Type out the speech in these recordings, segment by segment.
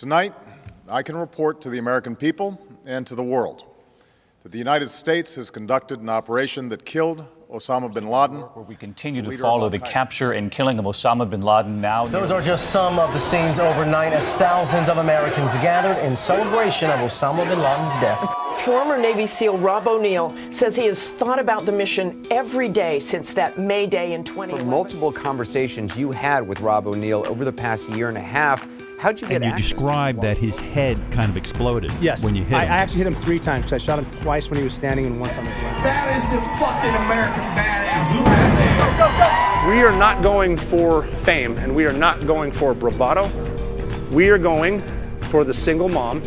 Tonight, I can report to the American people and to the world that the United States has conducted an operation that killed Osama bin Laden. Where we continue to follow the capture and killing of Osama bin Laden now. Those are just some of the scenes overnight as thousands of Americans gathered in celebration of Osama bin Laden's death. Former Navy SEAL Rob O'Neill says he has thought about the mission every day since that May Day in 2011. For multiple conversations you had with Rob O'Neill over the past year and a half, how'd you get access? And you described that his head kind of exploded when you hit him. I actually hit him 3 times because I shot him twice when he was standing and once on the ground. That is the fucking American badass right there. Go, go, go. We are not going for fame and we are not going for bravado. We are going for the single mom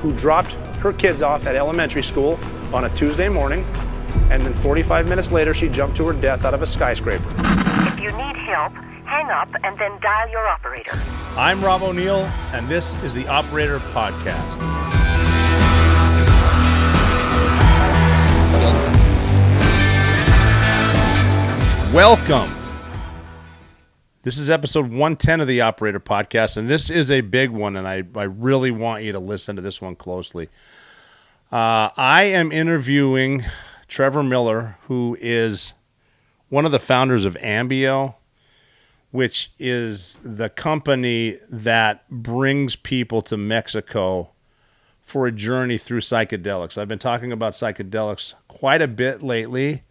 who dropped her kids off at elementary school on a Tuesday morning, and then 45 minutes later she jumped to her death out of a skyscraper. If you need help, hang up and then dial your operator. I'm Rob O'Neill, and this is the Operator Podcast. Welcome. This is episode 110 of the Operator Podcast, and this is a big one, and I really want you to listen to this one closely. I am interviewing Trevor Millar, who is one of the founders of Ambio, which is the company that brings people to Mexico for a journey through psychedelics. I've been talking about psychedelics quite a bit lately,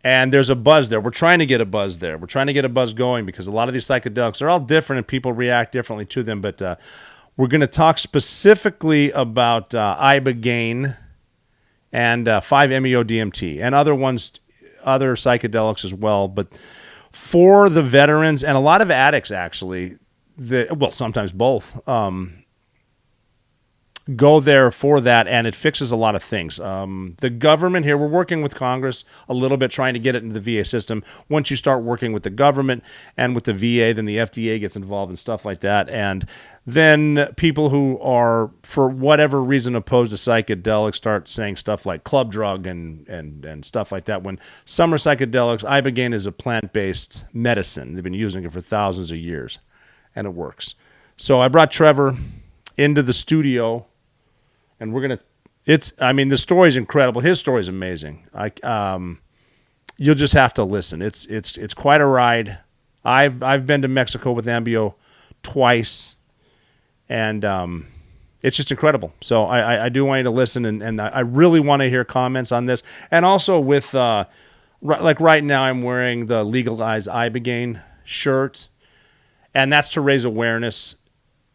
and there's a buzz there. We're trying to get a buzz there. We're trying to get a buzz going because a lot of these psychedelics are all different and people react differently to them, but we're going to talk specifically about Ibogaine and 5-MeO-DMT and other psychedelics as well, but for the veterans and a lot of addicts, actually, sometimes both, go there for that, and it fixes a lot of things. The government here, we're working with Congress a little bit, trying to get it into the VA system. Once you start working with the government and with the VA, then the FDA gets involved and stuff like that. And then people who are, for whatever reason, opposed to psychedelics start saying stuff like club drug and stuff like that. When some are psychedelics, Ibogaine is a plant-based medicine. They've been using it for thousands of years, and it works. So I brought Trevor into the studio, and we're gonna. The story's incredible. His story's amazing. You'll just have to listen. It's quite a ride. I've been to Mexico with Ambio twice, and it's just incredible. So I do want you to listen, and I really want to hear comments on this. And also with like right now, I'm wearing the Legalize Ibogaine shirt, and that's to raise awareness.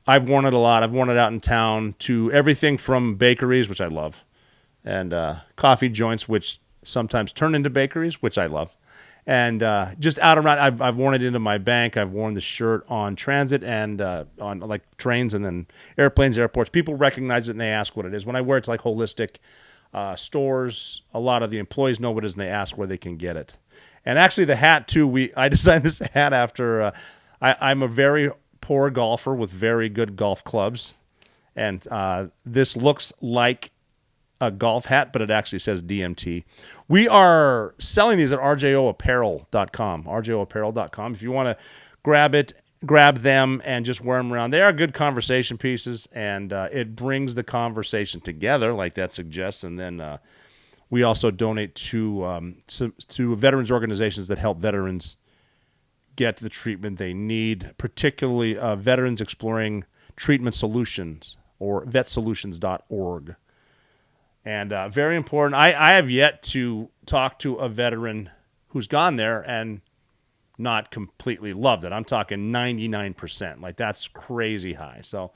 I've worn it a lot. I've worn it out in town to everything from bakeries, which I love, and coffee joints, which sometimes turn into bakeries, which I love, and just out around. I've worn it into my bank. I've worn the shirt on transit and on like trains and then airplanes, airports. People recognize it and they ask what it is. When I wear it to like holistic stores, a lot of the employees know what it is and they ask where they can get it. And actually the hat too, I designed this hat after I'm a very poor golfer with very good golf clubs, and this looks like a golf hat, but it actually says DMT. We are selling these at rjoapparel.com, rjoapparel.com. If you want to grab them and just wear them around. They are good conversation pieces, and it brings the conversation together like that suggests, and then we also donate to veterans organizations that help veterans get the treatment they need, particularly Veterans Exploring Treatment Solutions, or vetsolutions.org. And very important, I have yet to talk to a veteran who's gone there and not completely loved it. I'm talking 99%. Like, that's crazy high. So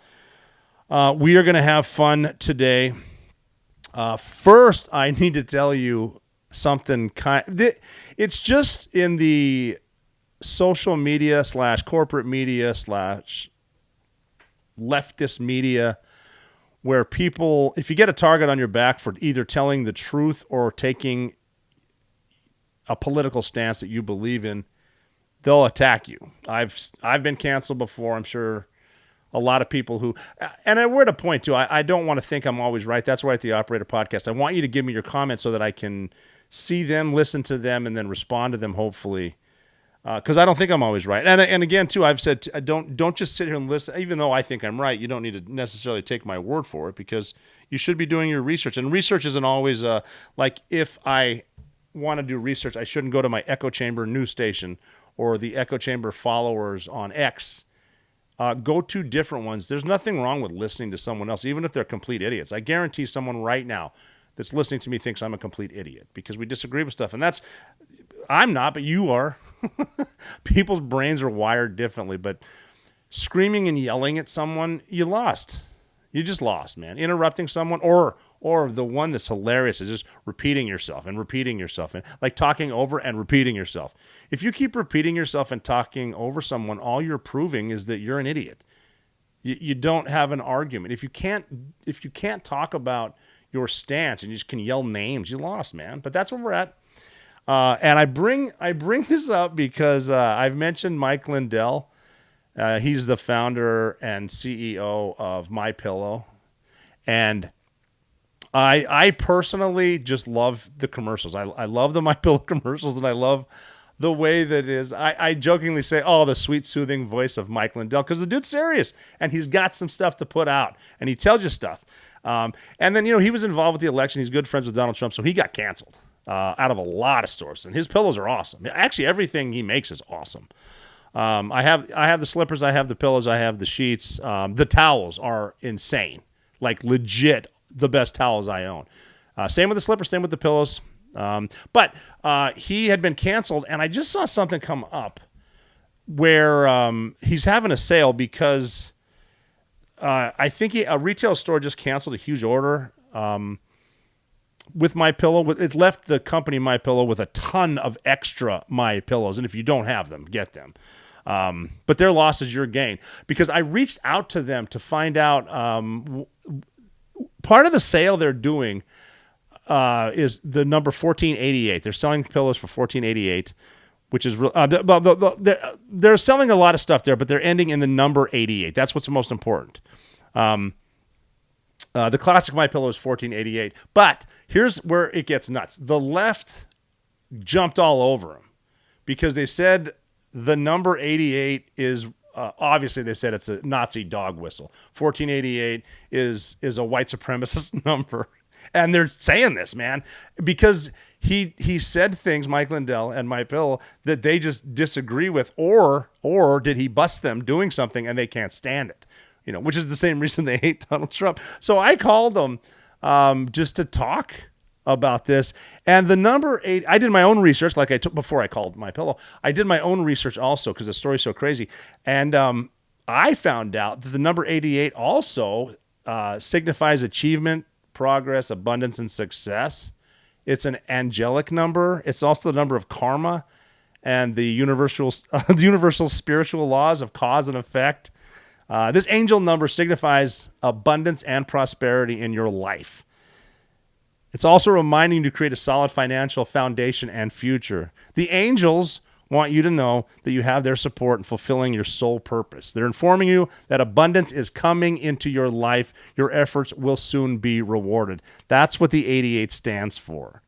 we are going to have fun today. First, I need to tell you something it's just in the social media / corporate media / leftist media, where people, if you get a target on your back for either telling the truth or taking a political stance that you believe in, they'll attack you. I've been canceled before. I'm sure a lot of people who, and we're at a point too, I don't want to think I'm always right. That's why at the Operator Podcast, I want you to give me your comments so that I can see them, listen to them, and then respond to them, hopefully. because I don't think I'm always right. And again, too, I've said don't just sit here and listen. Even though I think I'm right, you don't need to necessarily take my word for it, because you should be doing your research. And research isn't always like, if I want to do research, I shouldn't go to my echo chamber news station or the echo chamber followers on X. Go to different ones. There's nothing wrong with listening to someone else, even if they're complete idiots. I guarantee someone right now that's listening to me thinks I'm a complete idiot because we disagree with stuff. And I'm not, but you are. People's brains are wired differently, but screaming and yelling at someone, you lost. You just lost, man. Interrupting someone, or the one that's hilarious is just repeating yourself and like talking over and repeating yourself. If you keep repeating yourself and talking over someone, all you're proving is that you're an idiot. You don't have an argument. If you can't talk about your stance and you just can yell names, you lost, man. But that's where we're at. And I bring this up because I've mentioned Mike Lindell. He's the founder and CEO of MyPillow, and I personally just love the commercials. I love the MyPillow commercials, and I love the way that it is. I jokingly say, "Oh, the sweet, soothing voice of Mike Lindell," because the dude's serious and he's got some stuff to put out, and he tells you stuff. And then he was involved with the election. He's good friends with Donald Trump, so he got canceled out of a lot of stores. And his pillows are awesome. Actually, everything he makes is awesome. I have the slippers, I have the pillows, I have the sheets. The towels are insane, like legit the best towels I own. Same with the slippers, same with the pillows. But he had been canceled, and I just saw something come up where he's having a sale because I think a retail store just canceled a huge order with MyPillow. It left the company MyPillow with a ton of extra MyPillows, and if you don't have them, get them. But their loss is your gain, because I reached out to them to find out part of the sale they're doing is the number 1488. They're selling pillows for 1488, which is they're selling a lot of stuff there, but they're ending in the number 88. That's what's most important. The classic MyPillow is 1488, but here's where it gets nuts. The left jumped all over him because they said the number 88 is obviously, they said it's a Nazi dog whistle. 1488 is a white supremacist number, and they're saying this, man, because he said things, Mike Lindell and MyPillow, that they just disagree with, or did he bust them doing something and they can't stand it? Which is the same reason they hate Donald Trump. So I called them just to talk about this. And the number 8, I did my own research, like I took before I called MyPillow. I did my own research also because the story's so crazy. And I found out that the number 88 also signifies achievement, progress, abundance, and success. It's an angelic number. It's also the number of karma and the universal spiritual laws of cause and effect. This angel number signifies abundance and prosperity in your life. It's also reminding you to create a solid financial foundation and future. The angels want you to know that you have their support in fulfilling your soul purpose. They're informing you that abundance is coming into your life. Your efforts will soon be rewarded. That's what the 88 stands for.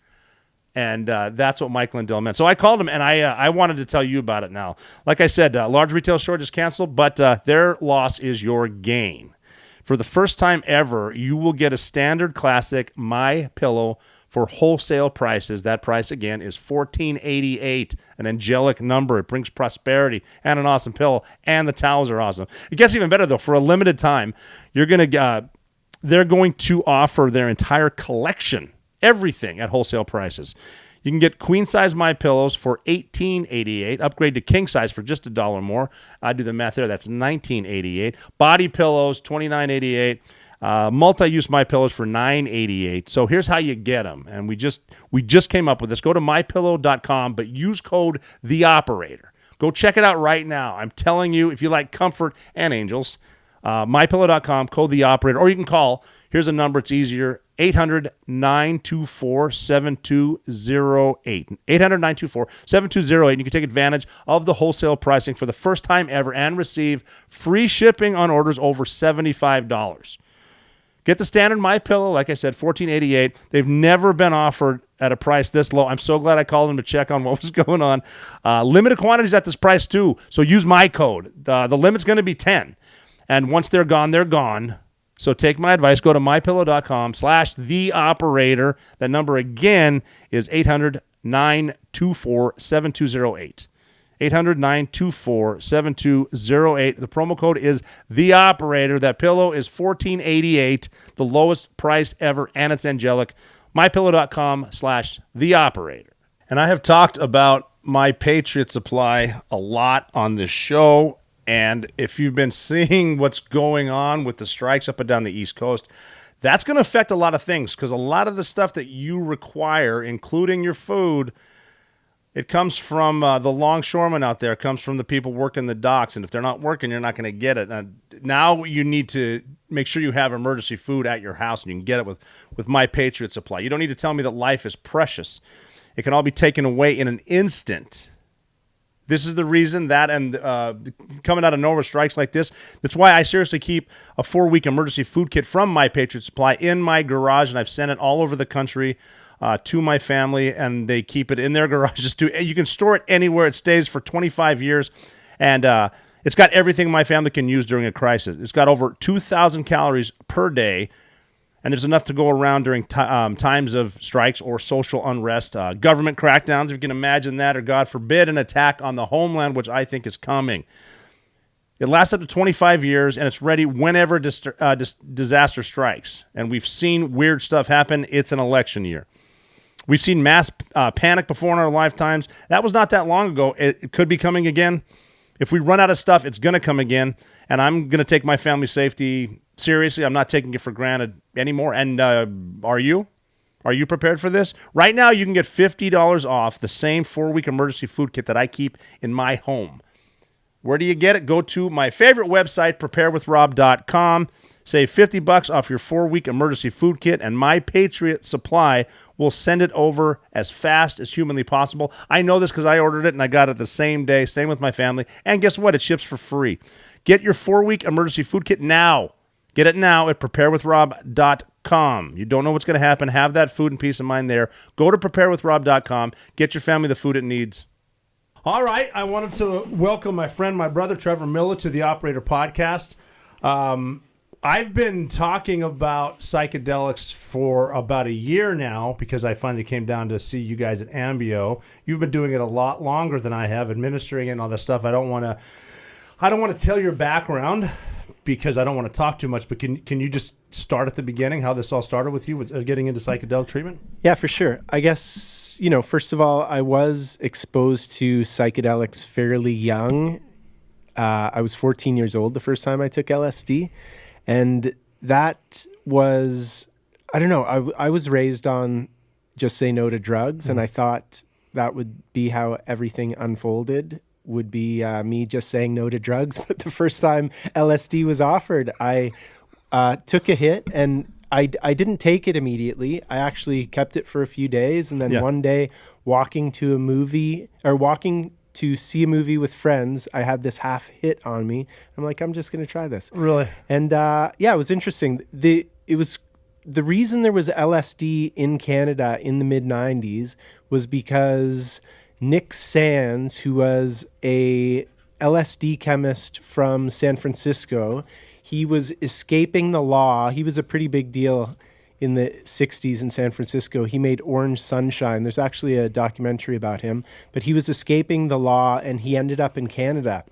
And that's what Mike Lindell meant. So I called him, and I wanted to tell you about it now. Like I said, large retail store just canceled, but their loss is your gain. For the first time ever, you will get a standard classic MyPillow for wholesale prices. That price, again, is $14.88, an angelic number. It brings prosperity and an awesome pillow, and the towels are awesome. It gets even better, though. For a limited time, they're going to offer their entire collection, everything, at wholesale prices. You can get queen-size MyPillows for $18.88. Upgrade to king-size for just $1 more. I do the math there. That's $19.88. Body pillows, $29.88. Multi-use MyPillows for $9.88. So here's how you get them. And we just came up with this. Go to MyPillow.com, but use code THEOPERATOR. Go check it out right now. I'm telling you, if you like comfort and angels, MyPillow.com, code THEOPERATOR. Or you can call. Here's a number. It's easier. 800-924-7208. 800-924-7208. And you can take advantage of the wholesale pricing for the first time ever and receive free shipping on orders over $75. Get the standard MyPillow, like I said, $14.88. They've never been offered at a price this low. I'm so glad I called him to check on what was going on. Limited quantities at this price too, so use my code. The limit's going to be 10, and once they're gone, they're gone. So take my advice. Go to mypillow.com/theoperator. That number again is 800-924-7208. 800-924-7208. The promo code is the operator. That pillow is $14.88, the lowest price ever, and it's angelic. mypillow.com/theoperator. And I have talked about My Patriot Supply a lot on this show. And if you've been seeing what's going on with the strikes up and down the East Coast, that's going to affect a lot of things, because a lot of the stuff that you require, including your food, it comes from the longshoremen out there. It comes from the people working the docks. And if they're not working, you're not going to get it. Now you need to make sure you have emergency food at your house, and you can get it with My Patriot Supply. You don't need to tell me that life is precious. It can all be taken away in an instant. This is the reason that, and coming out of nowhere strikes like this, that's why I seriously keep a 4-week emergency food kit from My Patriot Supply in my garage, and I've sent it all over the country to my family, and they keep it in their garages too. You can store it anywhere. It stays for 25 years, and it's got everything my family can use during a crisis. It's got over 2,000 calories per day, and there's enough to go around during times of strikes or social unrest, government crackdowns, if you can imagine that, or God forbid, an attack on the homeland, which I think is coming. It lasts up to 25 years, and it's ready whenever disaster strikes. And we've seen weird stuff happen. It's an election year. We've seen mass panic before in our lifetimes. That was not that long ago. It could be coming again. If we run out of stuff, it's going to come again, and I'm going to take my family's safety seriously. I'm not taking it for granted anymore. And are you? Are you prepared for this? Right now, you can get $50 off the same 4-week emergency food kit that I keep in my home. Where do you get it? Go to my favorite website, preparewithrob.com. Save $50 off your 4-week emergency food kit, and My Patriot Supply will send it over as fast as humanly possible. I know this because I ordered it, and I got it the same day. Same with my family. And guess what? It ships for free. Get your 4-week emergency food kit now. Get it now at preparewithrob.com. You don't know what's going to happen. Have that food and peace of mind there. Go to preparewithrob.com. Get your family the food it needs. All right. I wanted to welcome my friend, my brother, Trevor Millar, to the Operator Podcast. I've been talking about psychedelics for about a year now because I finally came down to see you guys at Ambio. You've been doing it a lot longer than I have, administering it and all that stuff. I don't want to tell your background because I don't want to talk too much, but can you just start at the beginning, how this all started with you, with getting into psychedelic treatment? Yeah, for sure. I guess, first of all, I was exposed to psychedelics fairly young. I was 14 years old the first time I took LSD. And that was, I don't know, I was raised on just say no to drugs. And I thought that would be how everything unfolded, would be me just saying no to drugs. But the first time LSD was offered, I took a hit, and I didn't take it immediately. I actually kept it for a few days. And then one day, walking to see a movie with friends, I had this half hit on me. I'm like, I'm just going to try this. Really? And it was interesting. The reason there was LSD in Canada in the mid-90s was because Nick Sands, who was a LSD chemist from San Francisco, he was escaping the law. He was a pretty big deal in the 60s in San Francisco. He made Orange Sunshine. There's actually a documentary about him, but he was escaping the law, and he ended up in Canada.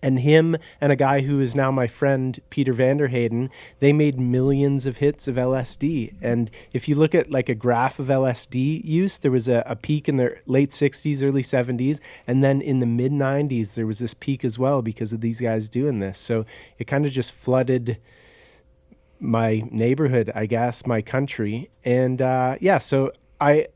And him and a guy who is now my friend, Peter Vanderhayden, they made millions of hits of LSD. And if you look at like a graph of LSD use, there was a peak in the late 60s, early 70s. And then in the mid 90s, there was this peak as well because of these guys doing this. So it kind of just flooded my neighborhood, I guess, my country. And so I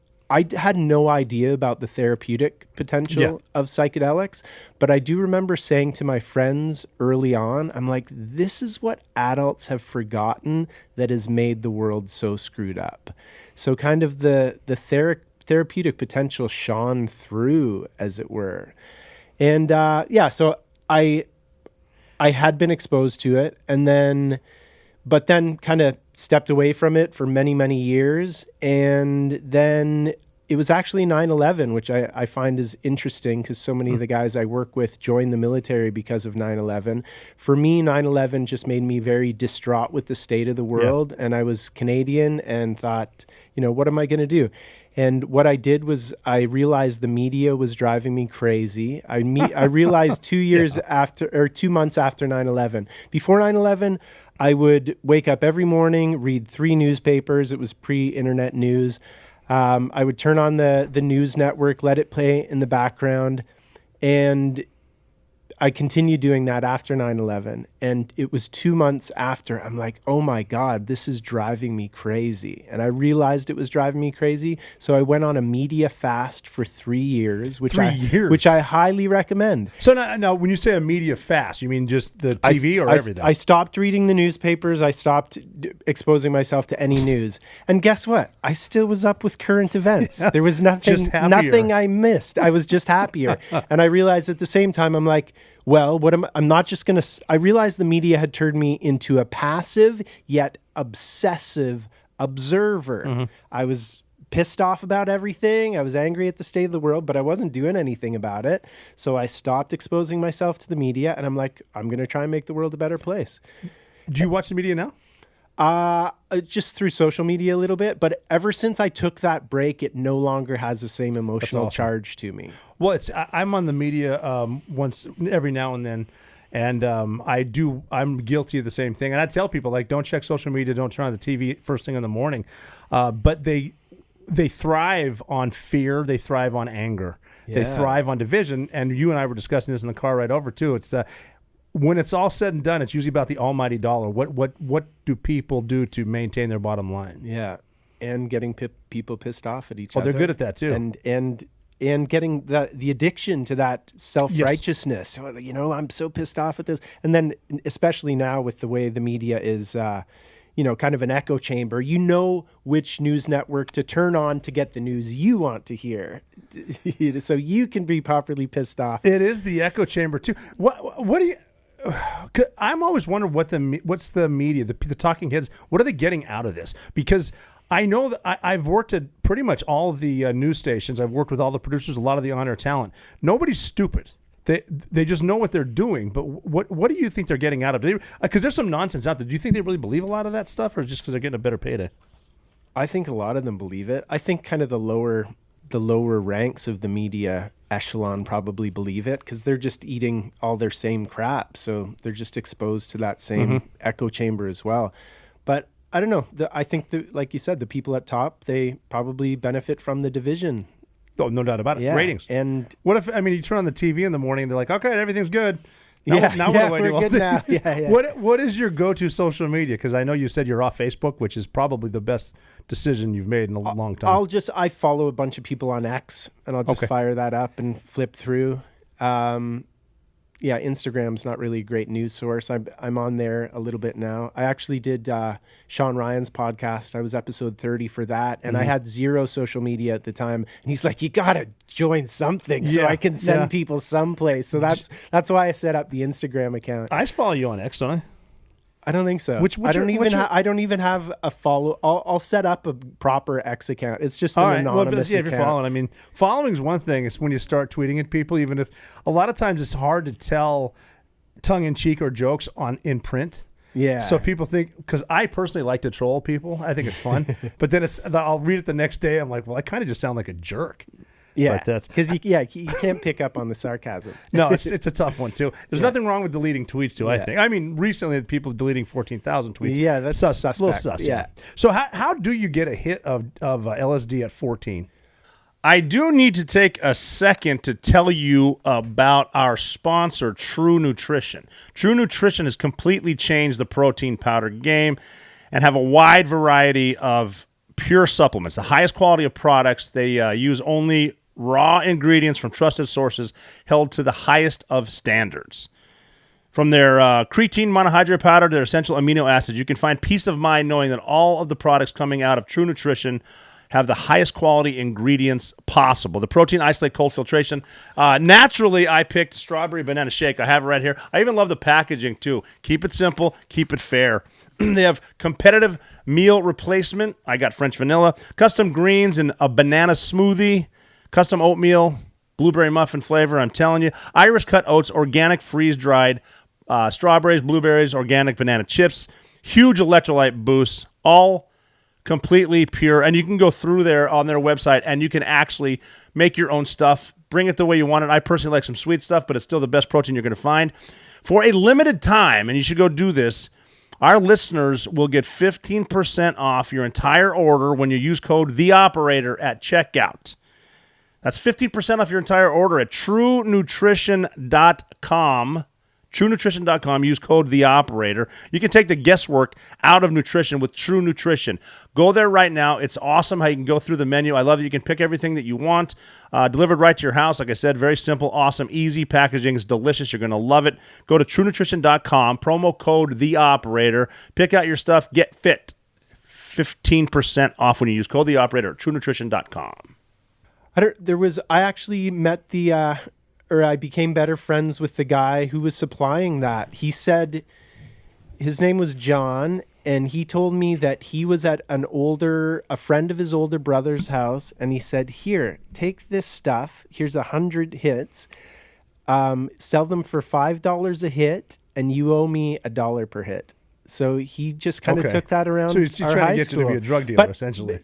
had no idea about the therapeutic potential of psychedelics, but I do remember saying to my friends early on, I'm like, this is what adults have forgotten that has made the world so screwed up. So kind of the therapeutic potential shone through, as it were. And so I had been exposed to it, but then kind of stepped away from it for many, many years. And then it was actually 9/11, which I find is interesting because so many of the guys I work with joined the military because of 9/11. For me, 9/11 just made me very distraught with the state of the world. And I was Canadian and thought, what am I going to do? And what I did was I realized the media was driving me crazy. I realized 2 months after 9/11. Before 9/11, I would wake up every morning, read 3 newspapers. It was pre-internet news. I would turn on the news network, let it play in the background, and I continued doing that after 9/11. And it was 2 months after, I'm like, oh my God, this is driving me crazy. And I realized it was driving me crazy. So I went on a media fast for 3 years, which I highly recommend. So now, when you say a media fast, you mean just the TV or everything? I stopped reading the newspapers. I stopped exposing myself to any news. And guess what? I still was up with current events. There was nothing I missed. I was just happier. And I realized at the same time, I'm like, well, I'm not just going to, I realized the media had turned me into a passive yet obsessive observer. I was pissed off about everything. I was angry at the state of the world, but I wasn't doing anything about it. So I stopped exposing myself to the media, and I'm like, I'm going to try and make the world a better place. Do you watch the media now? Just through social media a little bit, but ever since I took that break, it no longer has the same emotional charge to me. Well, I'm on the media once every now and then, and I'm guilty of the same thing. And I tell people, like, don't check social media, don't turn on the TV first thing in the morning. But they thrive on fear, they thrive on anger, they thrive on division. And you and I were discussing this in the car right over too. It's when it's all said and done, it's usually about the almighty dollar. What do people do to maintain their bottom line? Yeah, and getting people pissed off at each other. Oh, they're good at that too. And getting the addiction to that self-righteousness. Yes. I'm so pissed off at this. And then especially now with the way the media is, kind of an echo chamber, which news network to turn on to get the news you want to hear. So you can be properly pissed off. It is the echo chamber too. What do you... I'm always wondering what's the media, the talking heads, what are they getting out of this? Because I know that I've worked at pretty much all of the news stations. I've worked with all the producers, a lot of the on-air talent. Nobody's stupid. They just know what they're doing. But what do you think they're getting out of it? Because there's some nonsense out there. Do you think they really believe a lot of that stuff, or just because they're getting a better payday? I think a lot of them believe it. I think kind of the lower ranks of the media echelon probably believe it because they're just eating all their same crap. So they're just exposed to that same echo chamber as well. But I don't know. I think like you said, the people at top, they probably benefit from the division. Oh, no doubt about it. Yeah. Ratings. And what if, you turn on the TV in the morning and they're like, okay, everything's good. Now what do I do? We're good now. Yeah. What is your go-to social media? Because I know you said you're off Facebook, which is probably the best decision you've made in a long time. I follow a bunch of people on X, and I'll just fire that up and flip through. Instagram's not really a great news source. I'm on there a little bit now. I actually did Sean Ryan's podcast. I was episode 30 for that, and I had zero social media at the time. And he's like, "You gotta join something so I can send people someplace." So that's why I set up the Instagram account. I follow you on X, don't I? I don't think so. I don't even have a follow. I'll set up a proper X account. It's just an anonymous account. If you're following, following is one thing. It's when you start tweeting at people, even if a lot of times it's hard to tell tongue in cheek or jokes in print. Yeah. So people think, because I personally like to troll people. I think it's fun. But then I'll read it the next day. I'm like, well, I kind of just sound like a jerk. Yeah, because you can't pick up on the sarcasm. No, it's a tough one too. There's nothing wrong with deleting tweets too. I think. Recently people deleting 14,000 tweets. Yeah, that's suspect. A little sus. Yeah. So how do you get a hit of LSD at 14? I do need to take a second to tell you about our sponsor, True Nutrition. True Nutrition has completely changed the protein powder game and have a wide variety of pure supplements, the highest quality of products. They use only raw ingredients from trusted sources held to the highest of standards. From their creatine monohydrate powder to their essential amino acids, you can find peace of mind knowing that all of the products coming out of True Nutrition have the highest quality ingredients possible. The protein isolate cold filtration. Naturally, I picked strawberry banana shake. I have it right here. I even love the packaging too. Keep it simple, keep it fair. They have competitive meal replacement. I got French vanilla, custom greens, and a banana smoothie, custom oatmeal, blueberry muffin flavor. I'm telling you, Irish cut oats, organic freeze-dried strawberries, blueberries, organic banana chips, huge electrolyte boosts, all completely pure. And you can go through there on their website and you can actually make your own stuff, bring it the way you want it. I personally like some sweet stuff, but it's still the best protein you're going to find. For a limited time, and you should go do this, our listeners will get 15% off your entire order when you use code THEOPERATOR at checkout. That's 15% off your entire order at TrueNutrition.com. TrueNutrition.com. Use code THEOPERATOR. You can take the guesswork out of nutrition with True Nutrition. Go there right now. It's awesome how you can go through the menu. I love it. You can pick everything that you want, delivered right to your house. Like I said, very simple, awesome, easy packaging. It's delicious. You're going to love it. Go to TrueNutrition.com. Promo code THEOPERATOR. Pick out your stuff. Get fit. 15% off when you use code THEOPERATOR at TrueNutrition.com. I actually met I became better friends with the guy who was supplying that. He said his name was John, and he told me that he was at a friend of his older brother's house, and he said, "Here, take this stuff. Here's 100 hits. Sell them for $5 a hit, and you owe me $1 per hit." So he just kind of took that around. So he's our trying high to get school. you to be a drug dealer, essentially.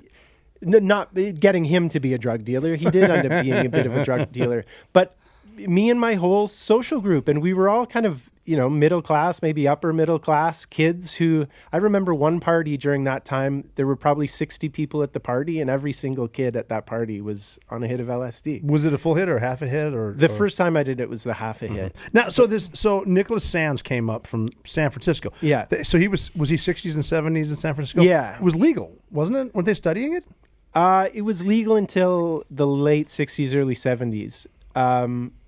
Not getting him to be a drug dealer. He did end up being a bit of a drug dealer. But me and my whole social group, and we were all kind of, middle class, maybe upper middle class kids who, I remember one party during that time, there were probably 60 people at the party, and every single kid at that party was on a hit of LSD. Was it a full hit or half a hit? The first time I did it was the half a hit. Now, so Nicholas Sands came up from San Francisco. Yeah. So was he 60s and 70s in San Francisco? Yeah. It was legal, wasn't it? Weren't they studying it? It was legal until the late 60s, early 70s.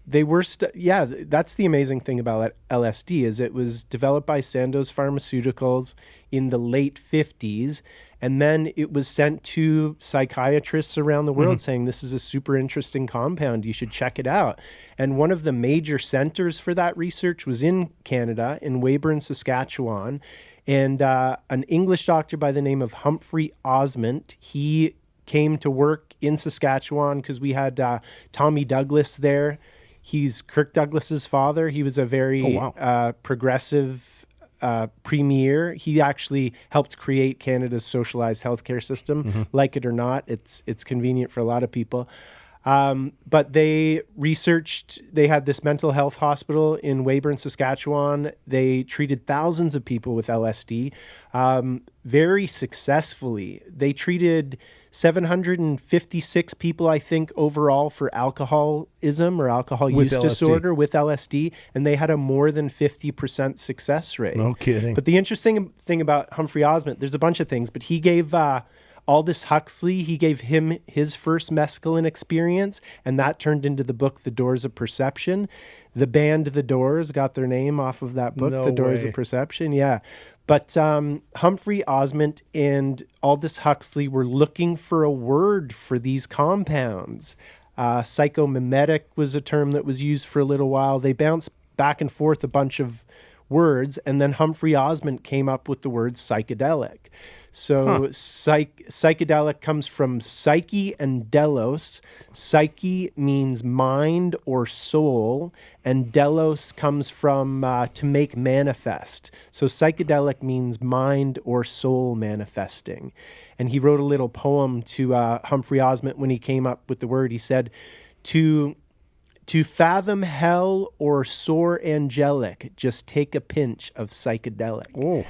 They were, that's the amazing thing about LSD is it was developed by Sandoz Pharmaceuticals in the late 50s, and then it was sent to psychiatrists around the world saying, this is a super interesting compound, you should check it out. And one of the major centers for that research was in Canada, in Weyburn, Saskatchewan, and an English doctor by the name of Humphrey Osment, he came to work in Saskatchewan because we had Tommy Douglas there. He's Kirk Douglas's father. He was a very progressive premier. He actually helped create Canada's socialized healthcare system. Like it or not, it's convenient for a lot of people. But they had this mental health hospital in Weyburn, Saskatchewan. They treated thousands of people with LSD very successfully. They treated 756 people, I think, overall for alcoholism or alcohol use disorder with LSD, and they had a more than 50% success rate. No kidding. But the interesting thing about Humphrey Osment, there's a bunch of things, but he gave Aldous Huxley, he gave him his first mescaline experience, and that turned into the book The Doors of Perception. The band The Doors got their name off of that book, The Doors of Perception. Yeah. But Humphrey Osment and Aldous Huxley were looking for a word for these compounds. Psychomimetic was a term that was used for a little while. They bounced back and forth a bunch of words, and then Humphrey Osment came up with the word psychedelic. So psychedelic comes from psyche and delos. Psyche means mind or soul, and delos comes from to make manifest. So psychedelic means mind or soul manifesting. And he wrote a little poem to Humphrey Osment when he came up with the word. He said, to fathom hell or soar angelic, just take a pinch of psychedelic. Oh.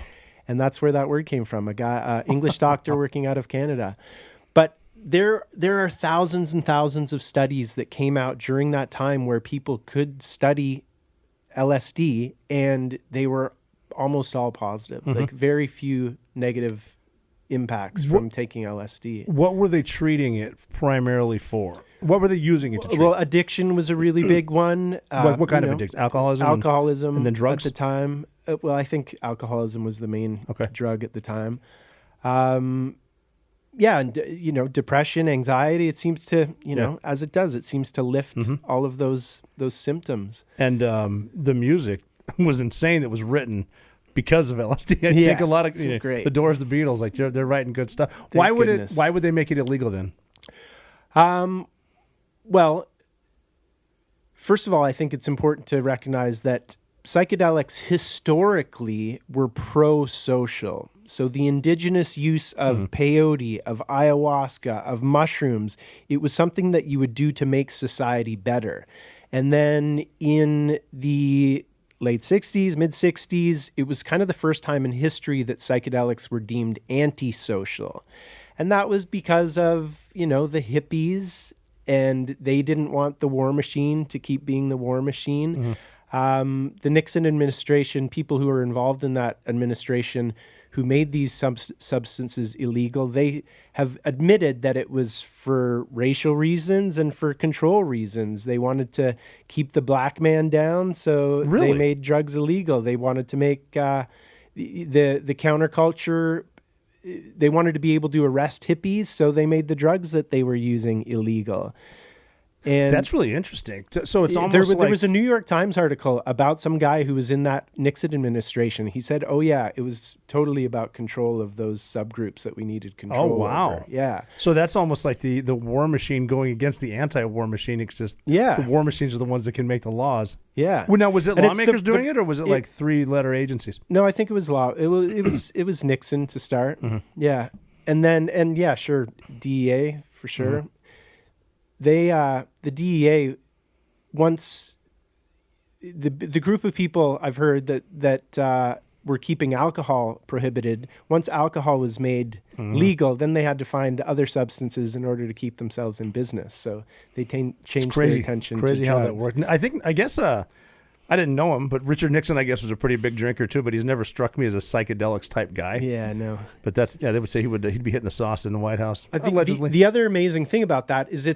And that's where that word came from, a guy, English doctor working out of Canada. But there are thousands and thousands of studies that came out during that time where people could study LSD, and they were almost all positive, like very few negative impacts from taking LSD. What were they treating it primarily for? What were they using it to treat? Well, addiction was a really big one. What kind of addiction? Alcoholism. And then drugs? At the time. Well, I think alcoholism was the main drug at the time. And depression, anxiety, it seems to, as it does, it seems to lift all of those symptoms. And the music was insane that was written because of LSD. I think a lot of great. the Doors, the Beatles, like they're writing good stuff. Thank Why goodness. would they make it illegal then? Well, first of all, I think it's important to recognize that psychedelics historically were pro-social. So the indigenous use of peyote, of ayahuasca, of mushrooms, it was something that you would do to make society better. And then in the late 60s, mid 60s, it was kind of the first time in history that psychedelics were deemed antisocial. And that was because of, the hippies, and they didn't want the war machine to keep being the war machine. The Nixon administration, people who were involved in that administration who made these substances illegal, they have admitted that it was for racial reasons and for control reasons. They wanted to keep the black man down, so they made drugs illegal. They wanted to make the counterculture, they wanted to be able to arrest hippies, so they made the drugs that they were using illegal. And that's really interesting. So it's almost there was a New York Times article about some guy who was in that Nixon administration. He said, "Oh yeah, it was totally about control of those subgroups that we needed control." Oh wow, over. Yeah. So that's almost like the war machine going against the anti-war machine. It's just the war machines are the ones that can make the laws. Yeah. Well, now was it And lawmakers doing it, or was it like three-letter agencies? No, I think it was law. It was Nixon to start. Yeah, and then sure, DEA for sure. The DEA, once the group of people I've heard that were keeping alcohol prohibited, once alcohol was made legal, then they had to find other substances in order to keep themselves in business. So they changed their attention to drugs. Crazy how that worked. I guess I didn't know him, but Richard Nixon, I guess, was a pretty big drinker too. But he's never struck me as a psychedelics type guy. Yeah, no. But they would say he'd be hitting the sauce in the White House. I think the other amazing thing about that is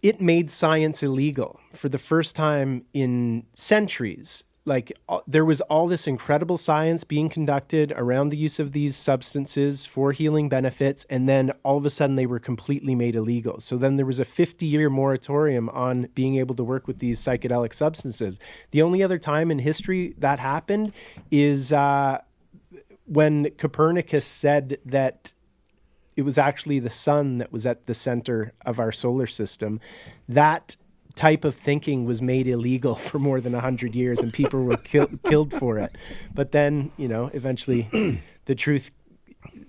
it made science illegal for the first time in centuries. Like there was all this incredible science being conducted around the use of these substances for healing benefits, and then all of a sudden they were completely made illegal. So then there was a 50-year moratorium on being able to work with these psychedelic substances. The only other time in history that happened is when Copernicus said that it was actually the sun that was at the center of our solar system. That type of thinking was made illegal for more than 100 years, and people were killed for it. But then, eventually the truth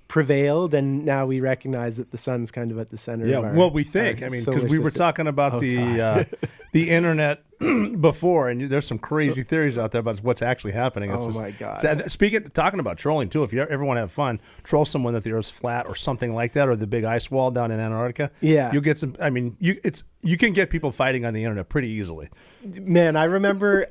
prevailed, and now we recognize that the sun's kind of at the center of our well, we think. I mean, because we were talking about the internet before, and there's some crazy theories out there about what's actually happening. My God. Talking about trolling, too, if you ever want to have fun, troll someone that the Earth's flat or something like that, or the big ice wall down in Antarctica. Yeah. You'll get some, you can get people fighting on the internet pretty easily. Man, I remember...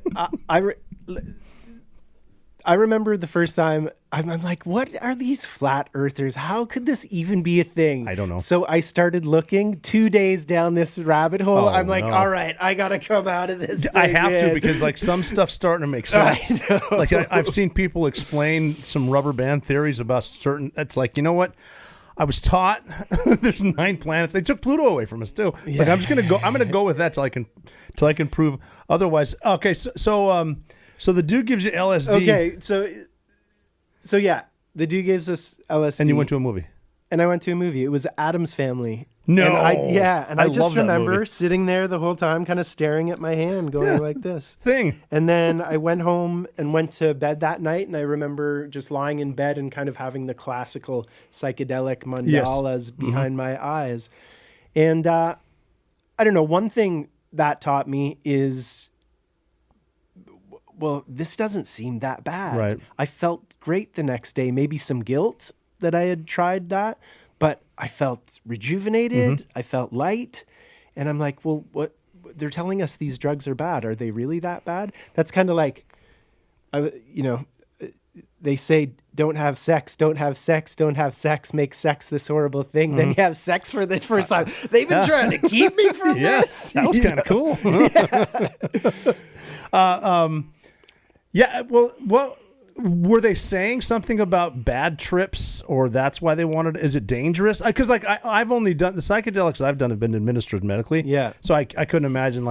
I remember the first time I'm like, what are these flat earthers? How could this even be a thing? I don't know. So I started looking 2 days down this rabbit hole. I'm like, all right, I got to come out of this. I have to, because some stuff's starting to make sense. I've seen people explain some rubber band theories about certain, it's like, you know what? I was taught there's 9 planets. They took Pluto away from us too. Yeah. Like I'm going to go with that till I can prove otherwise. Okay. So the dude gives you LSD. Okay, so yeah, the dude gives us LSD. And you went to a movie. And I went to a movie. It was Addams Family. No. And I just remember sitting there the whole time, kind of staring at my hand, going like this. Thing. And then I went home and went to bed that night, and I remember just lying in bed and kind of having the classical psychedelic mandalas behind my eyes. And I don't know, one thing that taught me is... well, this doesn't seem that bad. Right. I felt great the next day, maybe some guilt that I had tried that, but I felt rejuvenated. I felt light. And I'm like, well, what? They're telling us these drugs are bad. Are they really that bad? That's kind of like, they say, don't have sex, don't have sex, don't have sex, make sex this horrible thing. Then you have sex for the first time. They've been trying to keep me from this. That was kind of cool. Well, were they saying something about bad trips, or that's why they wanted? Is it dangerous? Because I've only done the psychedelics I've done have been administered medically. Yeah. So I couldn't imagine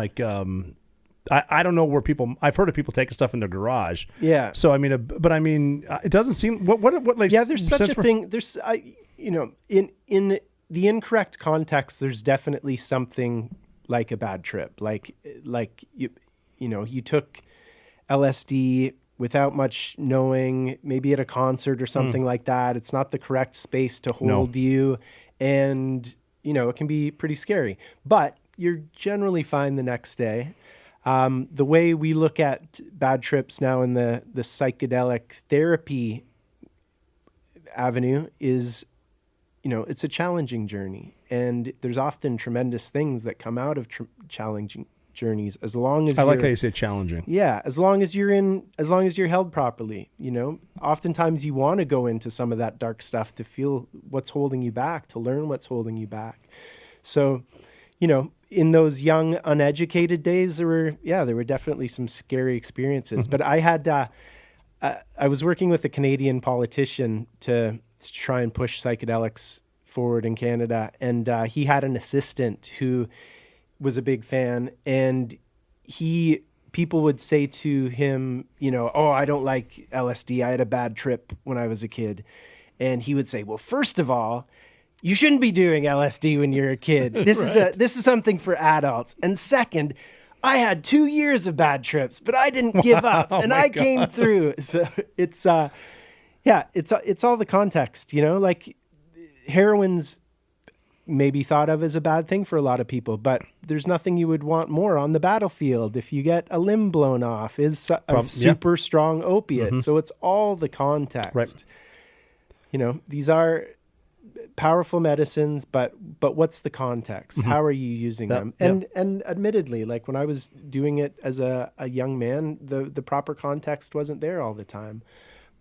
I don't know where people. I've heard of people taking stuff in their garage. Yeah. So I mean, but I mean, it doesn't seem what like. Yeah, there's such a thing. There's in the incorrect context, there's definitely something like a bad trip. Like you took LSD without much knowing, maybe at a concert or something like that. It's not the correct space to hold you, and it can be pretty scary. But you're generally fine the next day. The way we look at bad trips now in the psychedelic therapy avenue is, it's a challenging journey, and there's often tremendous things that come out of challenging journeys, as long as I like how you say challenging. Yeah, as long as you're held properly. Oftentimes you want to go into some of that dark stuff to feel what's holding you back, to learn what's holding you back. So, in those young, uneducated days, there were definitely some scary experiences. But I had, I was working with a Canadian politician to try and push psychedelics forward in Canada, and he had an assistant who was a big fan, and people would say to him, oh, I don't like LSD. I had a bad trip when I was a kid. And he would say, well, first of all, you shouldn't be doing LSD when you're a kid. This is something for adults. And second, I had 2 years of bad trips, but I didn't give up, and I came through. So it's all the context, like heroin's maybe thought of as a bad thing for a lot of people, but there's nothing you would want more on the battlefield if you get a limb blown off is a super strong opiate. So it's all the context. Right. These are powerful medicines, but what's the context? How are you using them? And admittedly, like when I was doing it as a young man, the proper context wasn't there all the time.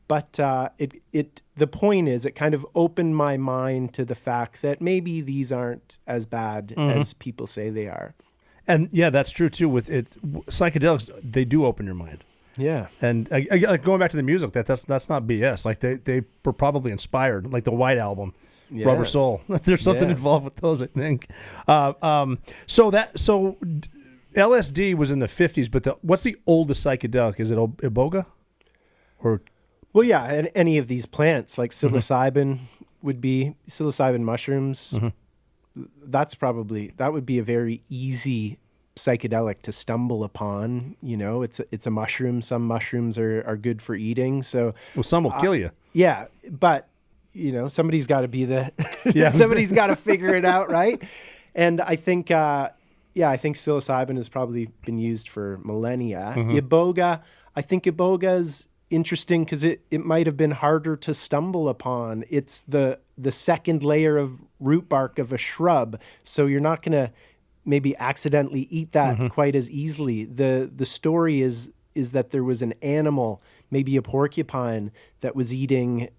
But the point is, it kind of opened my mind to the fact that maybe these aren't as bad as people say they are. And yeah, that's true too. With psychedelics, they do open your mind. Yeah. And going back to the music, that's not BS. Like they were probably inspired, like the White Album, Rubber Soul. There's something involved with those, I think. So LSD was in the 50s, but what's the oldest psychedelic? Is it Iboga? Or well, yeah, and any of these plants, like psilocybin would be psilocybin mushrooms. That would be a very easy psychedelic to stumble upon. It's a mushroom. Some mushrooms are good for eating. So some will kill you. Yeah, but somebody's got to be somebody's got to figure it out, right? And I think psilocybin has probably been used for millennia. Iboga, I think Iboga's interesting because it might have been harder to stumble upon. It's the second layer of root bark of a shrub, so you're not going to maybe accidentally eat that quite as easily. The story is that there was an animal, maybe a porcupine, that was eating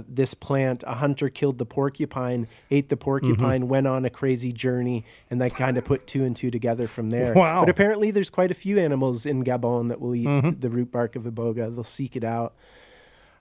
this plant. A hunter killed the porcupine, ate the porcupine, went on a crazy journey, and they kind of put two and two together from there. Wow. But apparently there's quite a few animals in Gabon that will eat the root bark of Iboga. They'll seek it out.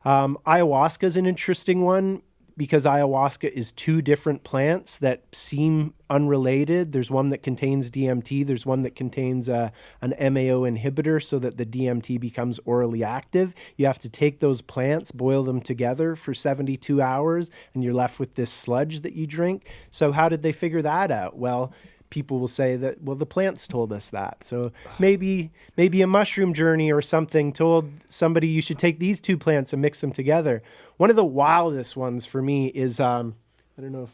Ayahuasca is an interesting one because ayahuasca is two different plants that seem unrelated. There's one that contains DMT. There's one that contains an MAO inhibitor so that the DMT becomes orally active. You have to take those plants, boil them together for 72 hours, and you're left with this sludge that you drink. So how did they figure that out? Well, people will say that, well, the plants told us that. So maybe a mushroom journey or something told somebody you should take these two plants and mix them together. One of the wildest ones for me is, I don't know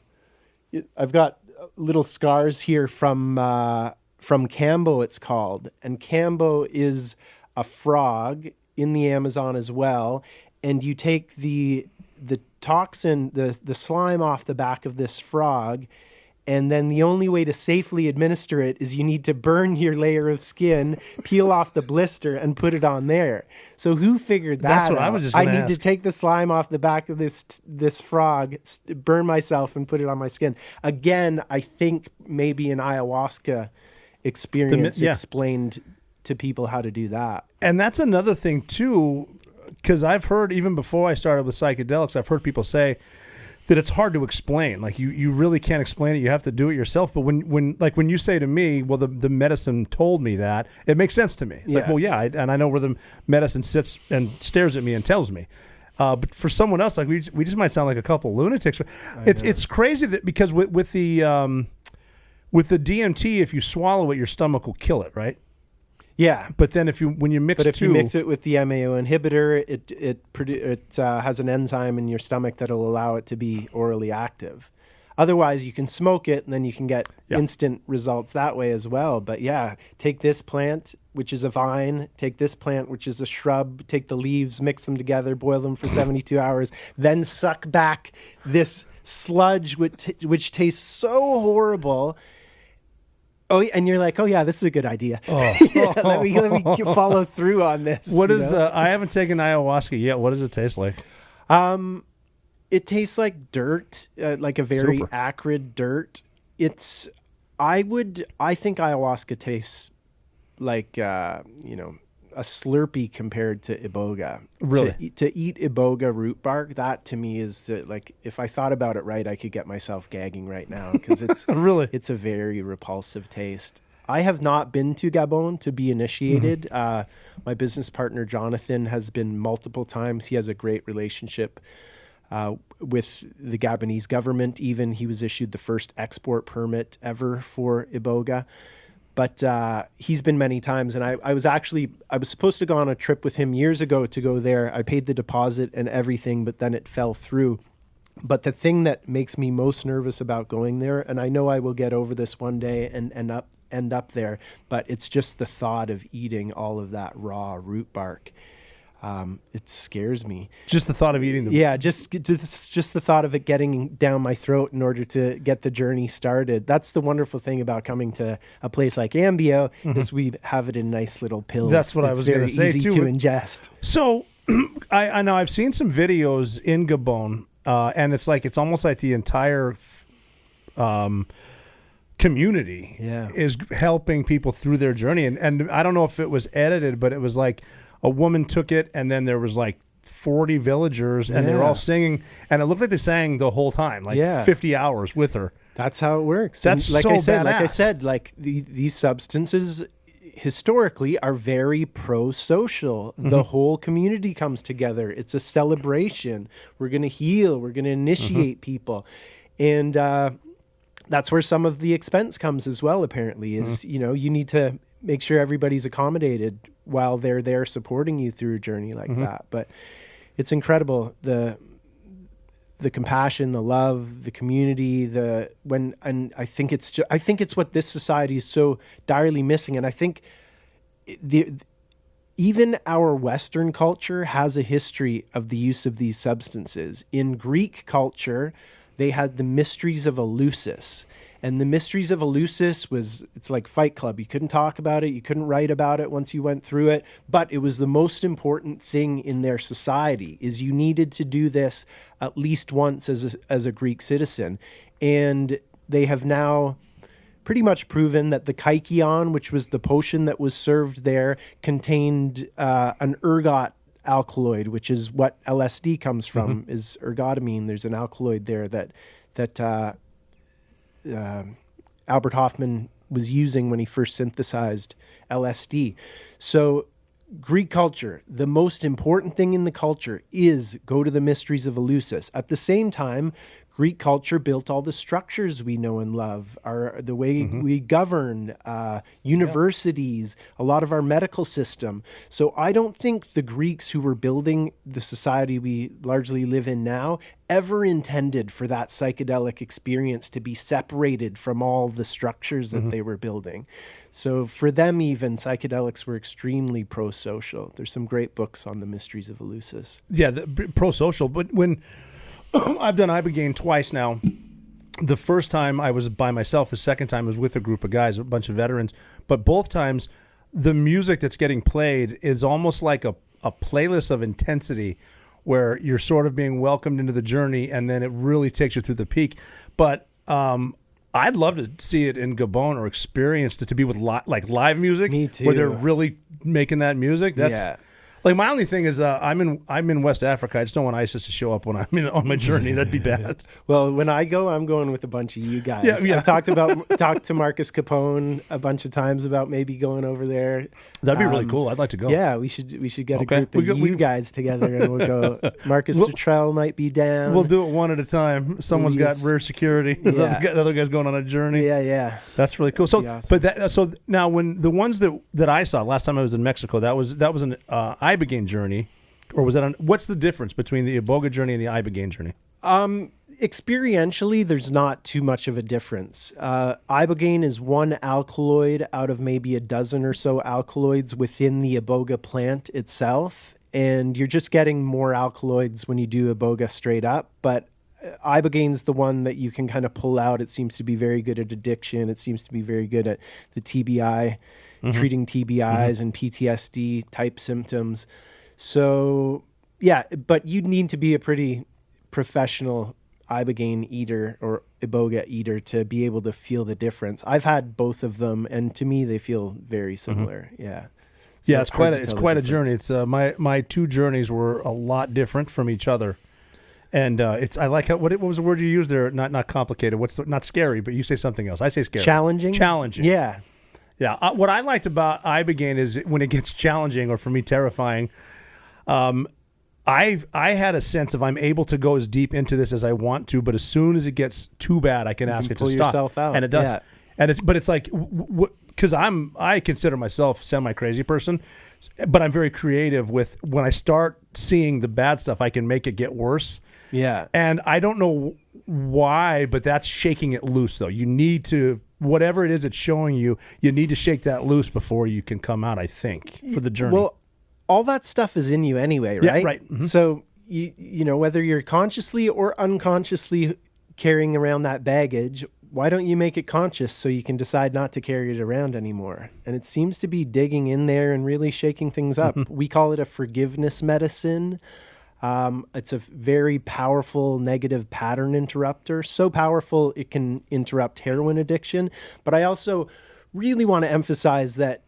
if I've got little scars here from Cambo, it's called. And Cambo is a frog in the Amazon as well. And you take the toxin, the slime off the back of this frog, and then the only way to safely administer it is you need to burn your layer of skin, peel off the blister, and put it on there. So who figured that out? That's what I was just going to ask. I need to take the slime off the back of this frog, burn myself, and put it on my skin. Again, I think maybe an ayahuasca experience explained to people how to do that. And that's another thing, too, because I've heard, even before I started with psychedelics, I've heard people say that it's hard to explain. Like you really can't explain it. You have to do it yourself. But when you say to me, well, the medicine told me that, it makes sense to me. It's like, well, yeah, and I know where the medicine sits and stares at me and tells me. But for someone else, like we just might sound like a couple lunatics. It's crazy that because with the DMT, if you swallow it, your stomach will kill it, right? Yeah, but then if you mix you mix it with the MAO inhibitor, it has an enzyme in your stomach that'll allow it to be orally active. Otherwise, you can smoke it and then you can get instant results that way as well. But yeah, take this plant, which is a vine, take this plant, which is a shrub, take the leaves, mix them together, boil them for 72 hours, then suck back this sludge which tastes so horrible. Oh, and you're like, oh yeah, this is a good idea. Let me follow through on this. What is? I haven't taken ayahuasca yet. What does it taste like? It tastes like dirt, like a very acrid dirt. I think ayahuasca tastes like a Slurpee compared to Iboga. Really? To eat Iboga root bark, that to me is like, if I thought about it right, I could get myself gagging right now because it's really, it's a very repulsive taste. I have not been to Gabon to be initiated. My business partner, Jonathan, has been multiple times. He has a great relationship with the Gabonese government. Even he was issued the first export permit ever for Iboga. But he's been many times, and I was supposed to go on a trip with him years ago to go there. I paid the deposit and everything, but then it fell through. But the thing that makes me most nervous about going there, and I know I will get over this one day and end up there, but it's just the thought of eating all of that raw root bark. It scares me. Just the thought of eating them. Yeah, just the thought of it getting down my throat in order to get the journey started. That's the wonderful thing about coming to a place like Ambio is we have it in nice little pills. That's what I was going to say too. It's very easy to ingest. So I know I've seen some videos in Gabon, and it's almost like the entire community is helping people through their journey. And I don't know if it was edited, but it was like a woman took it, and then there was like 40 villagers, and they were all singing, and it looked like they sang the whole time, like 50 hours with her. That's how it works. That's and like so I said, badass. Like I said, like these substances historically are very pro-social. The whole community comes together. It's a celebration. We're going to heal. We're going to initiate people, and that's where some of the expense comes as well. Apparently, is you need to make sure everybody's accommodated while they're there supporting you through a journey like that. But it's incredible, the compassion, the love, the community, and I think it's what this society is so direly missing. And I think even our Western culture has a history of the use of these substances. In Greek culture, they had the mysteries of Eleusis. And the mysteries of Eleusis it's like Fight Club. You couldn't talk about it. You couldn't write about it once you went through it. But it was the most important thing in their society, is you needed to do this at least once as a Greek citizen. And they have now pretty much proven that the kykeon, which was the potion that was served there, contained an ergot alkaloid, which is what LSD comes from, is ergotamine. There's an alkaloid there that Albert Hofmann was using when he first synthesized LSD. So Greek culture, the most important thing in the culture is go to the mysteries of Eleusis. At the same time, Greek culture built all the structures we know and love, the way we govern, universities, a lot of our medical system. So I don't think the Greeks who were building the society we largely live in now ever intended for that psychedelic experience to be separated from all the structures that they were building. So for them, even, psychedelics were extremely pro-social. There's some great books on the mysteries of Eleusis. Yeah, pro-social. But when I've done Ibogaine twice now. The first time I was by myself. The second time I was with a group of guys, a bunch of veterans. But both times, the music that's getting played is almost like a playlist of intensity, where you're sort of being welcomed into the journey, and then it really takes you through the peak. But I'd love to see it in Gabon, or experience it to be with live music. Me too. Where they're really making that music. Like my only thing is I'm in West Africa. I just don't want ISIS to show up when I'm on my journey. That'd be bad. Well, when I go, I'm going with a bunch of you guys. Yeah. I've talked to Marcus Capone a bunch of times about maybe going over there. That'd be really cool. I'd like to go. Yeah, we should get a group of you guys together and we'll go. Marcus Luttrell might be down. We'll do it one at a time. Someone's got rear security. Yeah. The other guy's going on a journey. Yeah. That's really cool. So, awesome. so now when the ones that I saw last time I was in Mexico, that was an Ibogaine journey, or was that what's the difference between the Iboga journey and the Ibogaine journey? Experientially, there's not too much of a difference. Ibogaine is one alkaloid out of maybe a dozen or so alkaloids within the Iboga plant itself, and you're just getting more alkaloids when you do Iboga straight up, but Ibogaine's the one that you can kind of pull out. It seems to be very good at addiction. It seems to be very good at the TBI, treating TBIs and PTSD type symptoms. So, yeah, but you'd need to be a pretty professional Ibogaine eater or Iboga eater to be able to feel the difference. I've had both of them, and to me, they feel very similar. Yeah. So yeah, it's quite a journey. It's my two journeys were a lot different from each other. And I like how what was the word you used there? Not complicated. Not scary, but you say something else. I say scary. Challenging. Yeah. What I liked about Ibogaine is when it gets challenging, or for me terrifying. I had a sense of I'm able to go as deep into this as I want to, but as soon as it gets too bad, I can ask it to stop. Pull yourself out, and it does. Yeah. And it's like because I consider myself semi-crazy person, but I'm very creative with when I start seeing the bad stuff, I can make it get worse. Yeah. And I don't know why, but that's shaking it loose, though. You need to, whatever it is it's showing you, you need to shake that loose before you can come out, I think, for the journey. Well, all that stuff is in you anyway, right? Yeah, right. Mm-hmm. So, you know, whether you're consciously or unconsciously carrying around that baggage, why don't you make it conscious so you can decide not to carry it around anymore? And it seems to be digging in there and really shaking things up. We call it a forgiveness medicine. It's a very powerful negative pattern interrupter. So powerful it can interrupt heroin addiction. But I also really want to emphasize that,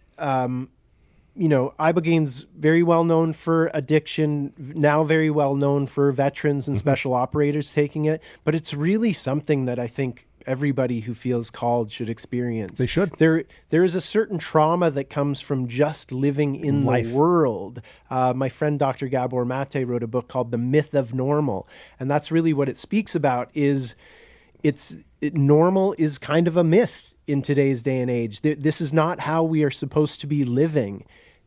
Ibogaine's very well known for addiction, now very well known for veterans and special operators taking it. But it's really something that I think everybody who feels called should experience. They should. There is a certain trauma that comes from just living in the world. My friend Dr. Gabor Mate wrote a book called The Myth of Normal, and that's really what it speaks about. Normal is kind of a myth in today's day and age. This is not how we are supposed to be living.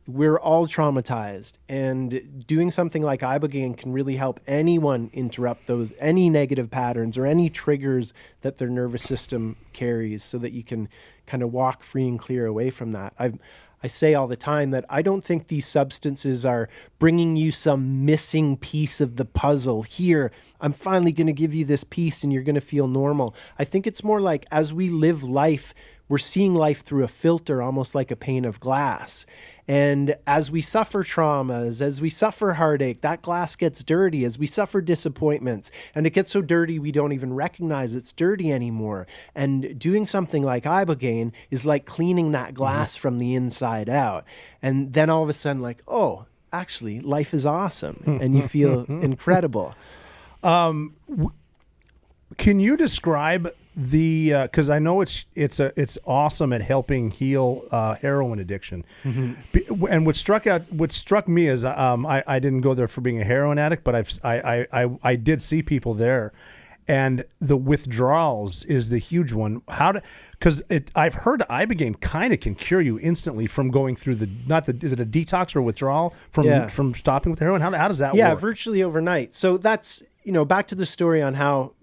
We're all traumatized, and doing something like Ibogaine can really help anyone interrupt any negative patterns or any triggers that their nervous system carries, so that you can kind of walk free and clear away from that. I say all the time that I don't think these substances are bringing you some missing piece of the puzzle. Here, I'm finally going to give you this piece and you're going to feel normal. I think it's more like as we live life, we're seeing life through a filter, almost like a pane of glass. And as we suffer traumas, as we suffer heartache, that glass gets dirty. As we suffer disappointments, and it gets so dirty we don't even recognize it's dirty anymore. And doing something like Ibogaine is like cleaning that glass from the inside out. And then all of a sudden, like, oh, actually, life is awesome, and you feel incredible. Can you describe because I know it's awesome at helping heal heroin addiction. And what struck me is I didn't go there for being a heroin addict, but I did see people there, and the withdrawals is the huge one. Because I've heard Ibogaine kind of can cure you instantly from going through is it a detox or withdrawal from stopping with heroin? How does that work? Yeah, virtually overnight. So that's back to the story on how,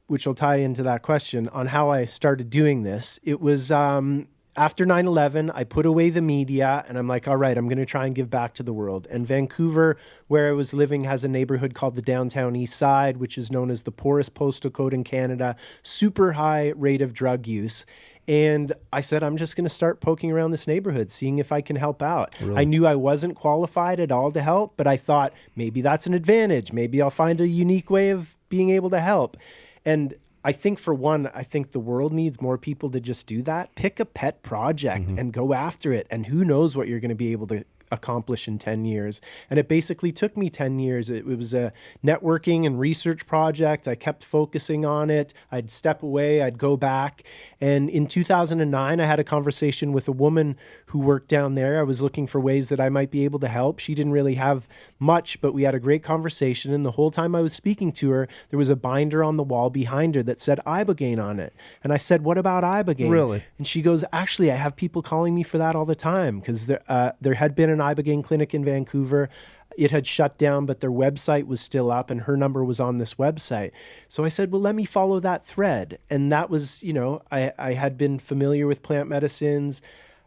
which will tie into that question, on how I started doing this. It was after 9/11, I put away the media, and I'm like, all right, I'm going to try and give back to the world. And Vancouver, where I was living, has a neighborhood called the Downtown East Side, which is known as the poorest postal code in Canada, super high rate of drug use. And I said, I'm just going to start poking around this neighborhood, seeing if I can help out. Really? I knew I wasn't qualified at all to help, but I thought maybe that's an advantage. Maybe I'll find a unique way of being able to help. And I think the world needs more people to just do that. Pick a pet project and go after it. And who knows what you're going to be able to accomplish in 10 years. And it basically took me 10 years. It was a networking and research project. I kept focusing on it. I'd step away, I'd go back. And in 2009, I had a conversation with a woman who worked down there. I was looking for ways that I might be able to help. She didn't really have much, but we had a great conversation. And the whole time I was speaking to her, there was a binder on the wall behind her that said Ibogaine on it. And I said, "What about Ibogaine?" Really? And she goes, "Actually, I have people calling me for that all the time," because there had been an Ibogaine clinic in Vancouver. It had shut down, but their website was still up and her number was on this website. So I said, well, let me follow that thread. And that was, I had been familiar with plant medicines.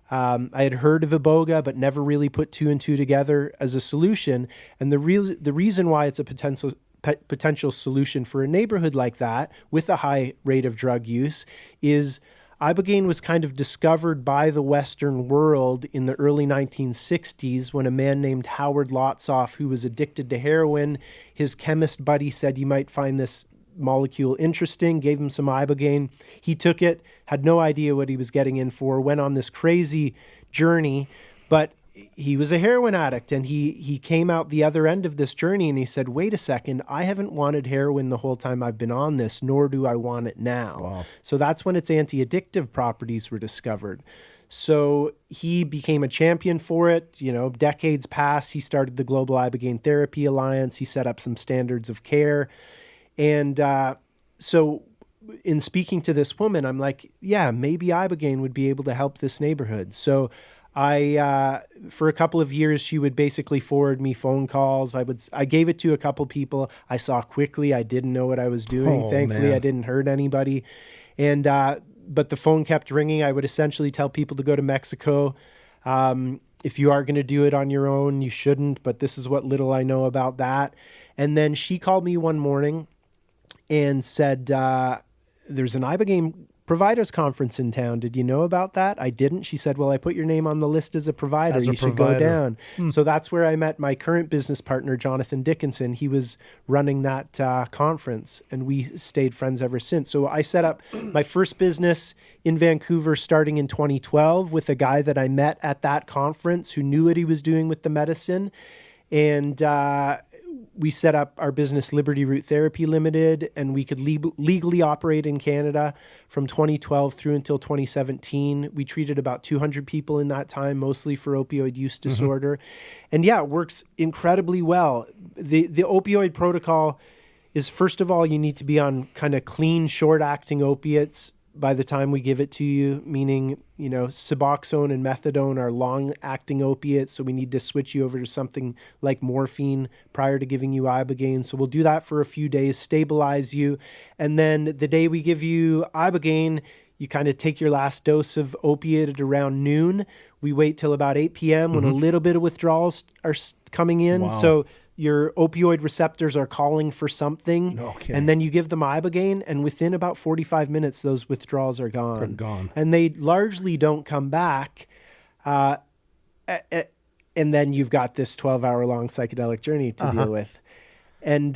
I had heard of Iboga, but never really put two and two together as a solution. And the reason why it's a potential solution for a neighborhood like that with a high rate of drug use is Ibogaine was kind of discovered by the Western world in the early 1960s when a man named Howard Lotsoff, who was addicted to heroin, his chemist buddy said, "You might find this molecule interesting," gave him some Ibogaine. He took it, had no idea what he was getting in for, went on this crazy journey, but he was a heroin addict, and he came out the other end of this journey and he said, wait a second, I haven't wanted heroin the whole time I've been on this, nor do I want it now. Wow. So that's when its anti-addictive properties were discovered. So he became a champion for it. Decades passed. He started the Global Ibogaine Therapy Alliance. He set up some standards of care. And so in speaking to this woman, I'm like, yeah, maybe Ibogaine would be able to help this neighborhood. So for a couple of years, she would basically forward me phone calls. I gave it to a couple people. I saw quickly. I didn't know what I was doing. Thankfully, man. I didn't hurt anybody. And, but the phone kept ringing. I would essentially tell people to go to Mexico. If you are going to do it on your own, you shouldn't, but this is what little I know about that. And then she called me one morning and said, there's an Ibogaine providers conference in town. Did you know about that? I didn't. She said, well, I put your name on the list as a provider. You should go down. So that's where I met my current business partner, Jonathan Dickinson. He was running that conference, and we stayed friends ever since. So I set up my first business in Vancouver starting in 2012 with a guy that I met at that conference who knew what he was doing with the medicine. And we set up our business Liberty Root Therapy Limited, and we could legally operate in Canada from 2012 through until 2017. We treated about 200 people in that time, mostly for opioid use disorder. And yeah, it works incredibly well. The opioid protocol is, first of all, you need to be on kind of clean, short-acting opiates by the time we give it to you, meaning, Suboxone and methadone are long-acting opiates, so we need to switch you over to something like morphine prior to giving you Ibogaine. So we'll do that for a few days, stabilize you, and then the day we give you Ibogaine, you kind of take your last dose of opiate at around noon. We wait till about 8 p.m. when a little bit of withdrawals are coming in. Wow. So your opioid receptors are calling for something, and then you give them Ibogaine, and within about 45 minutes, those withdrawals are gone. They're gone. And they largely don't come back. And then you've got this 12-hour-long psychedelic journey to deal with. And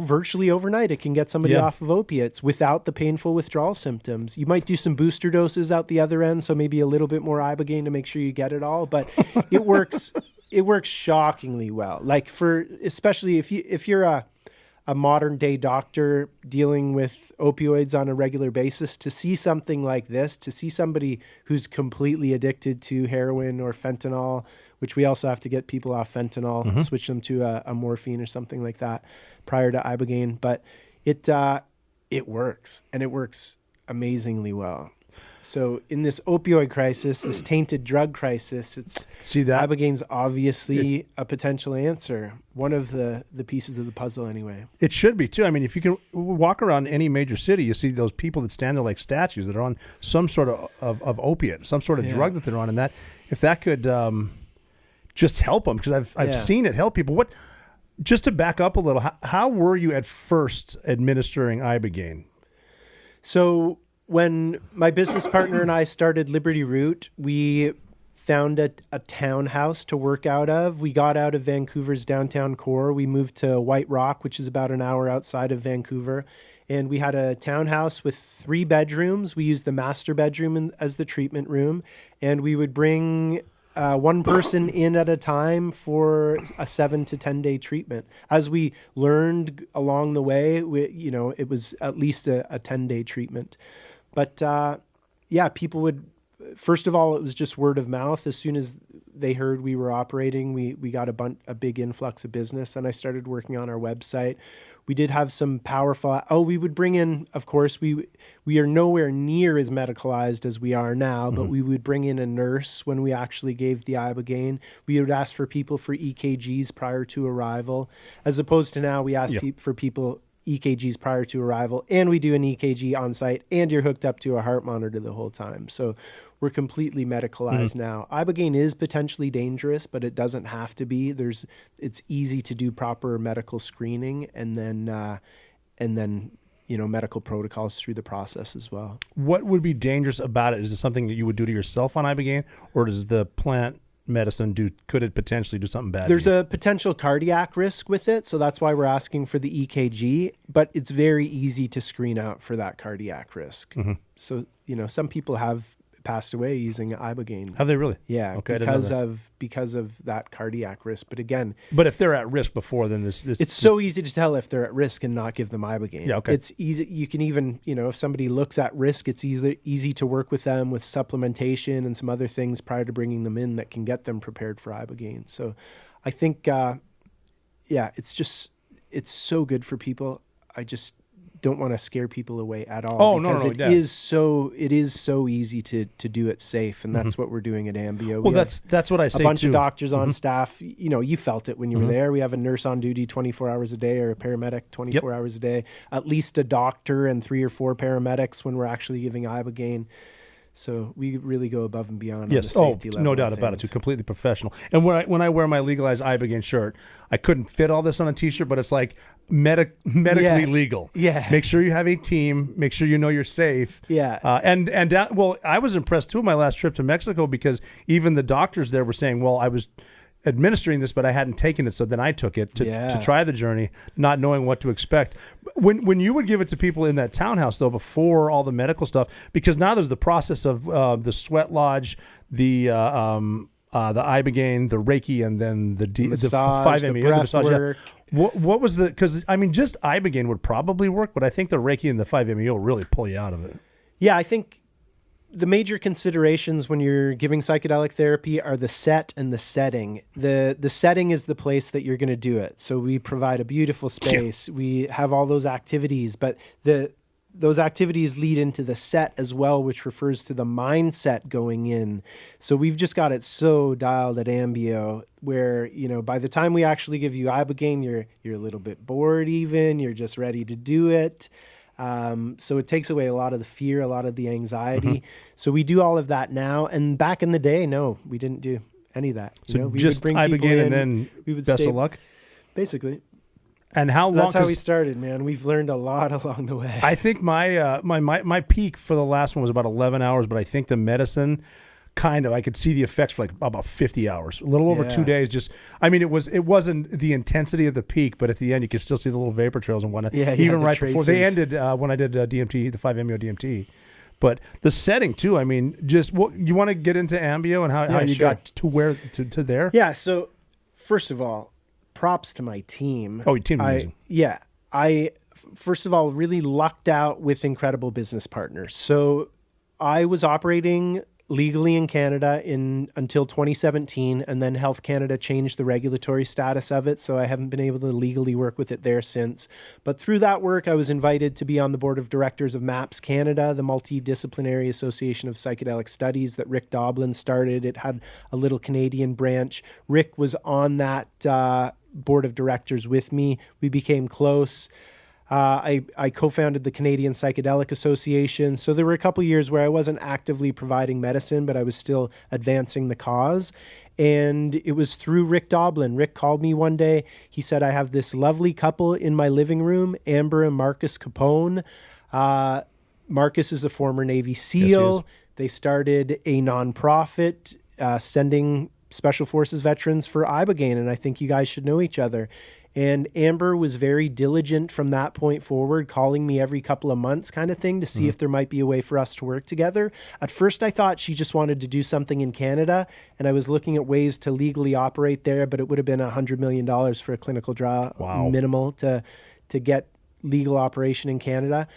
virtually overnight, it can get somebody off of opiates without the painful withdrawal symptoms. You might do some booster doses out the other end, so maybe a little bit more Ibogaine to make sure you get it all, but it works. It works shockingly well. Like especially if you're a modern day doctor dealing with opioids on a regular basis, to see something like this, to see somebody who's completely addicted to heroin or fentanyl, which we also have to get people off fentanyl, switch them to a morphine or something like that prior to Ibogaine. But it works, and it works amazingly well. So in this opioid crisis, this tainted drug crisis, Ibogaine's obviously a potential answer. One of the pieces of the puzzle anyway. It should be too. I mean, if you can walk around any major city, you see those people that stand there like statues that are on some sort of opiate, some sort of drug that they're on. And that, if that could just help them, because I've seen it help people. Just to back up a little, how were you at first administering Ibogaine? So when my business partner and I started Liberty Root, we found a townhouse to work out of. We got out of Vancouver's downtown core. We moved to White Rock, which is about an hour outside of Vancouver. And we had a townhouse with 3 bedrooms. We used the master bedroom as the treatment room. And we would bring one person in at a time for a 7 to 10 day treatment. As we learned along the way, it was at least a 10-day treatment. But people would, first of all, it was just word of mouth. As soon as they heard we were operating, we got a big influx of business. And I started working on our website. We did have some powerful, we would bring in, of course, we are nowhere near as medicalized as we are now, but we would bring in a nurse when we actually gave the Ibogaine. We would ask for people for EKGs prior to arrival, as opposed to now we ask for people EKGs prior to arrival, and we do an EKG on site, and you're hooked up to a heart monitor the whole time. So we're completely medicalized now. Ibogaine is potentially dangerous, but it doesn't have to be. It's easy to do proper medical screening, and then medical protocols through the process as well. What would be dangerous about it? Is it something that you would do to yourself on Ibogaine, or does the plant medicine could it potentially do something bad? There's a potential cardiac risk with it, so that's why we're asking for the EKG, but it's very easy to screen out for that cardiac risk. So, some people have passed away using Ibogaine. Have they really? Yeah, okay, because of that cardiac risk. But again, if they're at risk before, then it's so easy to tell if they're at risk and not give them Ibogaine. Yeah, okay. It's easy. You can even, if somebody looks at risk, it's easy to work with them with supplementation and some other things prior to bringing them in that can get them prepared for Ibogaine. So I think, it's so good for people. I just don't want to scare people away at all. Oh, because no, it is so easy to do it safe, and that's what we're doing at Ambio. Well, that's what I say. A bunch of doctors on staff. You felt it when you were there. We have a nurse on duty 24 hours a day, or a paramedic 24 hours a day. At least a doctor and 3 or 4 paramedics when we're actually giving Ibogaine. So we really go above and beyond. Yes, on the safety level no doubt about it. Too completely professional. And when I wear my legalized Ibogaine shirt, I couldn't fit all this on a T-shirt, but it's like medically legal. Yeah. Make sure you have a team. Make sure you know you're safe. Yeah. I was impressed too on my last trip to Mexico, because even the doctors there were saying, well, I was administering this, but I hadn't taken it, so then I took it to try the journey, not knowing what to expect. When you would give it to people in that townhouse, though, before all the medical stuff, because now there's the process of the sweat lodge, the Ibogaine, the Reiki, and then the massage, 5-MeO, the breath work. What was because just Ibogaine would probably work, but I think the Reiki and the 5-MeO really pull you out of it. Yeah, I think the major considerations when you're giving psychedelic therapy are the set and the setting. The setting is the place that you're going to do it. So we provide a beautiful space. We have all those activities, but those activities lead into the set as well, which refers to the mindset going in. So we've just got it so dialed at Ambio where, by the time we actually give you Ibogaine, you're a little bit bored even, you're just ready to do it. So it takes away a lot of the fear, a lot of the anxiety. So we do all of that now. And back in the day, no, we didn't do any of that. So we just would bring Ibogaine and then we would best of luck? Basically. And how long? That's how we started, man. We've learned a lot along the way. I think my peak for the last one was about 11 hours, but I think the medicine I could see the effects for like about 50 hours, a little over 2 days. It wasn't the intensity of the peak, but at the end you could still see the little vapor trails and whatnot. Yeah, even right before they ended when I did DMT, the 5-MeO DMT. But the setting too. You want to get into Ambio and how you got to there? Yeah. So first of all, props to my team. Oh, your team is amazing. I first of all really lucked out with incredible business partners. So I was operating legally in Canada until 2017, and then Health Canada changed the regulatory status of it, so I haven't been able to legally work with it there since. But through that work, I was invited to be on the board of directors of MAPS Canada, the Multidisciplinary Association of Psychedelic Studies that Rick Doblin started. It had a little Canadian branch. Rick was on that board of directors with me. We became close. I co-founded the Canadian Psychedelic Association. So there were a couple years where I wasn't actively providing medicine, but I was still advancing the cause. And it was through Rick Doblin. Rick called me one day. He said, I have this lovely couple in my living room, Amber and Marcus Capone. Marcus is a former Navy SEAL. Yes, they started a nonprofit sending Special Forces veterans for Ibogaine, and I think you guys should know each other. And Amber was very diligent from that point forward, calling me every couple of months kind of thing to see if there might be a way for us to work together. At first, I thought she just wanted to do something in Canada, and I was looking at ways to legally operate there, but it would have been $100 million for a clinical trial, minimal to get legal operation in Canada.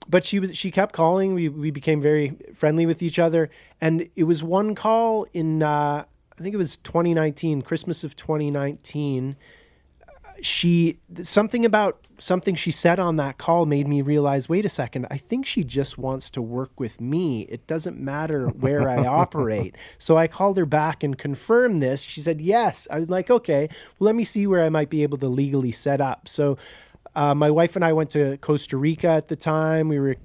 But she kept calling. We became very friendly with each other. And it was one call in, I think it was 2019, Christmas of 2019. Something she said on that call made me realize, wait a second, I think she just wants to work with me. It doesn't matter where I operate. So I called her back and confirmed this. She said, yes. I was like, okay, well, let me see where I might be able to legally set up. So my wife and I went to Costa Rica at the time. We were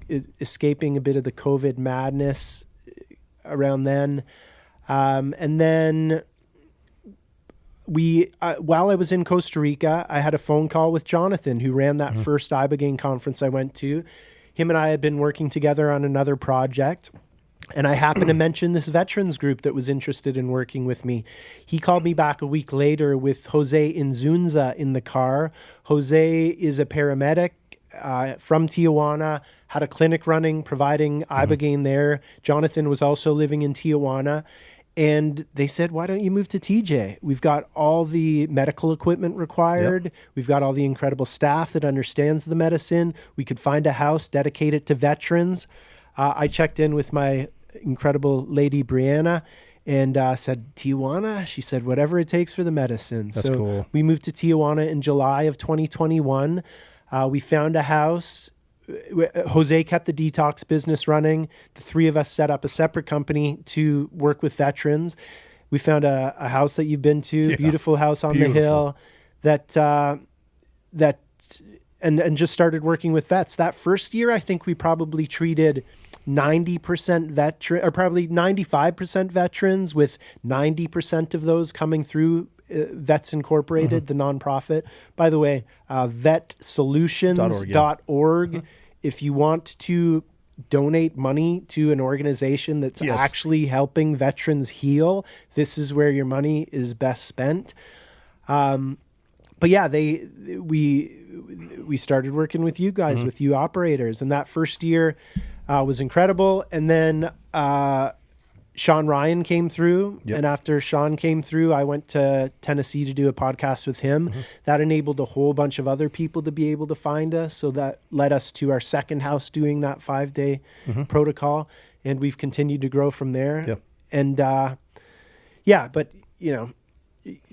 escaping a bit of the COVID madness around then. And then while I was in Costa Rica, I had a phone call with Jonathan, who ran that first Ibogaine conference I went to. Him and I had been working together on another project. And I happened to mention this veterans group that was interested in working with me. He called me back a week later with Jose Inzunza in the car. Jose is a paramedic from Tijuana, had a clinic running, providing Ibogaine there. Jonathan was also living in Tijuana. And they said, why don't you move to TJ? We've got all the medical equipment required. Yep. We've got all the incredible staff that understands the medicine. We could find a house dedicated to veterans. I checked in with my incredible lady, Brianna, and said, Tijuana? She said, whatever it takes for the medicine. That's cool. We moved to Tijuana in July of 2021. We found a house. Jose kept the detox business running. The three of us set up a separate company to work with veterans. We found a house that you've been to, beautiful house on the hill, and just started working with vets. That first year, I think we probably treated 90% veteran, or probably 95% veterans, with 90% of those coming through Vets Incorporated, the nonprofit. By the way, vetsolutions.org. If you want to donate money to an organization that's actually helping veterans heal, this is where your money is best spent. But yeah, we started working with you guys, with you operators, and that first year was incredible. And then Sean Ryan came through, and after Sean came through, I went to Tennessee to do a podcast with him. That enabled a whole bunch of other people to be able to find us, so that led us to our second house doing that 5-day protocol, and we've continued to grow from there. And but you know,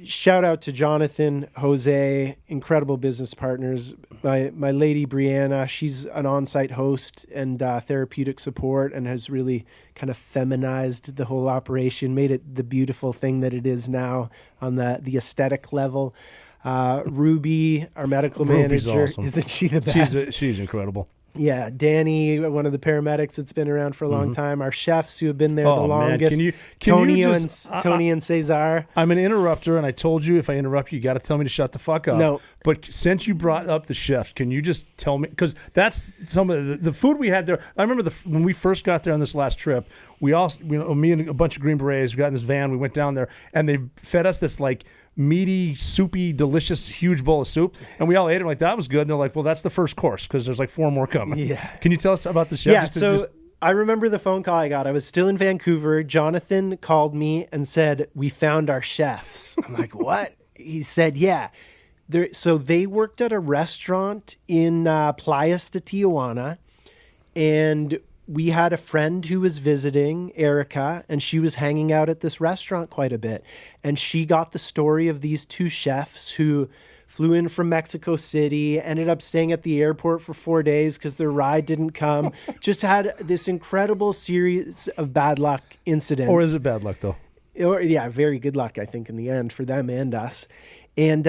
shout out to Jonathan, Jose, incredible business partners. My lady, Brianna, she's an on-site host and therapeutic support, and has really kind of feminized the whole operation, made it the beautiful thing that it is now on the aesthetic level. Ruby, our medical manager, awesome. Isn't she the best? She's incredible. Yeah, Danny, one of the paramedics that's been around for a long time. Our chefs who have been there the longest. Man. Tony and Cesar. I'm an interrupter, and I told you if I interrupt you, you got to tall me to shut the fuck up. No. But since you brought up the chefs, can you just tell me? Because that's some of the food we had there. I remember when we first got there on this last trip, me and a bunch of Green Berets, we got in this van, we went down there, and they fed us this like meaty, soupy, delicious, huge bowl of soup, and we all ate it. Like, that was good. And they're like, well, that's the first course, because there's like 4 more coming. Yeah. Can you tell us about the chef? Yeah. I remember the phone call I got. I was still in Vancouver. Jonathan called me and said, we found our chefs. I'm like, what? He said, yeah. So they worked at a restaurant in Playas de Tijuana, and we had a friend who was visiting, Erica, and she was hanging out at this restaurant quite a bit. And she got the story of these 2 chefs who flew in from Mexico City, ended up staying at the airport for 4 days because their ride didn't come. Just had this incredible series of bad luck incidents. Or is it bad luck, though? Yeah, very good luck, I think, in the end for them and us. And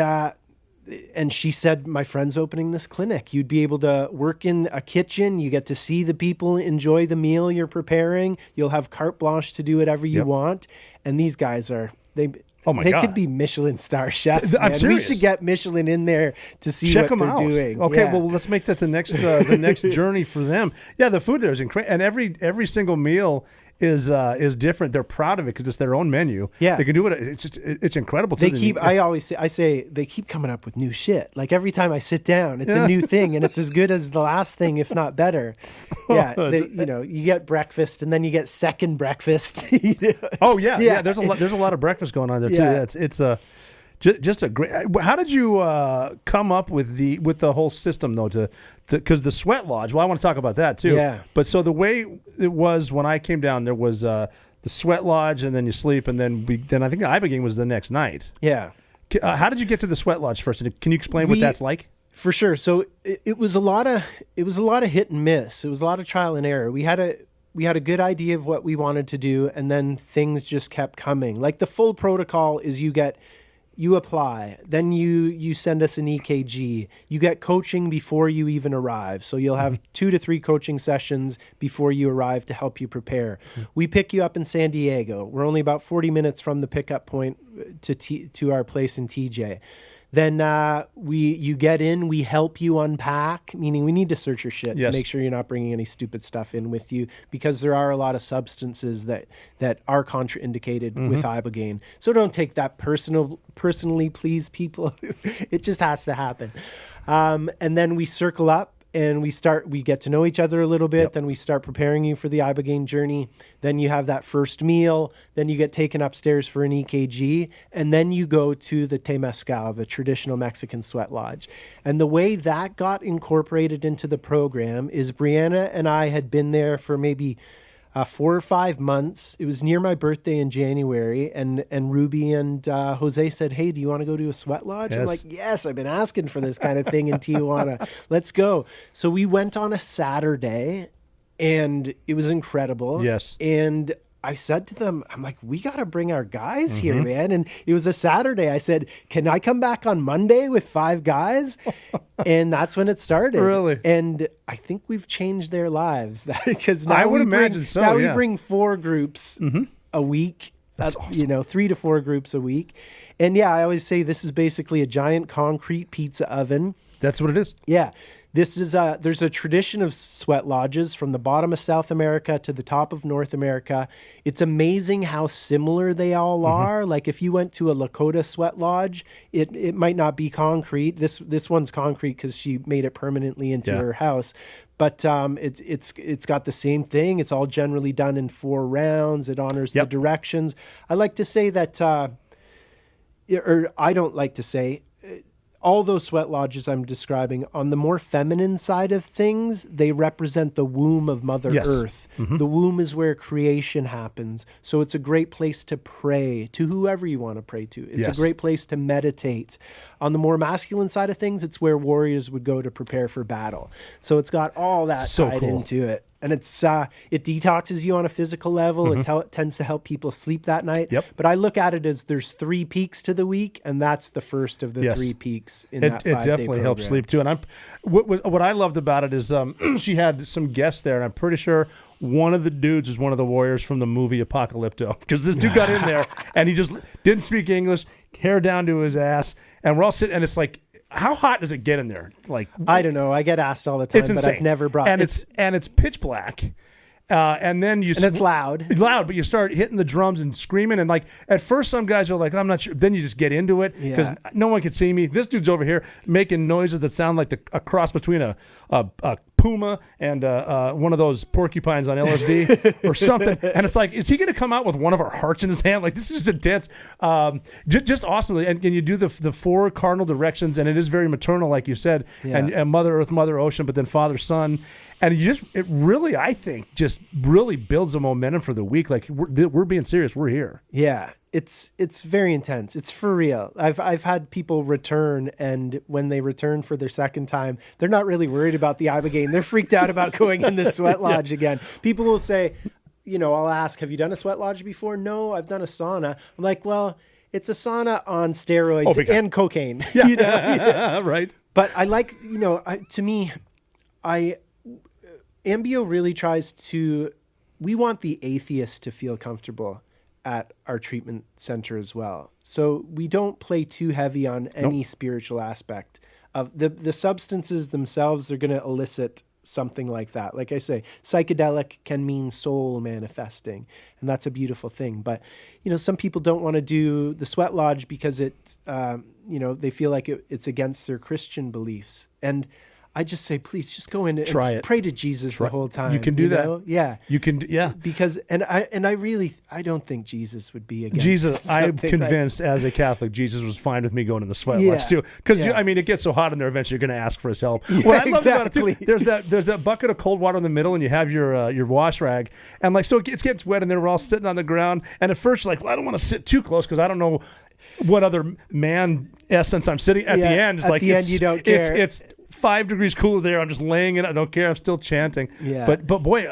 she said, my friend's opening this clinic. You'd be able to work in a kitchen. You get to see the people enjoy the meal you're preparing. You'll have carte blanche to do whatever you want. And these guys they could be Michelin star chefs. I'm serious. We should get Michelin in there to see what they're doing. Okay, well, let's make that the next journey for them. Yeah, the food there is incredible, and every single meal is different. They're proud of it because it's their own menu. Yeah. They can do it. It's incredible. They keep. I say they keep coming up with new shit. Like every time I sit down, it's a new thing, and it's as good as the last thing, if not better. Yeah, you get breakfast, and then you get second breakfast. Oh yeah. There's a lot of breakfast going on there too. Yeah. It's just a great. How did you come up with the whole system though? Because the sweat lodge. Well, I want to talk about that too. Yeah. But so the way it was when I came down, there was the sweat lodge, and then you sleep, and then I think the Ibogaine was the next night. Yeah. How did you get to the sweat lodge first? Can you explain what that's like? For sure. So it was a lot of hit and miss. It was a lot of trial and error. We had a good idea of what we wanted to do, and then things just kept coming. Like the full protocol is you apply, then you send us an EKG. You get coaching before you even arrive. So you'll have 2 to 3 coaching sessions before you arrive to help you prepare. We pick you up in San Diego. We're only about 40 minutes from the pickup point to our place in TJ. Then you get in, we help you unpack, meaning we need to search your shit to make sure you're not bringing any stupid stuff in with you, because there are a lot of substances that are contraindicated with Ibogaine. So don't take that personally, please, people. It just has to happen. And then we circle up and we get to know each other a little bit. Yep. Then we start preparing you for the Ibogaine journey. Then you have that first meal. Then you get taken upstairs for an EKG. And then you go to the Temazcal, the traditional Mexican sweat lodge. And the way that got incorporated into the program is Brianna and I had been there for maybe 4 or 5 months. It was near my birthday in January, and Ruby and Jose said, "Hey, do you want to go to a sweat lodge?" Yes. I'm like, "Yes, I've been asking for this kind of thing in Tijuana. Let's go." So we went on a Saturday, and it was incredible. Yes. And I said to them, I'm like, "We got to bring our guys here, man." And it was a Saturday. I said, "Can I come back on Monday with 5 guys?" And that's when it started. Really? And I think we've changed their lives because now I would imagine so. Now yeah. we bring 4 groups a week. That's awesome. 3 to 4 groups a week. And yeah, I always say this is basically a giant concrete pizza oven. That's what it is. Yeah. This is there's a tradition of sweat lodges from the bottom of South America to the top of North America. It's amazing how similar they all are. Like if you went to a Lakota sweat lodge, it might not be concrete. This one's concrete because she made it permanently into her house. But it's got the same thing. It's all generally done in 4 rounds. It honors the directions. I like to say that, or I don't like to say, all those sweat lodges I'm describing, on the more feminine side of things, they represent the womb of Mother Earth. The womb is where creation happens. So it's a great place to pray to whoever you want to pray to. It's a great place to meditate. On the more masculine side of things, it's where warriors would go to prepare for battle. So it's got all that tied into it. And it detoxes you on a physical level. It tends to help people sleep that night. But I look at it as there's 3 peaks to the week, and that's the first of the 3 peaks in that 5-day It definitely helps sleep too. And what I loved about it is she had some guests there, and I'm pretty sure one of the dudes is one of the warriors from the movie Apocalypto, because this dude got in there and he just didn't speak English, hair down to his ass, and we're all sitting, and it's like, how hot does it get in there? Like, I don't know. I get asked all the time, but I've never brought. And it's pitch black, and then it's loud, but you start hitting the drums and screaming, and like at first some guys are like, I'm not sure. Then you just get into it because no one can see me. This dude's over here making noises that sound like a cross between a puma and one of those porcupines on LSD or something. And it's like, is he going to come out with one of our hearts in his hand? Like, this is just intense. Just awesomely. And you do the 4 cardinal directions, and it is very maternal, like you said, and Mother Earth, Mother Ocean, but then Father, Son. And it really, I think, just really builds a momentum for the week. Like, we're being serious. We're here. Yeah. It's very intense. It's for real. I've had people return, and when they return for their second time, they're not really worried about the Ibogaine. They're freaked out about going in the sweat lodge again. People will say, I'll ask, "Have you done a sweat lodge before?" "No, I've done a sauna." I'm like, "Well, it's a sauna on steroids and cocaine." Yeah. Right. But I like, to me, Ambio really tries to. We want the atheist to feel comfortable at our treatment center as well. So we don't play too heavy on any spiritual aspect of the substances themselves. They're going to elicit something like that. Like I say, psychedelic can mean soul manifesting, and that's a beautiful thing. But, some people don't want to do the sweat lodge because it's, they feel like it's against their Christian beliefs. And I just say, please just go in and pray to Jesus the whole time. You can do that. Yeah. You can, yeah. Because, I don't think Jesus would be against Jesus. I'm something convinced as a Catholic, Jesus was fine with me going in the sweat lodge too. Because, it gets so hot in there, eventually you're going to ask for his help. What I love about it too, there's that bucket of cold water in the middle, and you have your wash rag. And so it gets wet, and then we're all sitting on the ground. And at first you're like, well, I don't want to sit too close because I don't know what other man essence I'm sitting at the end. It's at the end, you don't care. It's 5 degrees cooler there. I'm just laying in it. I don't care. I'm still chanting. Yeah. But boy,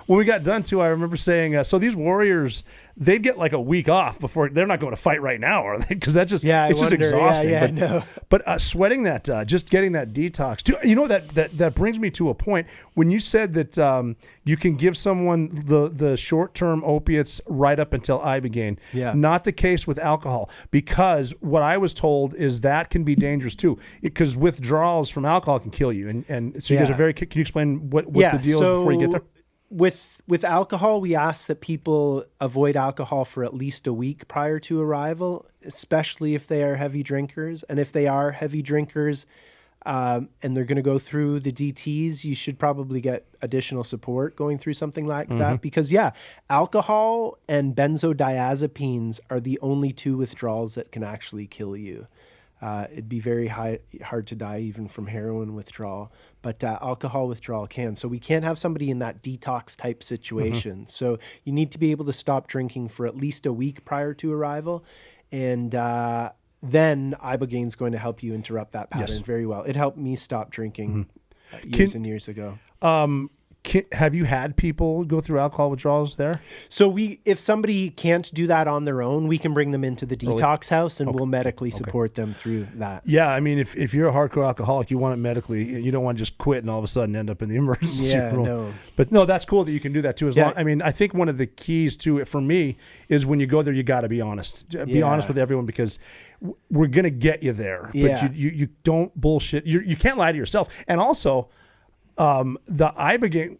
when we got done too, I remember saying, so these warriors, they'd get like a week off before. They're not going to fight right now, are they? Because that's just it's just exhausting. But sweating that, just getting that detox. That brings me to a point when you said that you can give someone the short-term opiates right up until Ibogaine. Yeah. Not the case with alcohol, because what I was told is that can be dangerous too, because withdrawals from alcohol can kill you. And so you guys are very. Can you explain what the deal is before you get there? With alcohol, we ask that people avoid alcohol for at least a week prior to arrival, especially if they are heavy drinkers. And if they are heavy drinkers and they're going to go through the DTs, you should probably get additional support going through something like that. Because, alcohol and benzodiazepines are the only two withdrawals that can actually kill you. It'd be very hard to die even from heroin withdrawal, but alcohol withdrawal can. So we can't have somebody in that detox type situation. So you need to be able to stop drinking for at least a week prior to arrival. And then Ibogaine's going to help you interrupt that pattern very well. It helped me stop drinking years and years ago. Have you had people go through alcohol withdrawals there? So if somebody can't do that on their own, we can bring them into the detox house and we'll medically support them through that. Yeah, I mean, if you're a hardcore alcoholic, you want it medically. You don't want to just quit and all of a sudden end up in the emergency room. No. But no, that's cool that you can do that too. I mean, I think one of the keys to it for me is when you go there, you got to be honest. Be honest with everyone, because we're going to get you there. But you don't bullshit. You can't lie to yourself. And also, the Ibogaine,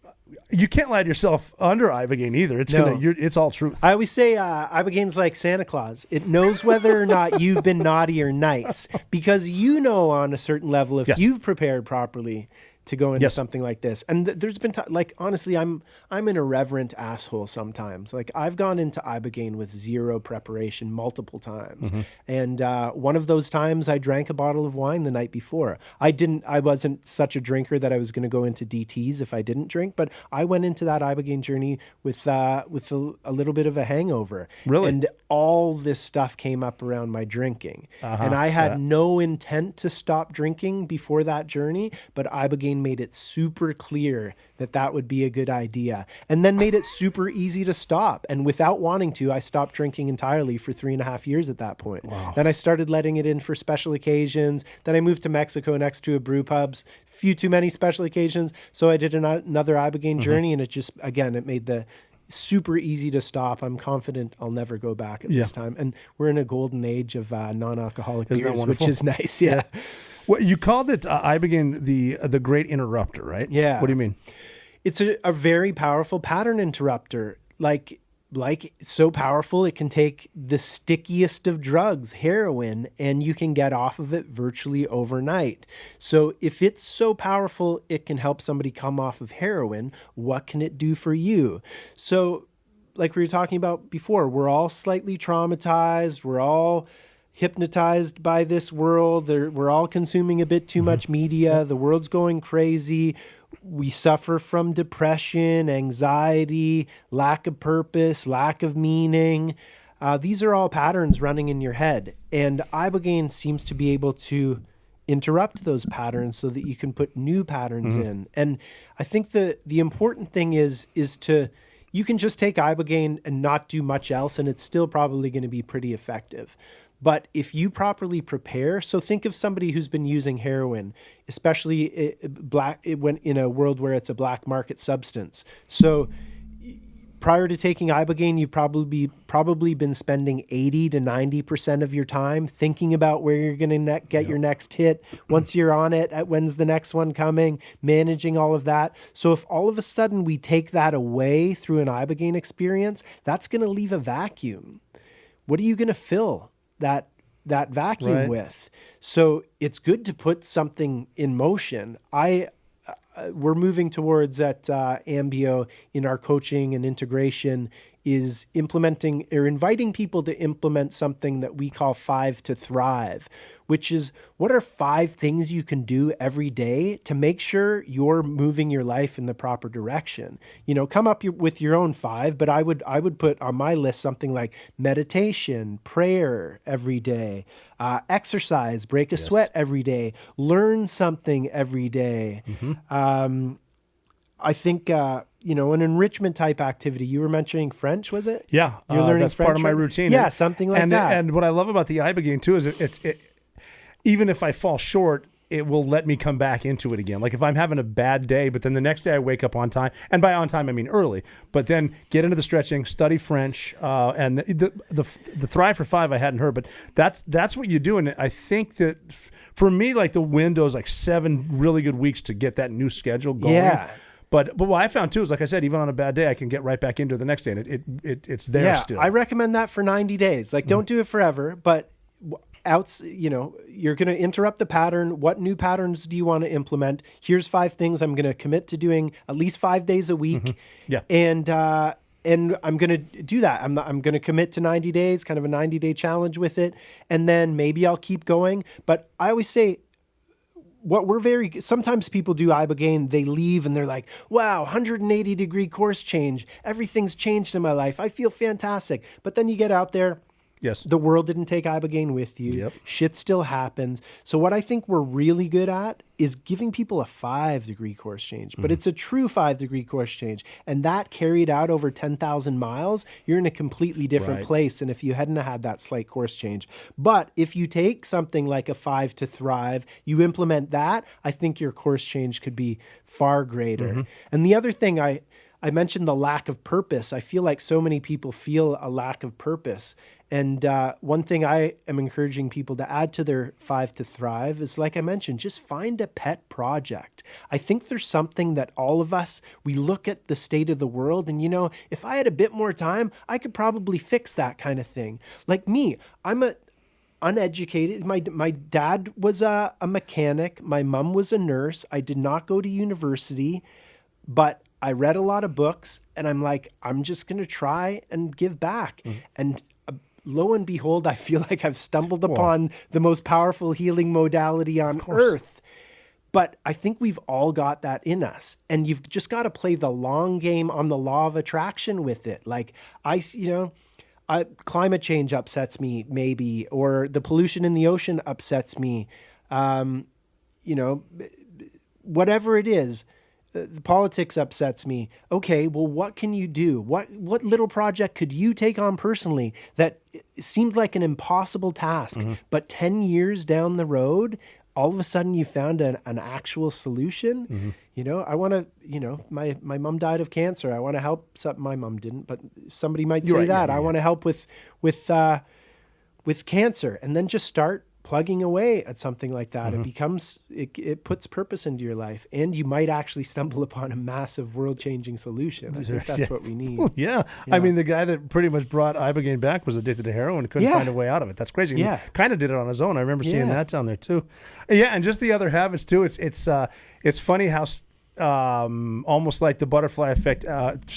you can't lie to yourself under Ibogaine either. It's all truth. I always say Ibogaine's like Santa Claus. It knows whether or not you've been naughty or nice, because on a certain level if you've prepared properly to go into something like this. And there's been honestly, I'm an irreverent asshole sometimes. Like, I've gone into Ibogaine with zero preparation multiple times. And one of those times I drank a bottle of wine the night before. I wasn't such a drinker that I was going to go into DTs if I didn't drink, but I went into that Ibogaine journey with a little bit of a hangover. Really? And all this stuff came up around my drinking. And I had no intent to stop drinking before that journey, but Ibogaine made it super clear that would be a good idea, and then made it super easy to stop. And without wanting to, I stopped drinking entirely for 3.5 years at that point. Wow. Then I started letting it in for special occasions. Then I moved to Mexico next to a brew pubs, few too many special occasions. So I did another Ibogaine journey, and it made the super easy to stop. I'm confident I'll never go back at this time. And we're in a golden age of non-alcoholic beers, which is nice. Yeah. Well, you called it Ibogaine the great interrupter, right? Yeah. What do you mean? It's a very powerful pattern interrupter. Like so powerful, it can take the stickiest of drugs, heroin, and you can get off of it virtually overnight. So if it's so powerful, it can help somebody come off of heroin. What can it do for you? So like we were talking about before, we're all slightly traumatized. We're all hypnotized by this world. We're all consuming a bit too much media. The world's going crazy. We suffer from depression, anxiety, lack of purpose, lack of meaning. These are all patterns running in your head. And Ibogaine seems to be able to interrupt those patterns so that you can put new patterns in. And I think the important thing is you can just take Ibogaine and not do much else, and it's still probably going to be pretty effective. But if you properly prepare, so think of somebody who's been using heroin, especially in a world where it's a black market substance. So prior to taking Ibogaine, you've probably been spending 80 to 90% of your time thinking about where you're going to get your next hit. Once you're on it, when's the next one coming, managing all of that. So if all of a sudden we take that away through an Ibogaine experience, that's going to leave a vacuum. What are you going to fill that vacuum with? So it's good to put something in motion. We're moving towards at Ambio in our coaching and integration is implementing or inviting people to implement something that we call 5 to Thrive, which is what are 5 things you can do every day to make sure you're moving your life in the proper direction. Come up with your own 5, but I would put on my list something like meditation, prayer every day, exercise, break a sweat every day, learn something every day. I think, an enrichment type activity. You were mentioning French, was it? Yeah. You're learning that's French, part of my right? routine. Yeah, something like that. And what I love about the Ibogaine too is it even if I fall short, it will let me come back into it again. Like if I'm having a bad day, but then the next day I wake up on time, and by on time I mean early, but then get into the stretching, study French, and the Thrive for 5 I hadn't heard, but that's what you do. And I think that for me, like the window is like 7 really good weeks to get that new schedule going. Yeah. But what I found too is, like I said, even on a bad day, I can get right back into it the next day, and it's there still. I recommend that for 90 days. Like, don't do it forever, but you're going to interrupt the pattern. What new patterns do you want to implement? Here's 5 things I'm going to commit to doing at least 5 days a week. Yeah. And I'm going to do that. I'm going to commit to 90 days, kind of a 90-day challenge with it. And then maybe I'll keep going. But I always say, sometimes people do Ibogaine, they leave and they're like, wow, 180-degree course change. Everything's changed in my life. I feel fantastic. But then you get out there. Yes. The world didn't take Ibogaine with you. Yep. Shit still happens. So what I think we're really good at is giving people a 5-degree course change, but it's a true 5-degree course change. And that carried out over 10,000 miles, you're in a completely different place than if you hadn't had that slight course change. But if you take something like a 5 to Thrive, you implement that, I think your course change could be far greater. And the other thing I mentioned the lack of purpose. I feel like so many people feel a lack of purpose. And one thing I am encouraging people to add to their 5 to Thrive is, like I mentioned, just find a pet project. I think there's something that all of us, we look at the state of the world and, if I had a bit more time, I could probably fix that kind of thing. Like me, I'm uneducated. My dad was a mechanic. My mom was a nurse. I did not go to university, but I read a lot of books and I'm like, I'm just going to try and give back. And lo and behold, I feel like I've stumbled upon the most powerful healing modality on earth. But I think we've all got that in us. And you've just got to play the long game on the law of attraction with it. Like climate change upsets me maybe, or the pollution in the ocean upsets me. Whatever it is, the politics upsets me. Okay, well, what can you do? What little project could you take on personally that seemed like an impossible task, but 10 years down the road, all of a sudden you found an actual solution? I want to, my mom died of cancer. I want to help. My mom didn't, but somebody might say that. I want to help with cancer, and then just start plugging away at something like that. It puts purpose into your life, and you might actually stumble upon a massive world-changing solution. I think that's what we need. Yeah. I mean, the guy that pretty much brought Ibogaine back was addicted to heroin and couldn't find a way out of it. That's crazy. Yeah. Kind of did it on his own. I remember seeing that down there too. Yeah, and just the other habits too. It's funny how almost like the butterfly effect.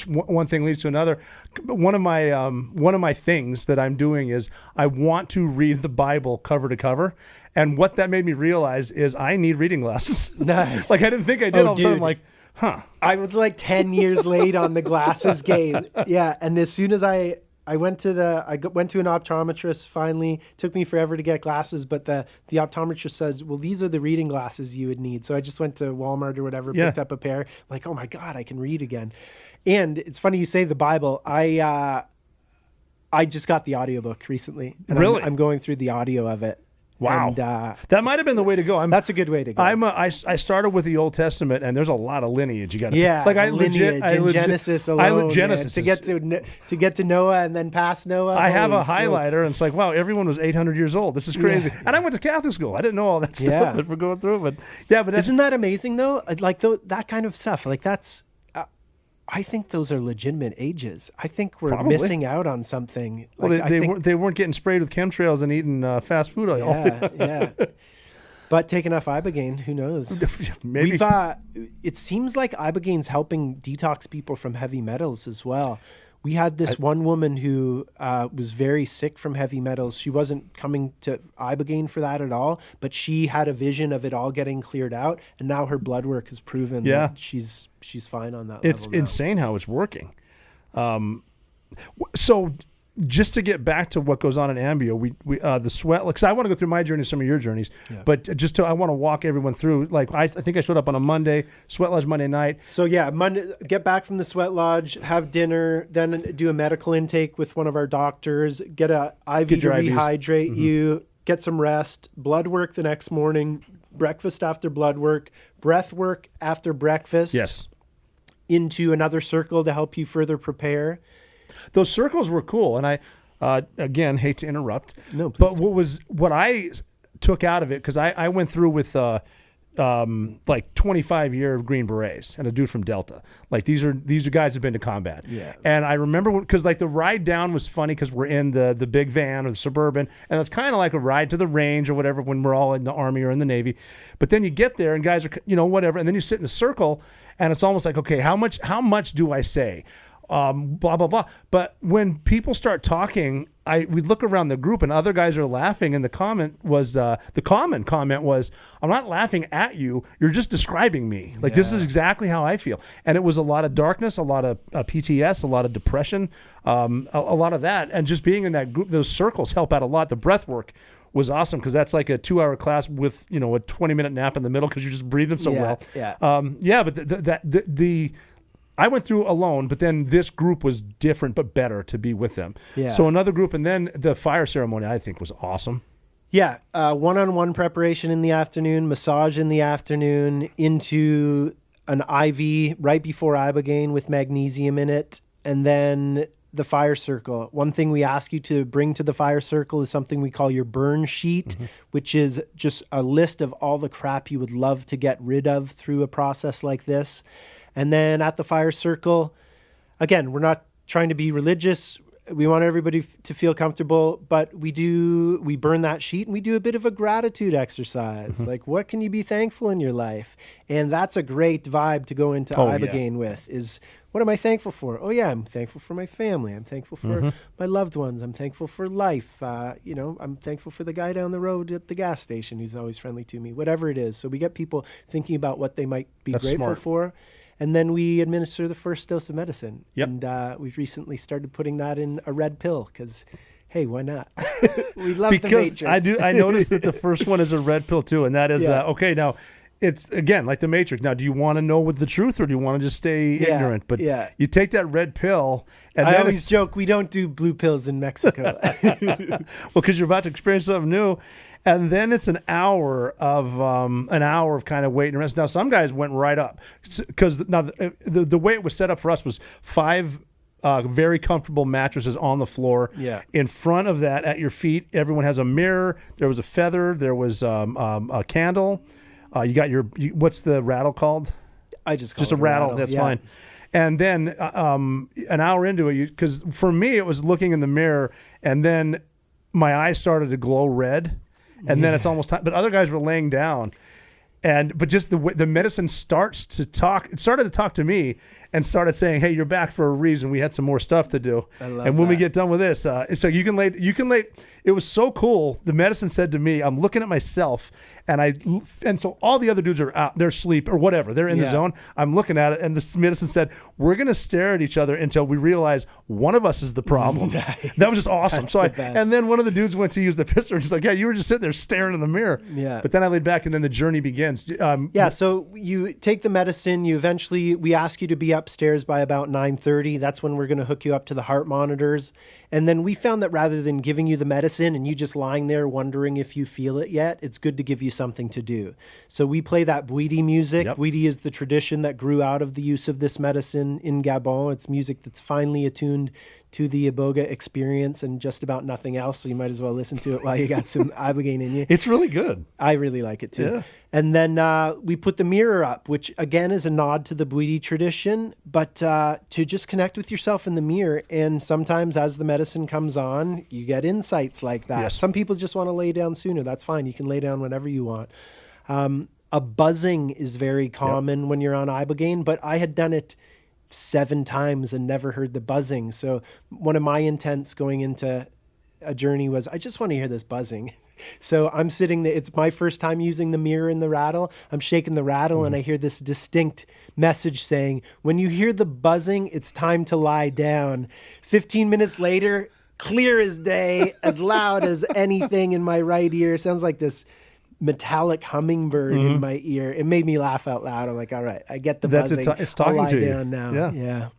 One thing leads to another. One of my things that I'm doing is I want to read the Bible cover to cover, and what that made me realize is I need reading glasses. Nice. Like I didn't think I did. All of a sudden, I'm like, I was like 10 years late on the glasses game. Yeah, and as soon as I went to an optometrist finally. Took me forever to get glasses, but the optometrist says, well, these are the reading glasses you would need. So I just went to Walmart or whatever, picked up a pair. I'm like, oh my God, I can read again. And it's funny you say the Bible. I just got the audiobook recently. And really? I'm going through the audio of it. Wow. And, that might have been the way to go. That's a good way to go. I started with the Old Testament, and there's a lot of lineage you got to lineage and Genesis alone. Genesis to get to Noah and then past Noah. I have a highlighter, and it's like, wow, everyone was 800 years old. This is crazy. Yeah. And I went to Catholic school. I didn't know all that stuff but we're going through it. But isn't that amazing though? Like that kind of stuff. Like that's. I think those are legitimate ages. I think we're missing out on something. Well, they weren't getting sprayed with chemtrails and eating fast food all day. Yeah. But take enough Ibogaine, who knows? Maybe. It seems like Ibogaine's helping detox people from heavy metals as well. We had this one woman who was very sick from heavy metals. She wasn't coming to Ibogaine for that at all, but she had a vision of it all getting cleared out, and now her blood work has proven that she's fine on that level. It's insane how it's working. So just to get back to what goes on in Ambio, we the sweat. Because I want to go through my journey, some of your journeys, but I want to walk everyone through. Like I think I showed up on a Monday, sweat lodge Monday night. So Monday, get back from the sweat lodge, have dinner, then do a medical intake with one of our doctors, get a IV to rehydrate you, get some rest, blood work the next morning, breakfast after blood work, breath work after breakfast. Yes. Into another circle to help you further prepare. Those circles were cool, and I, again, hate to interrupt. No, please. But what I took out of it, because I went through with like 25-year Green Berets and a dude from Delta. Like these are guys who've been to combat. Yeah. And I remember because like the ride down was funny because we're in the big van or the Suburban, and it's kind of like a ride to the range or whatever when we're all in the Army or in the Navy. But then you get there and guys are whatever, and then you sit in the circle, and it's almost like, okay, how much do I say? Blah, blah, blah. But when people start talking, we look around the group and other guys are laughing. And the common comment was, I'm not laughing at you. You're just describing me. Like, this is exactly how I feel. And it was a lot of darkness, a lot of PTS, a lot of depression, a lot of that. And just being in that group, those circles help out a lot. The breath work was awesome because that's like a 2-hour class with, a 20-minute nap in the middle because you're just breathing so well. Yeah. But I went through alone, but then this group was different but better to be with them. Yeah. So another group, and then the fire ceremony I think was awesome. Yeah, one-on-one preparation in the afternoon, massage in the afternoon, into an IV right before Ibogaine with magnesium in it, and then the fire circle. One thing we ask you to bring to the fire circle is something we call your burn sheet, which is just a list of all the crap you would love to get rid of through a process like this. And then at the fire circle, again, we're not trying to be religious. We want everybody to feel comfortable, but we burn that sheet and we do a bit of a gratitude exercise. Like, what can you be thankful in your life? And that's a great vibe to go into Ibogaine with is, what am I thankful for? Oh yeah, I'm thankful for my family. I'm thankful for my loved ones. I'm thankful for life. I'm thankful for the guy down the road at the gas station who's always friendly to me, whatever it is. So we get people thinking about what they might be grateful for. And then we administer the first dose of medicine. Yep. And we've recently started putting that in a red pill because, hey, why not? We love the Matrix. I noticed that the first one is a red pill too. And that is, okay, now it's, again, like the Matrix. Now, do you want to know with the truth or do you want to just stay ignorant? But you take that red pill. And I always joke, we don't do blue pills in Mexico. Well, because you're about to experience something new. And then it's an hour of kind of wait and rest. Now, some guys went right up because now the way it was set up for us was 5 very comfortable mattresses on the floor. Yeah. In front of that, at your feet, everyone has a mirror. There was a feather. There was a candle. You got what's the rattle called? I just call it a rattle. That's fine. And then an hour into it, because for me it was looking in the mirror, and then my eyes started to glow red. And then it's almost time. But other guys were laying down. But just the medicine starts to talk. It started to talk to me and started saying, "Hey, you're back for a reason. We had some more stuff to do." And when we get done with this, so you can lay. It was so cool. The medicine said to me, "I'm looking at myself, and so all the other dudes are out. They're asleep or whatever. They're in the zone. I'm looking at it, and the medicine said, "We're gonna stare at each other until we realize one of us is the problem." Nice. That was just awesome. And then one of the dudes went to use the pistol, and he's like, "Yeah, you were just sitting there staring in the mirror." Yeah. But then I laid back, and then the journey begins. begins. Yeah, so you take the medicine. We ask you to be upstairs by about 9:30. That's when we're going to hook you up to the heart monitors. And then we found that rather than giving you the medicine and you just lying there wondering if you feel it yet, it's good to give you something to do. So we play that Bwiti music. Yep. Bwiti is the tradition that grew out of the use of this medicine in Gabon. It's music that's finely attuned to the Iboga experience and just about nothing else. So you might as well listen to it while you got some Ibogaine in you. It's really good. I really like it too. Yeah. And then we put the mirror up, which again is a nod to the Bwiti tradition, but to just connect with yourself in the mirror. And sometimes as the medicine comes on, you get insights like that. Yes. Some people just want to lay down sooner. That's fine. You can lay down whenever you want. A buzzing is very common when you're on Ibogaine, but I had done it 7 times and never heard the buzzing. So one of my intents going into a journey was, I just want to hear this buzzing. So I'm sitting there. It's my first time using the mirror and the rattle. I'm shaking the rattle and I hear this distinct message saying, when you hear the buzzing, it's time to lie down. 15 minutes later, clear as day, as loud as anything in my right ear. Sounds like this metallic hummingbird in my ear. It made me laugh out loud. I'm like, all right, I get the buzzing. It's talking I'll lie to you. down now.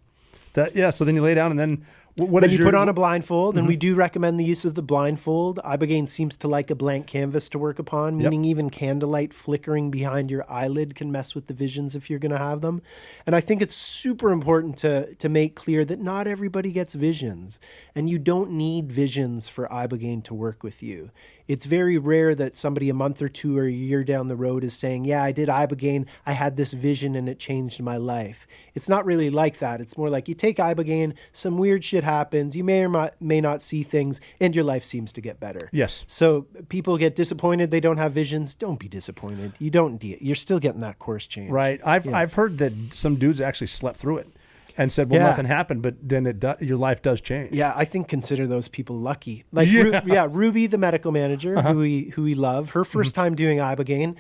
Yeah. So then you lay down and then what then is you your, put on a blindfold, and we do recommend the use of the blindfold. Ibogaine seems to like a blank canvas to work upon, meaning even candlelight flickering behind your eyelid can mess with the visions if you're going to have them. And I think it's super important to make clear that not everybody gets visions, and you don't need visions for Ibogaine to work with you. It's very rare that somebody a month or 2 or a year down the road is saying, yeah, I did Ibogaine, I had this vision and it changed my life. It's not really like that. It's more like you take Ibogaine, some weird shit happens, you may or may not see things, and your life seems to get better. Yes. So people get disappointed they don't have visions. Don't be disappointed. You're still getting that course change. Right. I've heard that some dudes actually slept through it and said, well, nothing happened, but then your life does change. Yeah, I think consider those people lucky. Like, Ruby, the medical manager, who we love, her first time doing Ibogaine,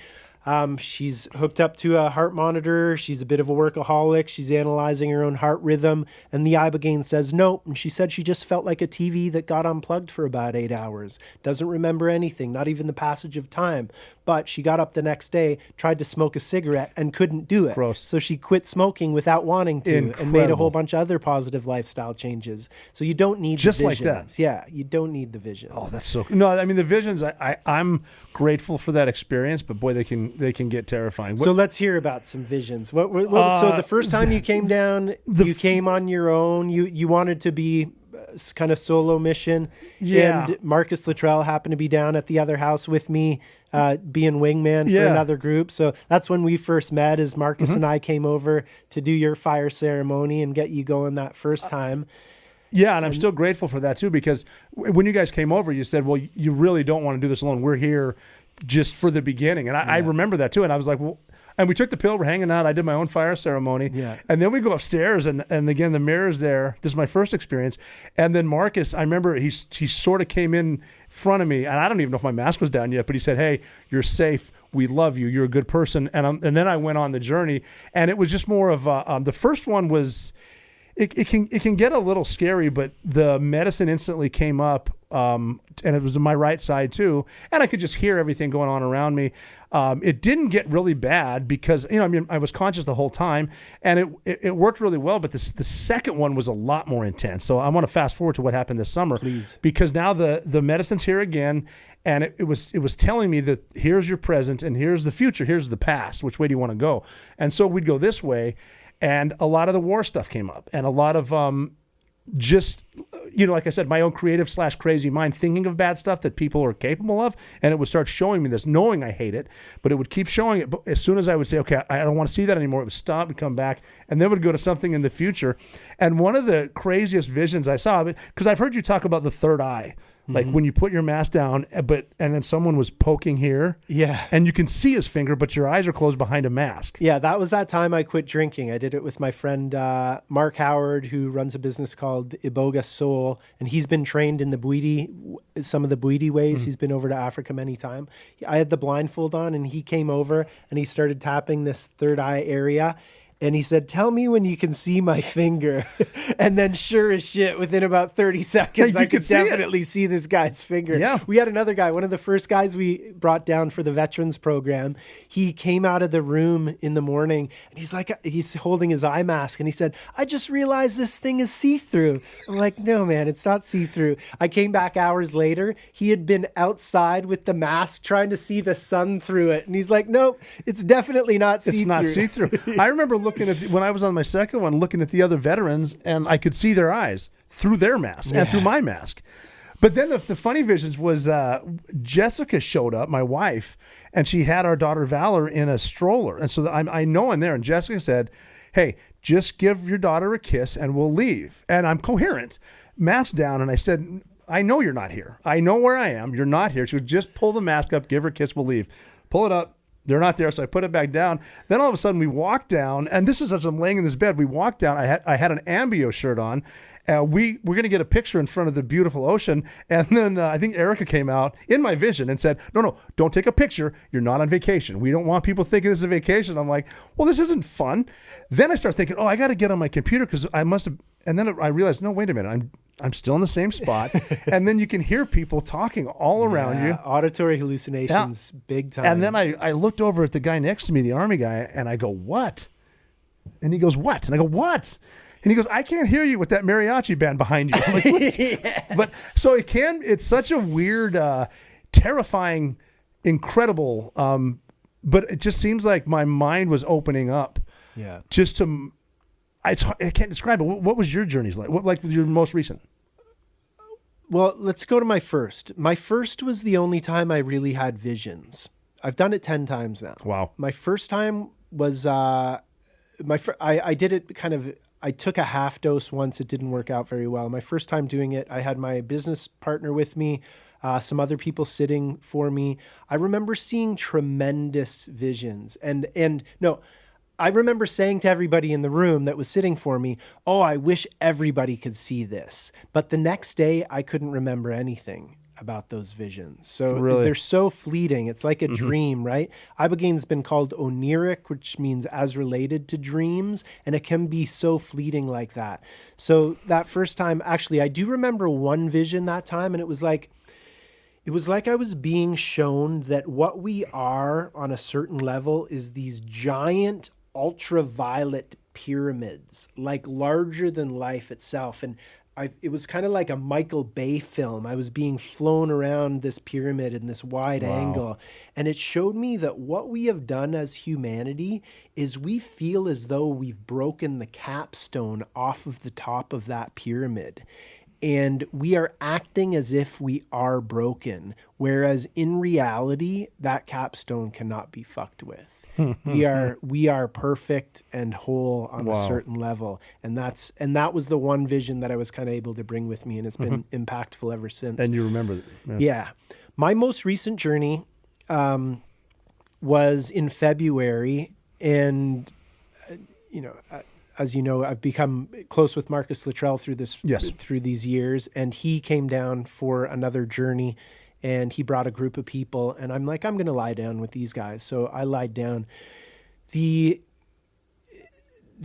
she's hooked up to a heart monitor. She's a bit of a workaholic. She's analyzing her own heart rhythm. And the Ibogaine says nope. And she said she just felt like a TV that got unplugged for about 8 hours. Doesn't remember anything, not even the passage of time. But she got up the next day, tried to smoke a cigarette, and couldn't do it. Gross. So she quit smoking without wanting to and made a whole bunch of other positive lifestyle changes. So you don't need just the like visions. that. Yeah, you don't need the visions. Oh, that's so cool. No, I mean, the visions, I'm grateful for that experience, but boy, they can get terrifying. So let's hear about some visions. So the first time you came down, you came on your own. You wanted to be kind of solo mission. Yeah. And Marcus Luttrell happened to be down at the other house with me, being wingman for another group. So that's when we first met, as Marcus and I came over to do your fire ceremony and get you going that first time. Yeah, and I'm still grateful for that too, because when you guys came over, you said, well, you really don't want to do this alone. We're here just for the beginning. And I remember that too. And I was like, well, and we took the pill, we're hanging out. I did my own fire ceremony. Yeah. And then we go upstairs and again, the mirror's there. This is my first experience. And then Marcus, I remember he sort of came in front of me, and I don't even know if my mask was down yet, but he said, hey, you're safe. We love you. You're a good person. And then I went on the journey, and it was just more of the first one was, it can get a little scary, but the medicine instantly came up, and it was on my right side too, and I could just hear everything going on around me. It didn't get really bad because I was conscious the whole time, and it worked really well. But the second one was a lot more intense. So I want to fast forward to what happened this summer, please, because now the medicine's here again, and it was telling me that here's your present and here's the future, here's the past. Which way do you want to go? And so we'd go this way. And a lot of the war stuff came up, and a lot of just, like I said, my own creative / crazy mind thinking of bad stuff that people are capable of. And it would start showing me this, knowing I hate it, but it would keep showing it. But as soon as I would say, okay, I don't want to see that anymore, it would stop and come back, and then would go to something in the future. And one of the craziest visions I saw, because I've heard you talk about the third eye. Like when you put your mask down, and then someone was poking here. Yeah. And you can see his finger, but your eyes are closed behind a mask. Yeah, that was that time I quit drinking. I did it with my friend Mark Howard, who runs a business called Iboga Soul, and he's been trained in some of the Bwiti ways. He's been over to Africa many times. I had the blindfold on, and he came over, and he started tapping this third eye area. And he said, tell me when you can see my finger. And then sure as shit, within about 30 seconds, I could definitely see this guy's finger. Yeah. We had another guy, one of the first guys we brought down for the veterans program. He came out of the room in the morning and he's holding his eye mask. And he said, I just realized this thing is see-through. I'm like, no, man, it's not see-through. I came back hours later. He had been outside with the mask trying to see the sun through it. And he's like, nope, it's definitely not see-through. It's not see-through. I remember looking when I was on my second one, looking at the other veterans, and I could see their eyes through their mask and through my mask. But then the funny visions was Jessica showed up, my wife, and she had our daughter Valor in a stroller. And so I know I'm there. And Jessica said, hey, just give your daughter a kiss and we'll leave. And I'm coherent, mask down. And I said, I know you're not here. I know where I am. You're not here. She would just pull the mask up, give her a kiss, we'll leave. Pull it up. They're not there, so I put it back down. Then all of a sudden we walked down, and this is as I'm laying in this bed. We walked down. I had an Ambio shirt on. We were going to get a picture in front of the beautiful ocean, and then I think Erica came out in my vision and said, no, don't take a picture. You're not on vacation. We don't want people thinking this is a vacation. I'm like, well, this isn't fun. Then I start thinking, I got to get on my computer because I must have. And then I realized, no, wait a minute. I'm still in the same spot. And then you can hear people talking all around you. Auditory hallucinations, big time. And then I looked over at the guy next to me, the Army guy, and I go, what? And he goes, what? And I go, what? And he goes, I can't hear you with that mariachi band behind you. I'm like, yes. But so it's such a weird, terrifying, incredible, but it just seems like my mind was opening up. Yeah. Just to... I can't describe it. What was your journeys like? What, like your most recent? Well, let's go to my first. My first was the only time I really had visions. I've done it 10 times now. Wow. My first time was I did it kind of. I took a half dose once. It didn't work out very well. My first time doing it, I had my business partner with me, some other people sitting for me. I remember seeing tremendous visions, and no. I remember saying to everybody in the room that was sitting for me, I wish everybody could see this. But the next day, I couldn't remember anything about those visions. So they're so fleeting. It's like a dream, right? Ibogaine's been called oniric, which means as related to dreams, and it can be so fleeting like that. So that first time, actually, I do remember one vision that time, and it was like I was being shown that what we are on a certain level is these giant ultraviolet pyramids, like larger than life itself. And it was kind of like a Michael Bay film. I was being flown around this pyramid in this wide angle. And it showed me that what we have done as humanity is we feel as though we've broken the capstone off of the top of that pyramid. And we are acting as if we are broken, whereas in reality, that capstone cannot be fucked with. We are perfect and whole on a certain level, and that was the one vision that I was kind of able to bring with me, and it's been impactful ever since. And you remember that? Yeah. My most recent journey was in February, and as you know, I've become close with Marcus Luttrell through these years, and he came down for another journey. And he brought a group of people, and I'm like, I'm going to lie down with these guys. So I lied down. The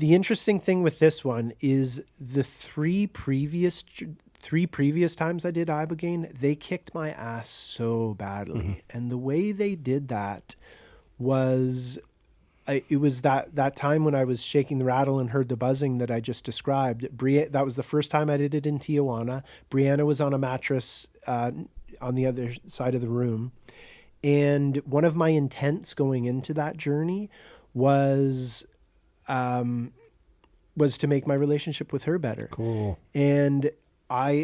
interesting thing with this one is the three previous times I did Ibogaine, they kicked my ass so badly. And the way they did that was, it was that time when I was shaking the rattle and heard the buzzing that I just described. That was the first time I did it in Tijuana. Brianna was on a mattress on the other side of the room. And one of my intents going into that journey was to make my relationship with her better. Cool. And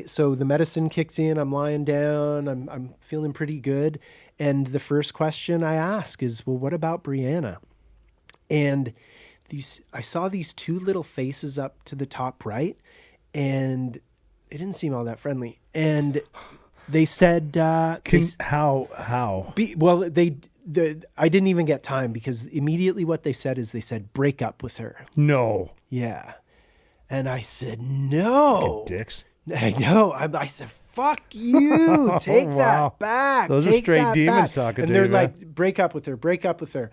so the medicine kicks in, I'm lying down, I'm feeling pretty good. And the first question I ask is, well, what about Brianna? And I saw these two little faces up to the top right, and they didn't seem all that friendly. And they said, how? I didn't even get time, because immediately what they said, break up with her. No. Yeah. And I said, no. Fucking dicks. I know. I said, fuck you. Take that back. Those are straight demons talking to you. And they're like, break up with her.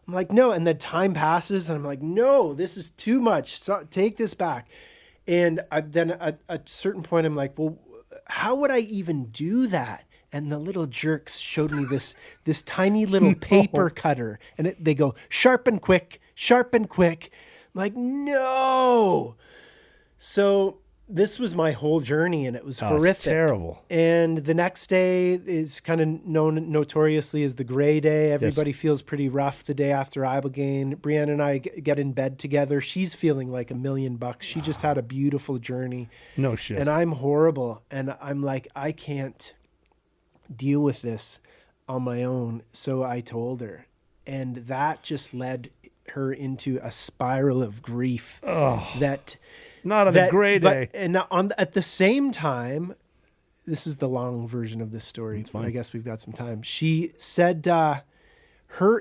I'm like, no. And then time passes and I'm like, no, this is too much. So take this back. And then at a certain point, I'm like, well, how would I even do that? And the little jerks showed me this tiny little paper cutter. And they go, sharp and quick, sharp and quick. I'm like, no. So this was my whole journey, and it was horrific. It's terrible. And the next day is kind of known notoriously as the gray day. Everybody feels pretty rough the day after Ibogaine. Brianna and I get in bed together. She's feeling like $1,000,000. She just had a beautiful journey. No shit. And I'm horrible. And I'm like, I can't deal with this on my own. So I told her. And that just led her into a spiral of grief. That... Not on the gray day. And at the same time, this is the long version of this story. I guess we've got some time. She said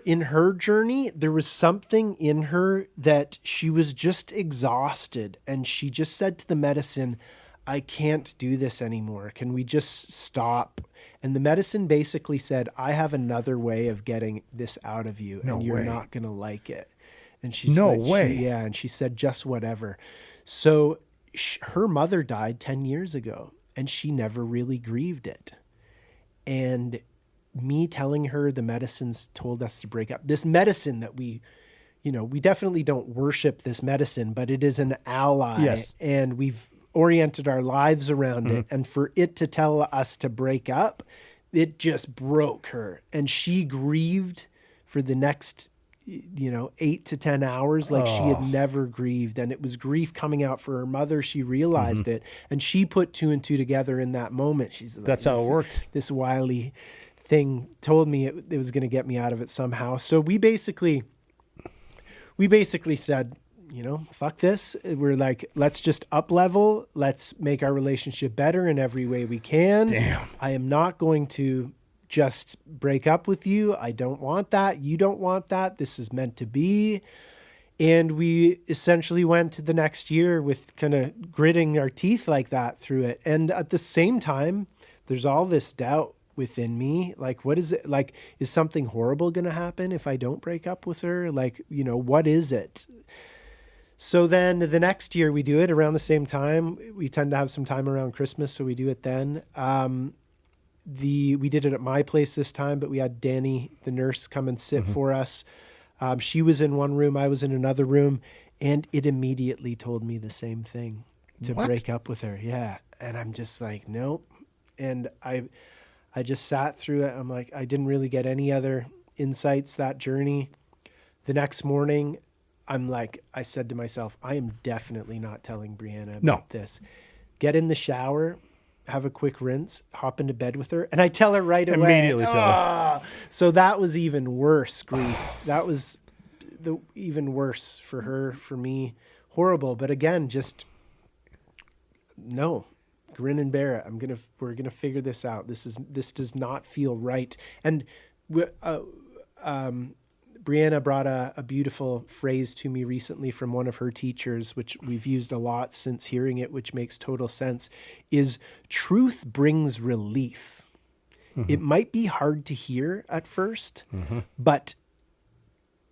in her journey, there was something in her that she was just exhausted. And she just said to the medicine, I can't do this anymore. Can we just stop? And the medicine basically said, I have another way of getting this out of you. And you're not going to like it. And she said, and she said, just whatever. So her mother died 10 years ago, and she never really grieved it. And me telling her the medicines told us to break up. This medicine that we definitely don't worship this medicine, but it is an ally. Yes. And we've oriented our lives around it. And for it to tell us to break up, it just broke her. And she grieved for the next 8 to 10 hours like she had never grieved. And it was grief coming out for her mother. She realized it, and she put 2 and 2 together in that moment. She's like, that's how it worked. This wily thing told me it was going to get me out of it somehow. So we basically said, fuck this. We're like, let's just up level. Let's make our relationship better in every way we can. Damn. I am not going to just break up with you. I don't want that. You don't want that. This is meant to be. And we essentially went to the next year with kind of gritting our teeth like that through it. And at the same time, there's all this doubt within me. Like, what is it? Like, is something horrible going to happen if I don't break up with her? Like, what is it? So then the next year we do it around the same time. We tend to have some time around Christmas, so we do it then. We did it at my place this time, but we had Danny, the nurse, come and sit for us. She was in one room, I was in another room, and it immediately told me the same thing, to break up with her. Yeah. And I'm just like, nope. And I just sat through it. I'm like, I didn't really get any other insights that journey. The next morning, I said to myself, I am definitely not telling Brianna about this. Get in the shower, have a quick rinse, hop into bed with her, and I tell her right away. Immediately tell her. So that was even worse grief. That was even worse for her, for me. Horrible. But again, just no. Grin and bear it. We're gonna figure this out. This does not feel right. And Brianna brought a beautiful phrase to me recently from one of her teachers, which we've used a lot since hearing it, which makes total sense, is truth brings relief. It might be hard to hear at first, but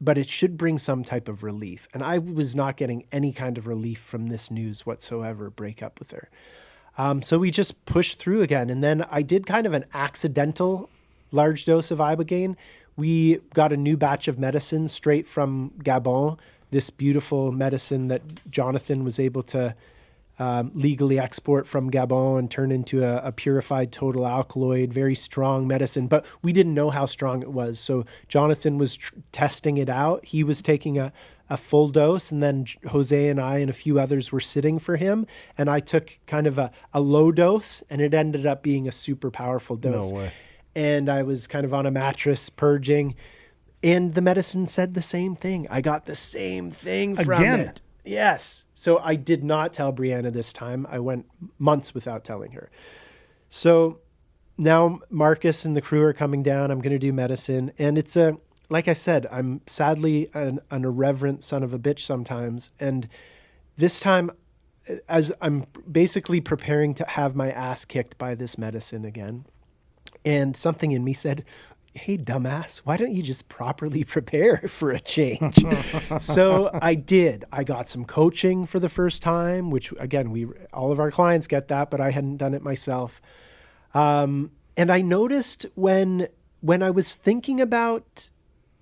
it should bring some type of relief. And I was not getting any kind of relief from this news whatsoever, break up with her. So we just pushed through again. And then I did kind of an accidental large dose of Ibogaine. We got a new batch of medicine straight from Gabon, this beautiful medicine that Jonathan was able to legally export from Gabon and turn into a purified total alkaloid, very strong medicine. But we didn't know how strong it was. So Jonathan was testing it out. He was taking a full dose, and then Jose and I and a few others were sitting for him. And I took kind of a low dose, and it ended up being a super powerful dose. No way. And I was kind of on a mattress purging, and the medicine said the same thing. I got the same thing from it. Yes. So I did not tell Brianna this time. I went months without telling her. So now Marcus and the crew are coming down. I'm going to do medicine. And it's like I said, I'm sadly an irreverent son of a bitch sometimes. And this time, as I'm basically preparing to have my ass kicked by this medicine again, and something in me said, hey, dumbass, why don't you just properly prepare for a change? So I did. I got some coaching for the first time, which again, all of our clients get that, but I hadn't done it myself. And I noticed when I was thinking about,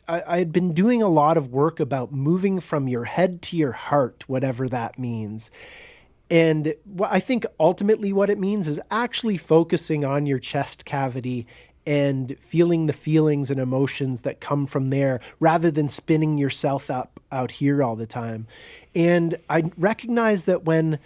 I had been doing a lot of work about moving from your head to your heart, whatever that means. And I think ultimately what it means is actually focusing on your chest cavity and feeling the feelings and emotions that come from there rather than spinning yourself up out here all the time. And I recognized that when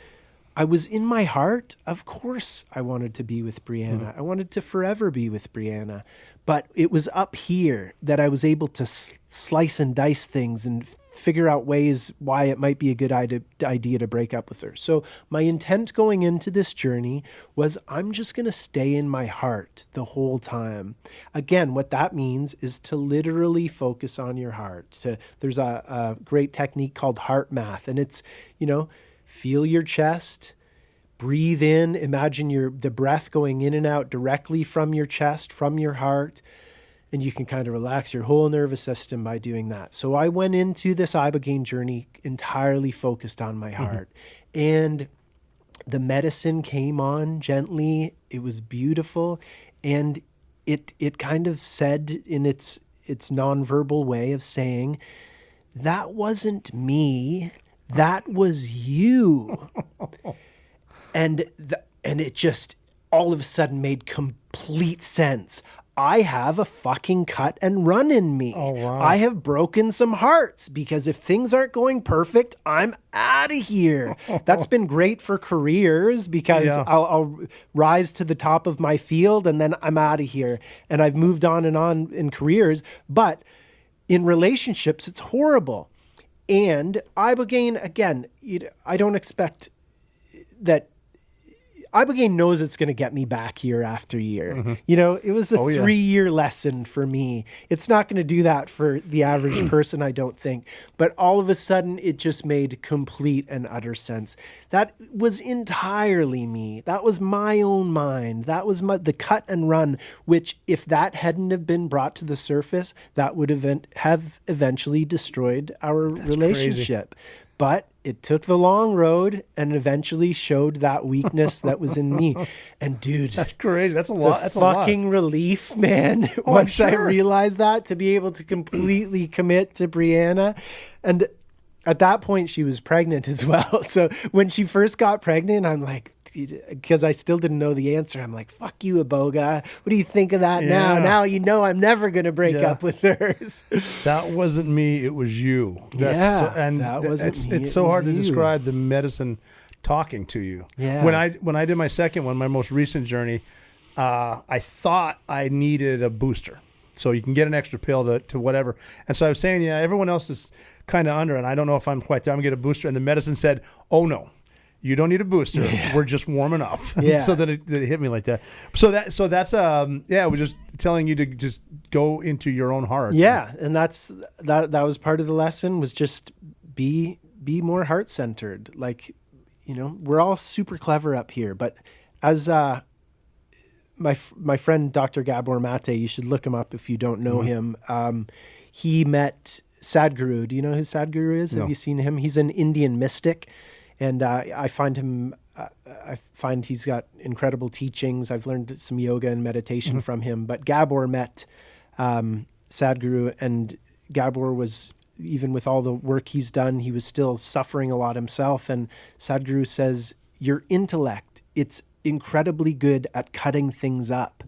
I was in my heart, of course I wanted to be with Brianna. I wanted to forever be with Brianna. But it was up here that I was able to slice and dice things and figure out ways why it might be a good idea to break up with her. So my intent going into this journey was I'm just going to stay in my heart the whole time. Again, what that means is to literally focus on your heart. There's a great technique called heart math, and it's, feel your chest, breathe in, imagine the breath going in and out directly from your chest, from your heart. And you can kind of relax your whole nervous system by doing that. So I went into this Ibogaine journey entirely focused on my heart. And the medicine came on gently. It was beautiful. And it kind of said in its nonverbal way of saying, that wasn't me, that was you. And it just all of a sudden made complete sense. I have a fucking cut and run in me. Oh, wow. I have broken some hearts because if things aren't going perfect, I'm out of here. That's been great for careers because I'll rise to the top of my field and then I'm out of here. And I've moved on and on in careers. But in relationships, it's horrible. And Ibogaine, again, I don't expect that. Ibogaine knows it's going to get me back year after year. It was a 3-year lesson for me. It's not going to do that for the average person, I don't think. But all of a sudden, it just made complete and utter sense. That was entirely me. That was my own mind. That was the cut and run, which if that hadn't have been brought to the surface, that would have eventually destroyed our relationship. Crazy. But it took the long road and eventually showed that weakness that was in me. And dude, that's crazy. That's a lot. That's fucking relief, man. Once I realized that, to be able to completely commit to Brianna. And at that point, she was pregnant as well. So when she first got pregnant, I'm like, because I still didn't know the answer. I'm like, fuck you, Iboga. What do you think of that now? Now I'm never going to break up with her. That wasn't me. It was you. It's so hard to describe the medicine talking to you. Yeah. When I did my second one, my most recent journey, I thought I needed a booster. So you can get an extra pill to whatever. And so I was saying, everyone else is kind of under, and I don't know if I'm quite there. I'm going to get a booster. And the medicine said, oh, no. You don't need a booster. We're just warming up. So that it hit me like that. So that's it was just telling you to just go into your own heart. Yeah, and that was part of the lesson, was just be more heart centered. Like, we're all super clever up here, but as my friend Dr. Gabor Mate, you should look him up if you don't know him. He met Sadhguru. Do you know who Sadhguru is? No. Have you seen him? He's an Indian mystic. And I find he's got incredible teachings. I've learned some yoga and meditation from him. But Gabor met Sadhguru, and Gabor was, even with all the work he's done, he was still suffering a lot himself. And Sadhguru says, your intellect, it's incredibly good at cutting things up.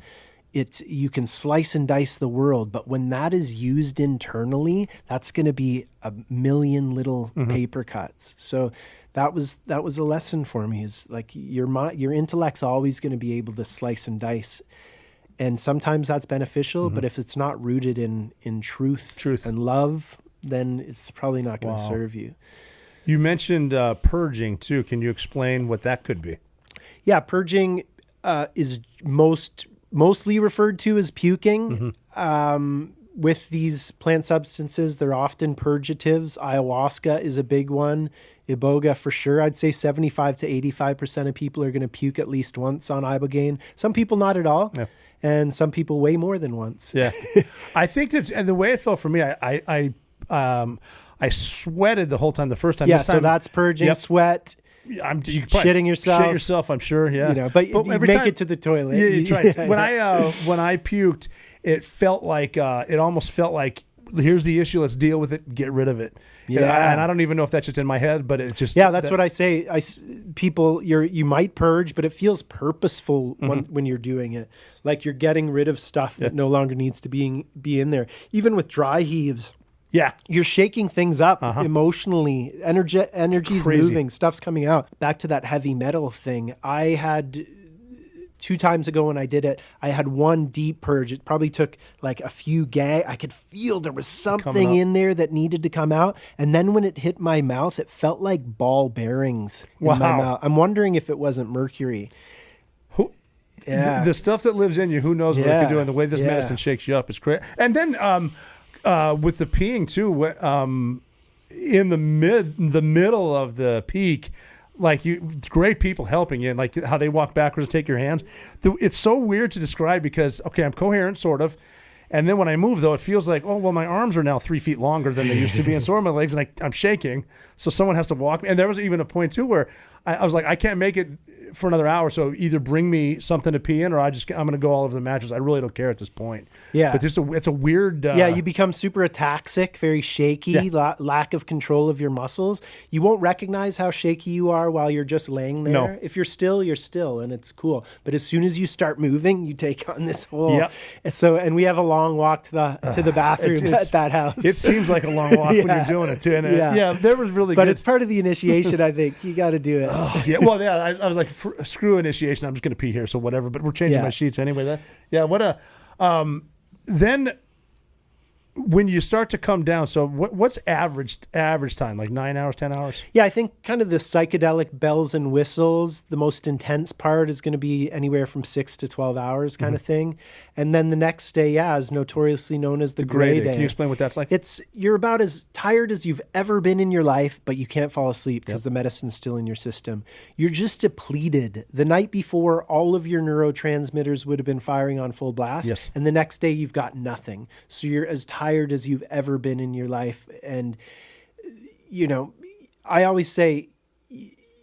You can slice and dice the world, but when that is used internally, that's going to be a million little paper cuts. So that was a lesson for me, is like your intellect's always going to be able to slice and dice. And sometimes that's beneficial, but if it's not rooted in truth and love, then it's probably not going to serve you. You mentioned purging too. Can you explain what that could be? Yeah, purging is mostly referred to as puking. with these plant substances, they're often purgatives. Ayahuasca is a big one. Iboga for sure. I'd say 75 to 85% of people are going to puke at least once on Ibogaine. Some people not at all. Yeah. And some people way more than once. Yeah. I think that, and the way it felt for me, I sweated the whole time the first time. Yeah, this time, so that's purging, sweat. You shitting yourself. Shit yourself, I'm sure. Yeah, but you every make time, it to the toilet. Yeah, you try. When I puked, it felt like it almost felt like, here's the issue. Let's deal with it. Get rid of it. Yeah, and I don't even know if that's just in my head, but it's just that's what I say. People, you might purge, but it feels purposeful when you're doing it. Like you're getting rid of stuff that no longer needs to be in there. Even with dry heaves. Yeah. You're shaking things up emotionally. Energy's moving. Stuff's coming out. Back to that heavy metal thing. I had 2 times ago when I did it, I had one deep purge. It probably took like a few gags. I could feel there was something in there that needed to come out. And then when it hit my mouth, it felt like ball bearings in my mouth. I'm wondering if it wasn't mercury. The stuff that lives in you, who knows what it can do. And the way this medicine shakes you up is crazy. And then with the peeing too, in the middle of the peak, like great people helping you, and like how they walk backwards and take your hands. It's so weird to describe because, okay, I'm coherent, sort of. And then when I move, though, it feels like, oh, well, my arms are now 3 feet longer than they used to be, and so are my legs, and I'm shaking. So someone has to walk me. And there was even a point, too, where I was like, I can't make it for another hour, so either bring me something to pee in, or I'm going to go all over the mattress. I really don't care at this point. Yeah. But it's a weird... you become super ataxic, very shaky, lack of control of your muscles. You won't recognize how shaky you are while you're just laying there. No. If you're still, and it's cool. But as soon as you start moving, you take on this whole... Yep. And we have a long walk to the bathroom at that house. It seems like a long walk when you're doing it, too. And there was really But good... it's part of the initiation, I think. You got to do it. I was like, screw initiation. I'm just going to pee here, so whatever. But we're changing my sheets anyway. Then when you start to come down, so what's average time? Like 9 hours, 10 hours? Yeah, I think kind of the psychedelic bells and whistles, the most intense part is going to be anywhere from 6 to 12 hours kind of thing. And then the next day, is notoriously known as the gray day. Can you explain what that's like? You're about as tired as you've ever been in your life, but you can't fall asleep because the medicine's still in your system. You're just depleted. The night before, all of your neurotransmitters would have been firing on full blast. Yes. And the next day, you've got nothing. So you're as tired as you've ever been in your life. And, I always say,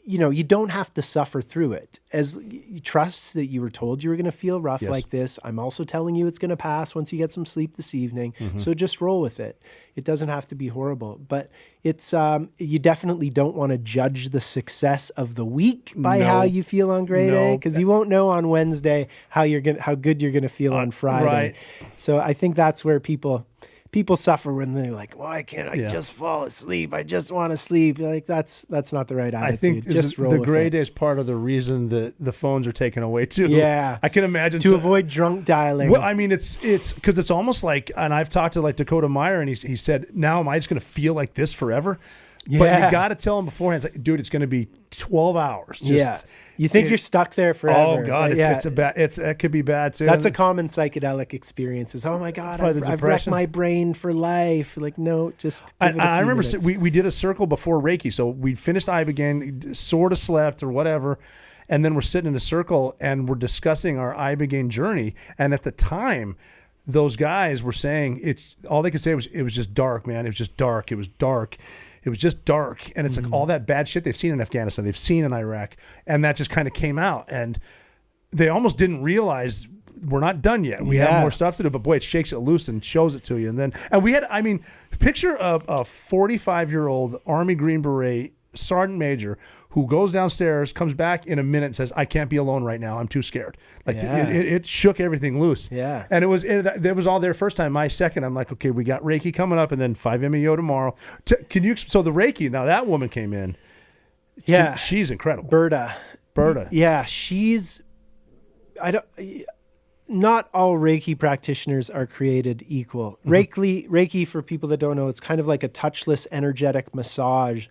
you don't have to suffer through it. As you trust that you were told you were going to feel rough like this. I'm also telling you it's going to pass once you get some sleep this evening. So just roll with it. It doesn't have to be horrible, but it's you definitely don't want to judge the success of the week by how you feel on gray day, because you won't know on Wednesday how good you're going to feel on Friday. Right. So I think that's where people suffer when they're like, why can't I just fall asleep? I just want to sleep. Like that's not the right attitude. I think just roll the with gray it. day is part of the reason that the phones are taken away too. Yeah. I can imagine to avoid drunk dialing. Well, I mean, it's because it's almost like, and I've talked to like Dakota Meyer, and he said, now am I just going to feel like this forever? Yeah. But you got to tell him beforehand, it's like, dude, it's going to be 12 hours. You think you're stuck there forever. Oh God, it could be bad too. That's a common psychedelic experience. Is, oh my God, I've wrecked my brain for life. Like, no, just. I remember we did a circle before Reiki, so we finished Ibogaine, sort of slept or whatever, and then we're sitting in a circle and we're discussing our Ibogaine journey. And at the time, those guys were saying all they could say was it was just dark, man. It was just dark. It was dark. It was just dark. And it's like all that bad shit they've seen in Afghanistan, they've seen in Iraq. And that just kind of came out. And they almost didn't realize we're not done yet. We have more stuff to do. But boy, it shakes it loose and shows it to you. And we had, picture of a 45-year-old Army Green Beret sergeant major who goes downstairs, comes back in a minute and says, I can't be alone right now. I'm too scared. It shook everything loose. Yeah. And it was all there first time. My second, I'm like, okay, we got Reiki coming up and then 5-MeO tomorrow. So the Reiki, now that woman came in. Yeah. She's incredible. Berta. Yeah. Not all Reiki practitioners are created equal. Reiki, for people that don't know, it's kind of like a touchless, energetic massage.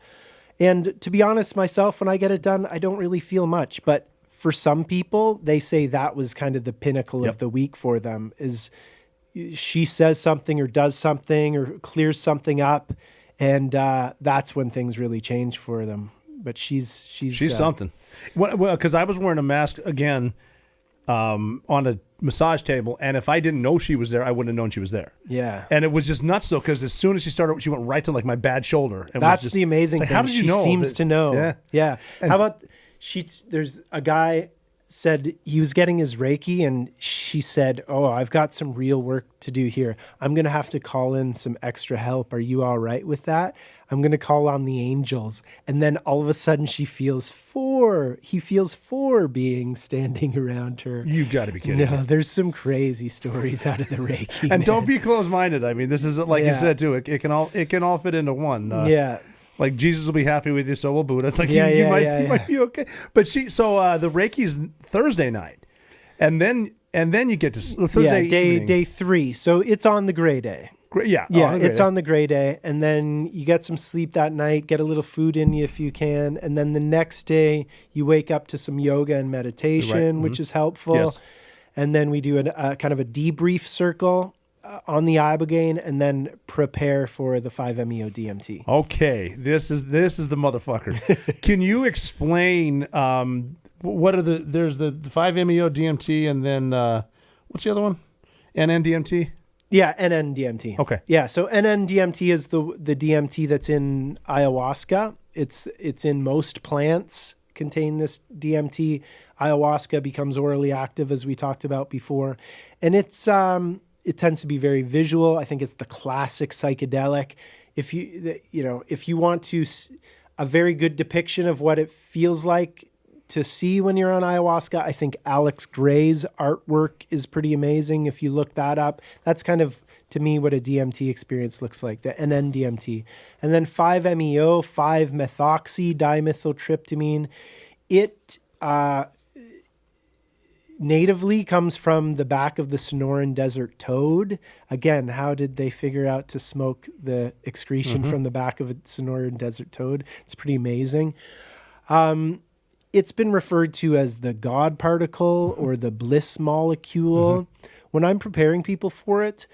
And to be honest, myself, when I get it done, I don't really feel much. But for some people, they say that was kind of the pinnacle of the week for them, is she says something or does something or clears something up, and that's when things really change for them. But she's something. Well, because I was wearing a mask again on a massage table, and if I didn't know she was there, I wouldn't have known she was there. Yeah. And it was just nuts though, because as soon as she started, she went right to like my bad shoulder. And that's just, the amazing like, thing. How did you she know? Seems to know. Yeah. Yeah. And how about there's a guy said he was getting his Reiki, and she said, "Oh, I've got some real work to do here. I'm going to have to call in some extra help. Are you all right with that? I'm going to call on the angels." And then all of a sudden he feels four beings standing around her. You got to be kidding me. There's some crazy stories out of the Reiki. And don't be closed-minded. I mean, this is like you said too. It can all fit into one. Like Jesus will be happy with you, so will Buddha. It's like you might be okay. But the Reiki's Thursday night, and then you get to Thursday evening. Day 3. So it's on the gray day. It's on the gray day, and then you get some sleep that night, get a little food in you if you can, and then the next day you wake up to some yoga and meditation, which is helpful. Yes. And then we do a kind of a debrief circle on the Ibogaine, and then prepare for the 5-MeO DMT. Okay, this is the motherfucker. Can you explain what are there's the 5-MeO DMT, and then what's the other one? NN-DMT? Yeah, NN-DMT. Okay. Yeah, so NN-DMT is the DMT that's in ayahuasca. It's in most plants contain this DMT. Ayahuasca becomes orally active, as we talked about before, and it tends to be very visual. I think it's the classic psychedelic. If you want to a very good depiction of what it feels like to see when you're on ayahuasca, I think Alex Gray's artwork is pretty amazing. If you look that up, that's kind of, to me, what a DMT experience looks like, the NN-DMT. And then 5-MeO, 5-methoxy-dimethyltryptamine. It natively comes from the back of the Sonoran Desert toad. Again, how did they figure out to smoke the excretion from the back of a Sonoran Desert toad? It's pretty amazing. It's been referred to as the God particle or the bliss molecule. When I'm preparing people for it,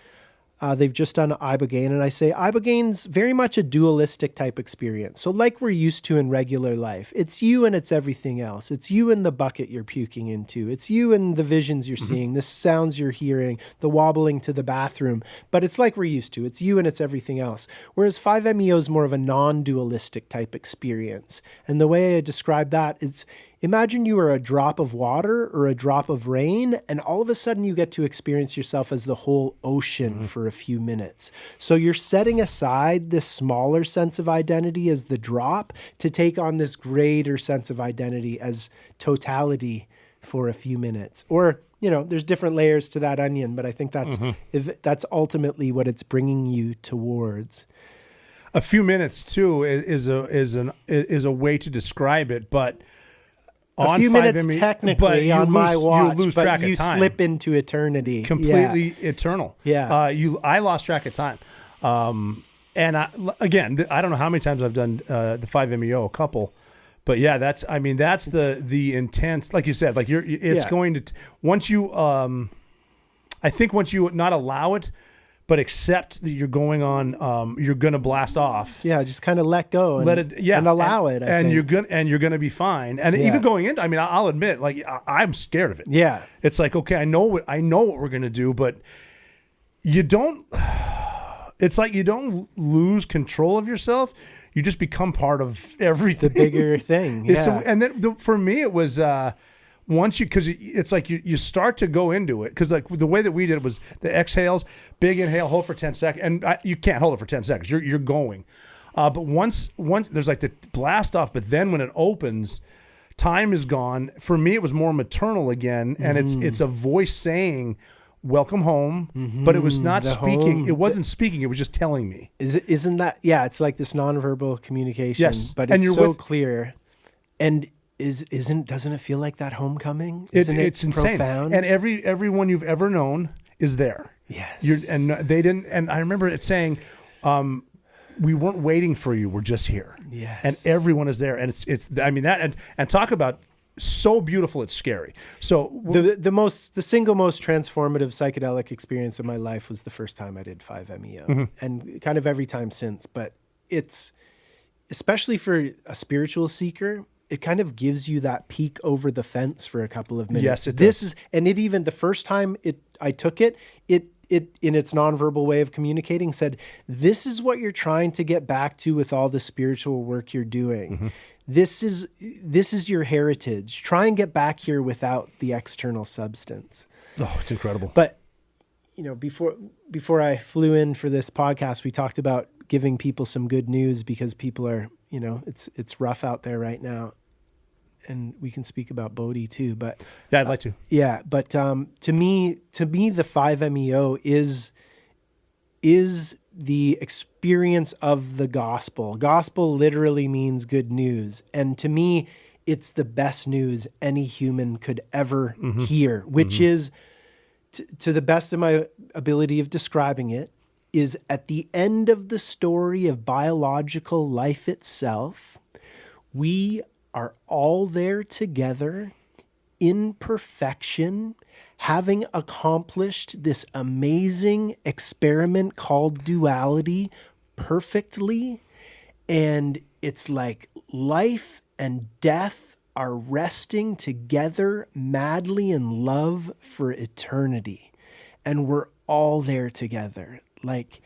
they've just done Ibogaine, and I say Ibogaine's very much a dualistic type experience. So like we're used to in regular life, it's you and it's everything else. It's you and the bucket you're puking into. It's you and the visions you're seeing, the sounds you're hearing, the wobbling to the bathroom. But it's like we're used to. It's you and it's everything else. Whereas 5-MeO is more of a non-dualistic type experience. And the way I describe that is, imagine you are a drop of water or a drop of rain, and all of a sudden you get to experience yourself as the whole ocean for a few minutes. So you're setting aside this smaller sense of identity as the drop to take on this greater sense of identity as totality for a few minutes. Or, there's different layers to that onion, but I think that's ultimately what it's bringing you towards. A few minutes too is a way to describe it, but a few minutes technically on my watch, you lose track but you of time. Slip into eternity. Completely eternal. Yeah. I lost track of time. And I don't know how many times I've done the 5-MeO, a couple. But yeah, that's the intense, like you said, like going to, once you, I think once you not allow it, but accept that you're going on, you're going to blast off. Yeah, just kind of let go and and allow it. I think. You're going to be fine. And even going into, I'll admit, like I'm scared of it. Yeah, it's like, okay, I know what we're going to do, but you don't. It's like you don't lose control of yourself. You just become part of everything. The bigger thing. Yeah. And then for me, it was. Once because it's like you start to go into it, because like the way that we did it was the exhales, big inhale, hold for 10 seconds, and you can't hold it for 10 seconds. You're going, but once there's like the blast off, but then when it opens, time is gone. For me, it was more maternal again, and it's a voice saying, "Welcome home," but it was not speaking. Home. It wasn't speaking. It was just telling me. Isn't that? Yeah, it's like this nonverbal communication. Yes, but it's so clear, and. Doesn't it feel like that homecoming? It's insane. Profound? And everyone you've ever known is there. Yes. And they didn't. And I remember it saying, "We weren't waiting for you. We're just here." Yes. And everyone is there. And it's. I mean that. And talk about so beautiful it's scary. So the single most transformative psychedelic experience of my life was the first time I did 5-MeO, and kind of every time since. But it's, especially for a spiritual seeker, it kind of gives you that peek over the fence for a couple of minutes. Yes, it does. Even the first time I took it in its nonverbal way of communicating said, this is what you're trying to get back to with all the spiritual work you're doing. This is your heritage. Try and get back here without the external substance. Oh, it's incredible. But, before I flew in for this podcast, we talked about giving people some good news because people are, it's rough out there right now. And we can speak about Bodhi too, but yeah, I'd like to. Yeah. But, to me, the 5-MeO is the experience of the gospel. Gospel literally means good news. And to me, it's the best news any human could ever hear, which is, to the best of my ability of describing it, is at the end of the story of biological life itself, we are all there together in perfection, having accomplished this amazing experiment called duality perfectly. And it's like life and death are resting together madly in love for eternity. And we're all there together. Like,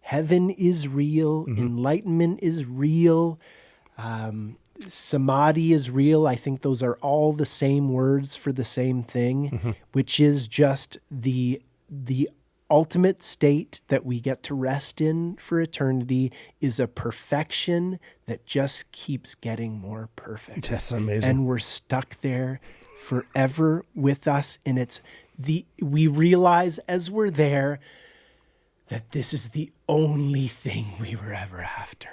heaven is real, enlightenment is real, samadhi is real. I think those are all the same words for the same thing, which is just the ultimate state that we get to rest in for eternity, is a perfection that just keeps getting more perfect. That's amazing. And we're stuck there forever with us. And we realize as we're there that this is the only thing we were ever after.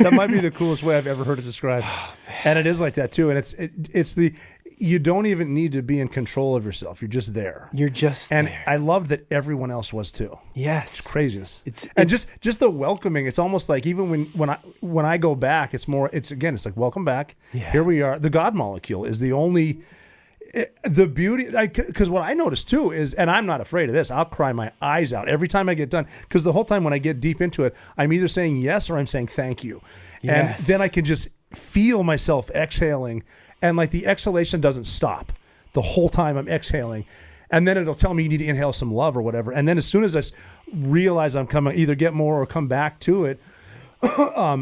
That might be the coolest way I've ever heard it described. And it is like that too. And you don't even need to be in control of yourself. You're just there. You're just and there. I love that everyone else was too. Yes. It's craziness. It's just the welcoming. It's almost like even when I go back, it's like, welcome back. Yeah. Here we are. The God molecule is the only, the beauty, because what I notice too is, and I'm not afraid of this, I'll cry my eyes out every time I get done, because the whole time when I get deep into it, I'm either saying yes or I'm saying thank you. Yes. And then I can just feel myself exhaling, and like the exhalation doesn't stop the whole time I'm exhaling. And then it'll tell me you need to inhale some love or whatever. And then as soon as I realize I'm coming, either get more or come back to it,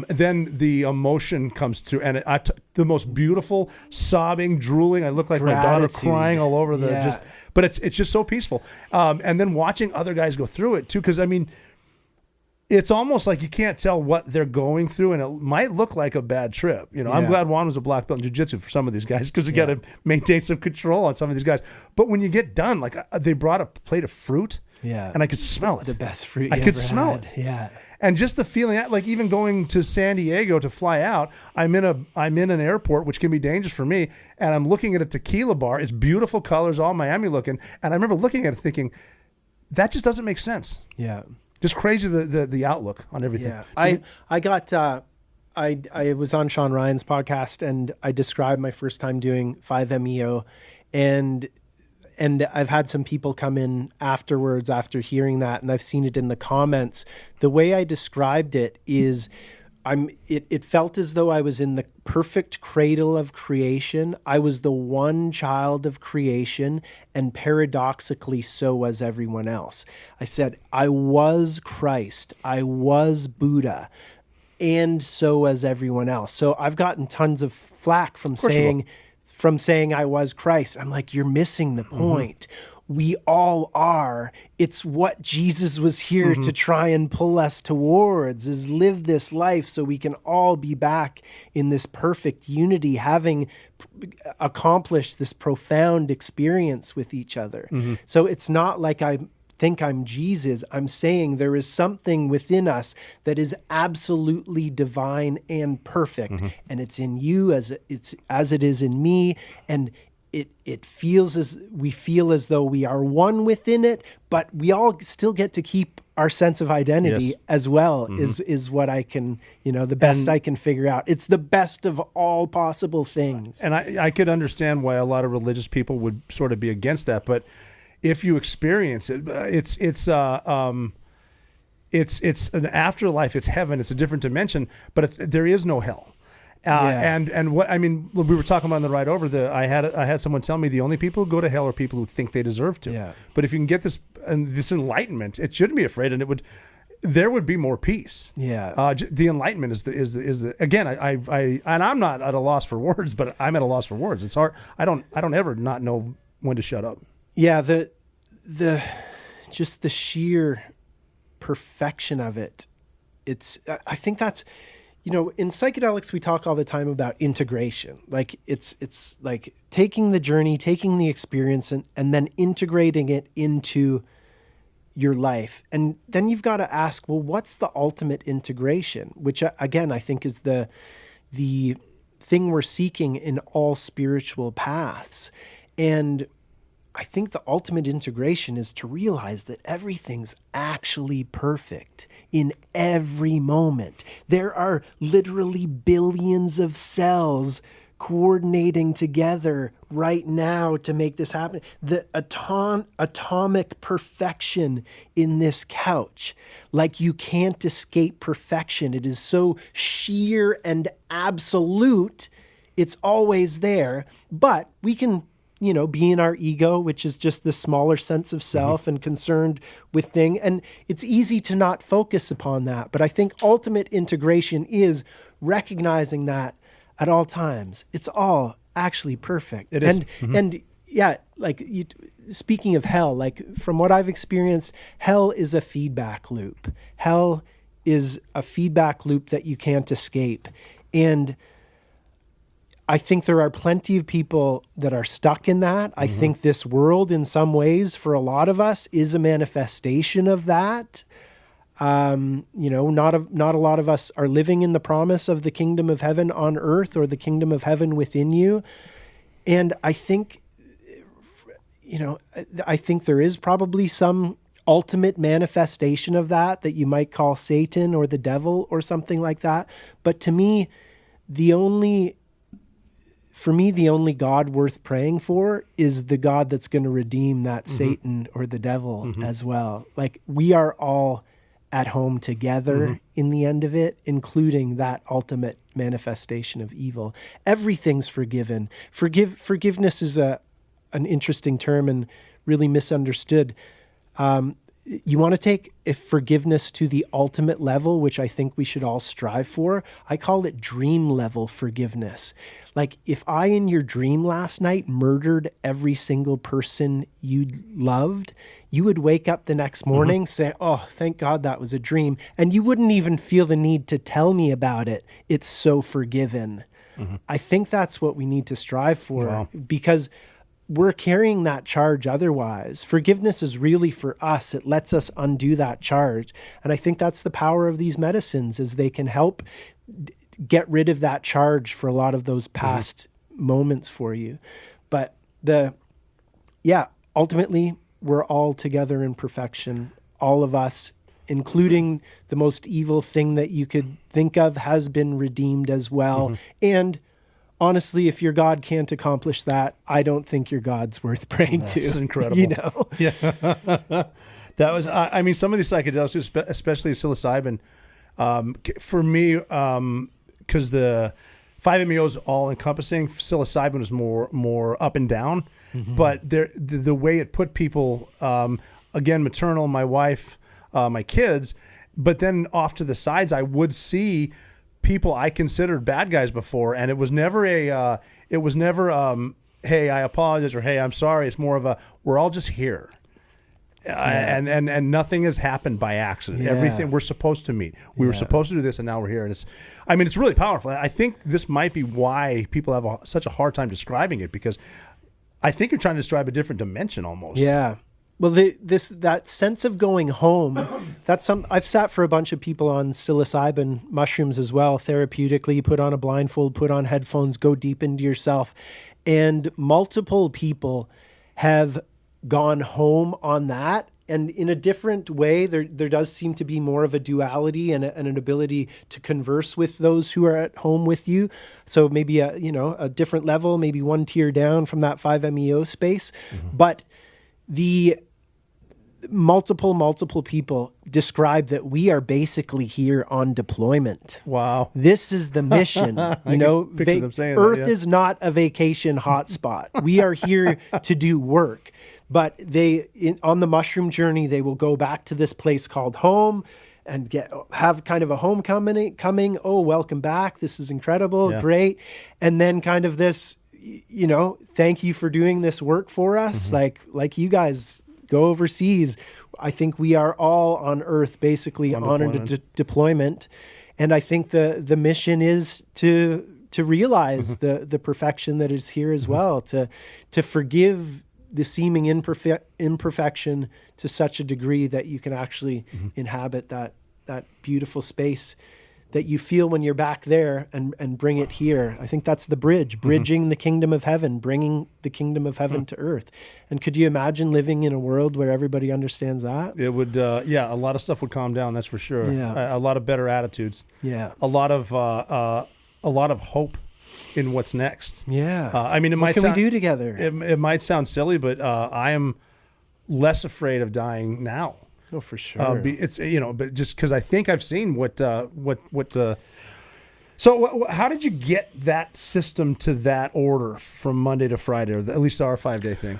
then the emotion comes through, and the most beautiful sobbing, drooling. I look like my daughter crying all over but it's just so peaceful. And then watching other guys go through it too, because I mean, it's almost like you can't tell what they're going through, and it might look like a bad trip. I'm glad Juan was a black belt in jiu-jitsu for some of these guys, because you got to maintain some control on some of these guys. But when you get done, like they brought a plate of fruit, and I could smell it. The best fruit I you could ever smell had. it. Yeah. And just the feeling, like even going to San Diego to fly out, I'm in an airport, which can be dangerous for me, and I'm looking at a tequila bar. It's beautiful colors, all Miami looking, and I remember looking at it thinking, that just doesn't make sense. Yeah. Just crazy the outlook on everything. Yeah. I was on Sean Ryan's podcast, and I described my first time doing 5-MeO, and I've had some people come in afterwards after hearing that, and I've seen it in the comments. The way I described it is, it felt as though I was in the perfect cradle of creation. I was the one child of creation, and paradoxically so was everyone else. I said, I was Christ, I was Buddha, and so was everyone else. So I've gotten tons of flack from saying I was Christ. I'm like, you're missing the point. We all are. It's what Jesus was here to try and pull us towards, is live this life so we can all be back in this perfect unity, having accomplished this profound experience with each other. So it's not like I think I'm Jesus. I'm saying there is something within us that is absolutely divine and perfect, and it's in you as it is in me, and it feels as we feel as though we are one within it, but we all still get to keep our sense of identity Yes. as well is what I can, the best I can figure out. It's the best of all possible things. And I could understand why a lot of religious people would sort of be against that, but if you experience it, it's an afterlife. It's heaven. It's a different dimension, but there is no hell. And what I mean, we were talking about on the ride over. I had someone tell me the only people who go to hell are people who think they deserve to. Yeah. But if you can get this enlightenment, it shouldn't be afraid, and there would be more peace. Yeah. The enlightenment is the again. And I'm not at a loss for words, but I'm at a loss for words. It's hard. I don't ever not know when to shut up. Yeah. The just the sheer perfection of it. I think that's. In psychedelics, we talk all the time about integration. Like it's like taking the journey, taking the experience, and then integrating it into your life. And then you've got to ask, well, what's the ultimate integration? Which again, I think is the thing we're seeking in all spiritual paths. And I think the ultimate integration is to realize that everything's actually perfect in every moment. There are literally billions of cells coordinating together right now to make this happen. The atomic perfection in this couch, like you can't escape perfection. It is so sheer and absolute. It's always there, but we can be in our ego, which is just the smaller sense of self and concerned with things. And it's easy to not focus upon that. But I think ultimate integration is recognizing that at all times, it's all actually perfect. It is. And yeah, like speaking of hell, like from what I've experienced, hell is a feedback loop. Hell is a feedback loop that you can't escape. And I think there are plenty of people that are stuck in that. I think this world, in some ways, for a lot of us, is a manifestation of that. Not a lot of us are living in the promise of the kingdom of heaven on earth or the kingdom of heaven within you. And I think, I think there is probably some ultimate manifestation of that you might call Satan or the devil or something like that. But to me, the only God worth praying for is the God that's going to redeem that Satan or the devil as well. Like we are all at home together in the end of it, including that ultimate manifestation of evil. Everything's forgiven. Forgiveness is an interesting term and really misunderstood. You want to take forgiveness to the ultimate level, which I think we should all strive for. I call it dream level forgiveness. Like if I, in your dream last night, murdered every single person you loved, you would wake up the next morning, say, oh, thank God that was a dream. And you wouldn't even feel the need to tell me about it. It's so forgiven. I think that's what we need to strive for because we're carrying that charge otherwise. Forgiveness is really for us. It lets us undo that charge. And I think that's the power of these medicines is they can help get rid of that charge for a lot of those past moments for you. But ultimately, we're all together in perfection. All of us, including the most evil thing that you could think of, has been redeemed as well. And honestly, if your God can't accomplish that, I don't think your God's worth praying to. That's incredible. Yeah. That was, I mean, some of these psychedelics, especially psilocybin, for me, because the 5-MeO is all encompassing, psilocybin is more up and down. But the way it put people, again, maternal, my wife, my kids, but then off to the sides, I would see people I considered bad guys before, and it was never hey, I apologize, or hey, I'm sorry. It's more of a, we're all just here. And nothing has happened by accident. Everything we're supposed to meet. We were supposed to do this, and now we're here. And it's really powerful. I think this might be why people have such a hard time describing it, because I think you're trying to describe a different dimension almost. Yeah. Well, that sense of going home, I've sat for a bunch of people on psilocybin mushrooms as well, therapeutically, put on a blindfold, put on headphones, go deep into yourself. And multiple people have gone home on that And in a different way, there does seem to be more of a duality and an ability to converse with those who are at home with you. So maybe a different level, maybe one tier down from that 5-MeO space. But the multiple people describe that we are basically here on deployment. Wow. This is the mission. Picture them saying Earth that, yeah. is not a vacation hotspot. We are here to do work. But on the mushroom journey, they will go back to this place called home and have kind of a homecoming. Oh, welcome back. This is incredible. Yeah. Great. And then kind of this, thank you for doing this work for us. Like you guys go overseas. I think we are all on Earth basically on a deployment. And I think the mission is to realize the perfection that is here as well, to forgive the seeming imperfection to such a degree that you can actually inhabit that beautiful space that you feel when you're back there and bring it here. I think that's the bridging the kingdom of heaven, bringing the kingdom of heaven to earth. And could you imagine living in a world where everybody understands that? It would, a lot of stuff would calm down, that's for sure. Yeah. A lot of better attitudes. Yeah. A lot of hope in what's next. Yeah. What can we do together? It might sound silly, but I am less afraid of dying now. Oh, for sure. But just because I think I've seen what. So how did you get that system to that order from Monday to Friday, or at least our 5-day thing?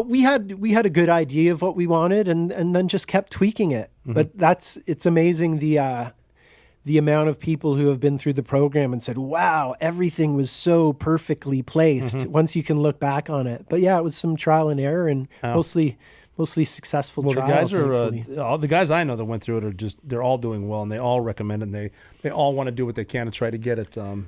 We had a good idea of what we wanted, and then just kept tweaking it. But it's amazing the amount of people who have been through the program and said, wow, everything was so perfectly placed once you can look back on it. But yeah, it was some trial and error and mostly successful trial. All the guys I know that went through it they're all doing well, and they all recommend it, and they all want to do what they can to try to get it in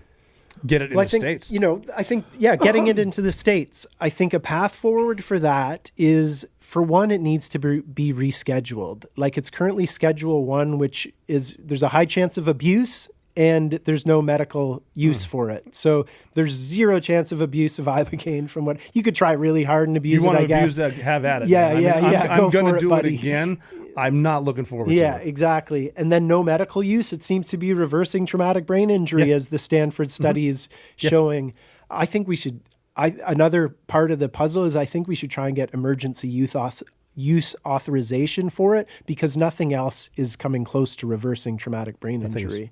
the States. I think getting it into the States, I think a path forward for that is, for one, it needs to be rescheduled. Like it's currently Schedule 1, which is, there's a high chance of abuse and there's no medical use for it. So there's zero chance of abuse of Ibogaine from what you could try really hard and abuse it, I guess. You want to abuse that, have at it. Yeah. I'm going to do it again. I'm not looking forward to it. Yeah, exactly. And then no medical use. It seems to be reversing traumatic brain injury, as the Stanford study is showing. I think we should, another part of the puzzle is I think we should try and get emergency use authorization for it, because nothing else is coming close to reversing traumatic brain injury.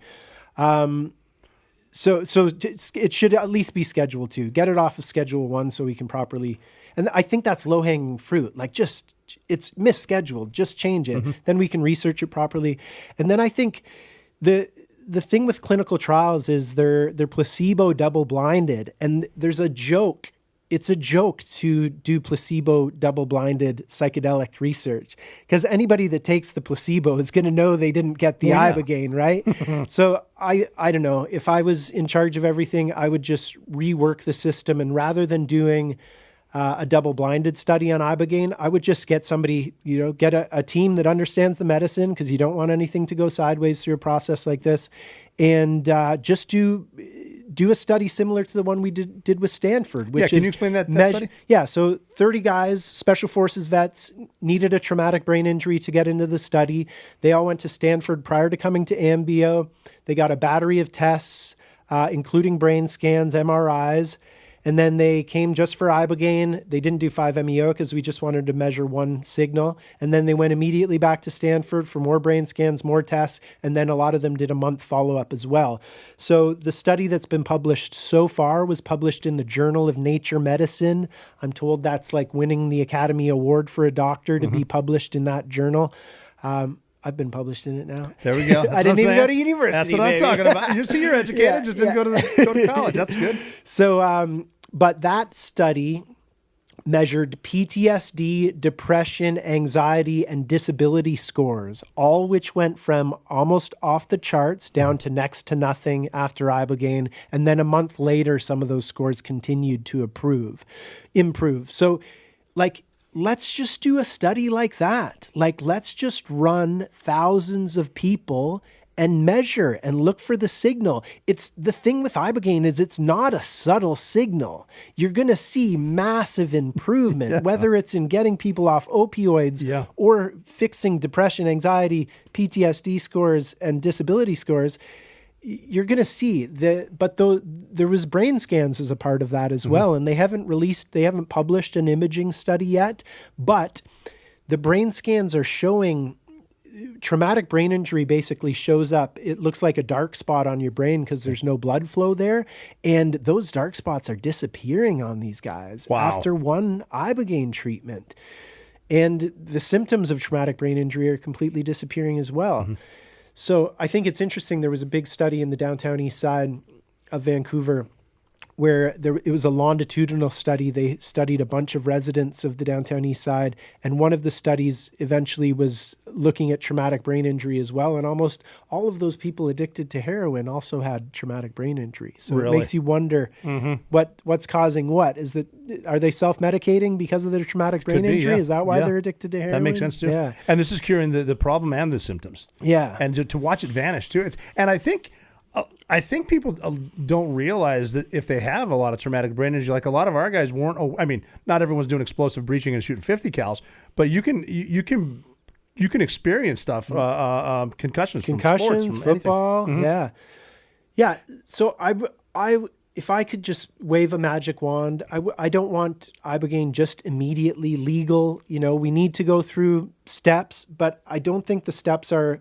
So it should at least be Schedule 2. Get it off of Schedule 1 so we can properly, and I think that's low-hanging fruit. Like it's misscheduled, just change it. Then we can research it properly. And then I think the thing with clinical trials is they're placebo double-blinded, and there's a joke. It's a joke to do placebo double-blinded psychedelic research, because anybody that takes the placebo is going to know they didn't get the Ibogaine, right? So I don't know. If I was in charge of everything, I would just rework the system, and rather than doing a double-blinded study on Ibogaine, I would just get somebody, get a team that understands the medicine, because you don't want anything to go sideways through a process like this, and just do a study similar to the one we did with Stanford. Which can you explain that study? Yeah, so 30 guys, Special Forces vets, needed a traumatic brain injury to get into the study. They all went to Stanford prior to coming to AMBO. They got a battery of tests, including brain scans, MRIs, and then they came just for Ibogaine. They didn't do 5-MeO because we just wanted to measure one signal. And then they went immediately back to Stanford for more brain scans, more tests, and then a lot of them did a month follow-up as well. So the study that's been published so far was published in the Journal of Nature Medicine. I'm told that's like winning the Academy Award for a doctor to be published in that journal. I've been published in it now. There we go. I didn't even go to university. That's what I'm talking about. You're educated, just didn't go to college. That's good. So, but that study measured PTSD, depression, anxiety, and disability scores, all which went from almost off the charts down to next to nothing after Ibogaine. And then a month later, some of those scores continued to improve. So, let's just do a study like that. Let's just run thousands of people and measure and look for the signal. It's the thing with Ibogaine is it's not a subtle signal. You're going to see massive improvement, whether it's in getting people off opioids or fixing depression, anxiety, PTSD scores, and disability scores. You're going to see but there was brain scans as a part of that as well. And they haven't published an imaging study yet, but the brain scans are showing traumatic brain injury basically shows up. It looks like a dark spot on your brain because there's no blood flow there. And those dark spots are disappearing on these guys after one Ibogaine treatment. And the symptoms of traumatic brain injury are completely disappearing as well. So I think it's interesting. There was a big study in the downtown east side of Vancouver where it was a longitudinal study. They studied a bunch of residents of the downtown east side, and one of the studies eventually was looking at traumatic brain injury as well. And almost all of those people addicted to heroin also had traumatic brain injury. So it makes you wonder what's causing what. Are they self-medicating because of their traumatic brain injury? Is that why they're addicted to heroin? That makes sense too. Yeah. And this is curing the problem and the symptoms. Yeah. And to watch it vanish too. And I think people don't realize that if they have a lot of traumatic brain injury, like a lot of our guys weren't. I mean, not everyone's doing explosive breaching and shooting 50 cals, but you can experience stuff, concussions from sports, from football. Yeah. So if I could just wave a magic wand, I don't want Ibogaine just immediately legal. You know, we need to go through steps, but I don't think the steps are,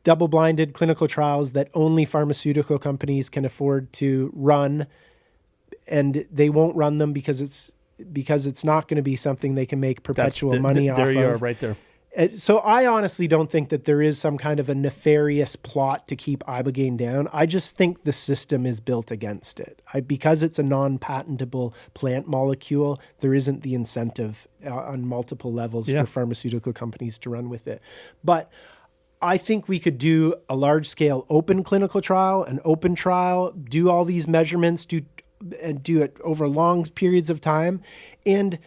double-blinded clinical trials that only pharmaceutical companies can afford to run, and they won't run them because it's not going to be something they can make perpetual money off of. There you are, right there. So I honestly don't think that there is some kind of a nefarious plot to keep Ibogaine down. I just think the system is built against it. Because it's a non-patentable plant molecule, there isn't the incentive on multiple levels for pharmaceutical companies to run with it. But I think we could do a large-scale open clinical trial, an open trial, do all these measurements, do it over long periods of time. And,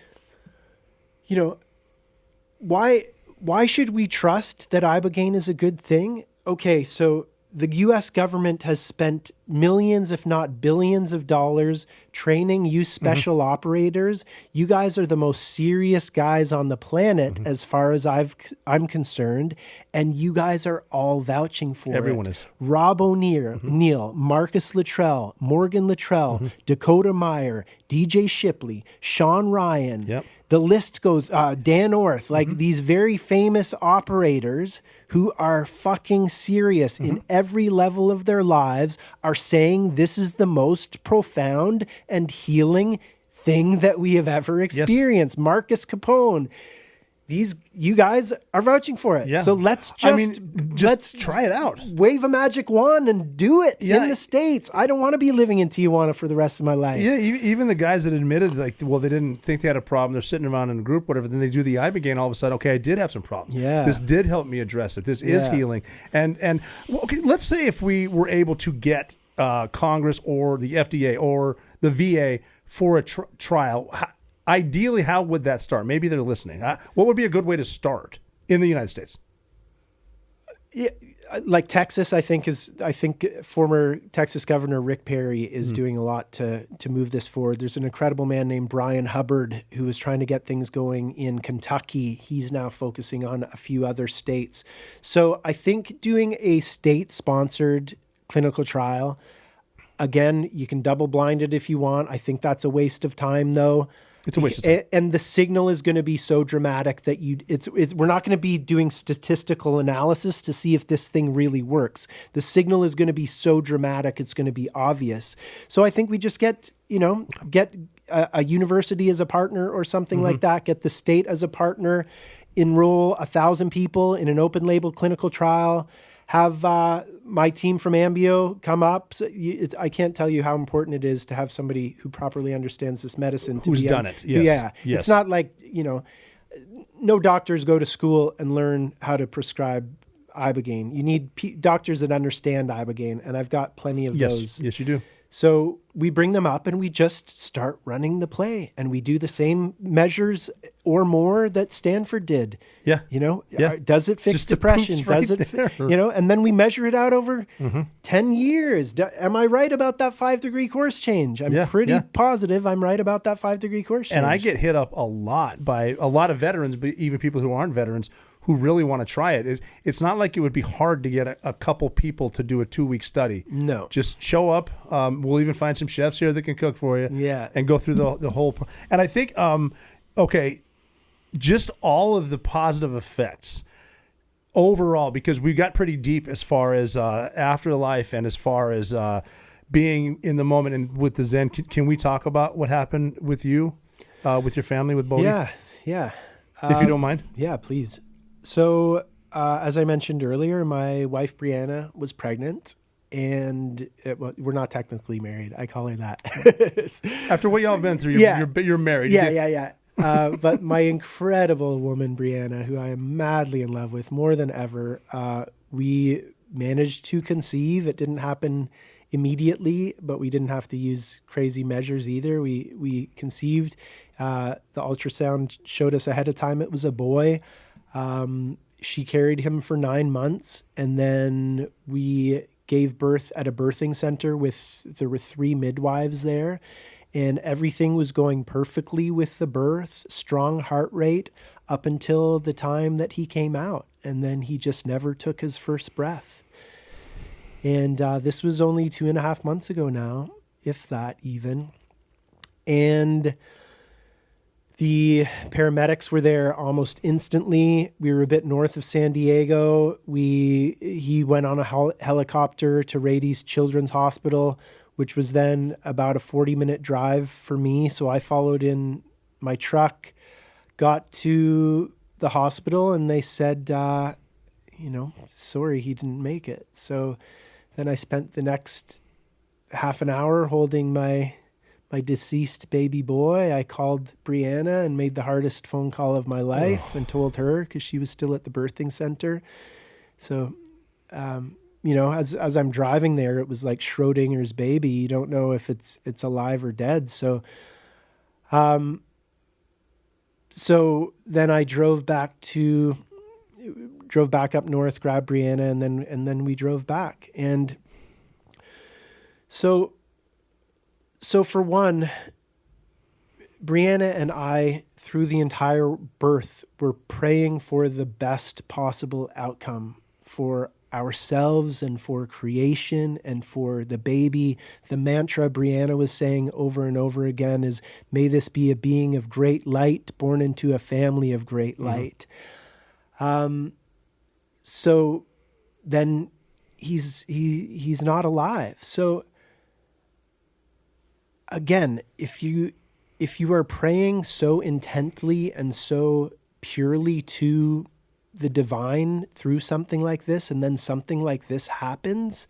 why should we trust that Ibogaine is a good thing? Okay, so the U.S. government has spent millions, if not billions of dollars training you special operators. You guys are the most serious guys on the planet as far as I'm concerned, and you guys are all vouching for Everyone it. is. Rob O'Neill, Marcus Luttrell, Morgan Luttrell, Dakota Meyer, DJ Shipley, Sean Ryan. Yep. The list goes, Dan Orth, like these very famous operators who are fucking serious in every level of their lives are saying this is the most profound and healing thing that we have ever experienced. Yes. Marcus Capone. You guys are vouching for it. Yeah. So let's let's try it out. Wave a magic wand and do it in the States. I don't want to be living in Tijuana for the rest of my life. Yeah, even the guys that admitted, they didn't think they had a problem. They're sitting around in a group, whatever. Then they do the Ibogaine. All of a sudden, okay, I did have some problems. Yeah. This did help me address it. This is healing. And okay, let's say if we were able to get Congress or the FDA or the VA for a trial, ideally, how would that start? Maybe they're listening. What would be a good way to start in the United States? Yeah, like Texas, I think former Texas Governor Rick Perry is doing a lot to move this forward. There's an incredible man named Brian Hubbard who was trying to get things going in Kentucky. He's now focusing on a few other states. So I think doing a state-sponsored clinical trial, again, you can double-blind it if you want. I think that's a waste of time, though. It's a waste of time. And the signal is going to be so dramatic that we're not going to be doing statistical analysis to see if this thing really works. The signal is going to be so dramatic, it's going to be obvious. So I think we just get a university as a partner or something like that, get the state as a partner, enroll 1,000 people in an open label clinical trial, have my team from Ambio come up. So I can't tell you how important it is to have somebody who properly understands this medicine. Who's done it. Yes. Yeah. Yes. It's not like, no doctors go to school and learn how to prescribe Ibogaine. You need doctors that understand Ibogaine, and I've got plenty of those. Yes, you do. So we bring them up and we just start running the play, and we do the same measures or more that Stanford did. Yeah. You know, Yeah. Does it fix Just the depression? proof's right Does it, there. you know, and then we measure it out over 10 years. Am I right about that 5-degree course change? I'm pretty positive I'm right about that 5-degree course change. And I get hit up a lot by a lot of veterans, but even people who aren't veterans, who really want to try it. It's not like it would be hard to get a couple people to do a 2-week study. No. Just show up. We'll even find some chefs here that can cook for you. Yeah. And go through the whole. And I think, okay, just all of the positive effects overall, because we got pretty deep as far as afterlife and as far as being in the moment and with the Zen. Can we talk about what happened with you, with your family, with Bodhi? Yeah. If you don't mind. Yeah, please. So, as I mentioned earlier, my wife, Brianna, was pregnant, and we're not technically married. I call her that. After what y'all have been through, you're married. Yeah. But my incredible woman, Brianna, who I am madly in love with more than ever, we managed to conceive. It didn't happen immediately, but we didn't have to use crazy measures either. We conceived. The ultrasound showed us ahead of time it was a boy. She carried him for 9 months, and then we gave birth at a birthing center there were 3 midwives there, and everything was going perfectly with the birth, strong heart rate up until the time that he came out, and then he just never took his first breath. And this was only 2.5 months ago now, if that even. And the paramedics were there almost instantly. We were a bit north of San Diego. He went on a helicopter to Rady's Children's Hospital, which was then about a 40-minute drive for me. So I followed in my truck, got to the hospital, and they said, sorry, he didn't make it. So then I spent the next half an hour holding my deceased baby boy. I called Brianna and made the hardest phone call of my life and told her, because she was still at the birthing center. So, as I'm driving there, it was like Schrodinger's baby. You don't know if it's alive or dead. So then I drove back up north, grabbed Brianna, and then we drove back. And so for one, Brianna and I, through the entire birth, were praying for the best possible outcome for ourselves and for creation and for the baby. The mantra Brianna was saying over and over again is, may this be a being of great light, born into a family of great light. So then he's not alive. So again, if you are praying so intently and so purely to the divine through something like this, and then something like this happens,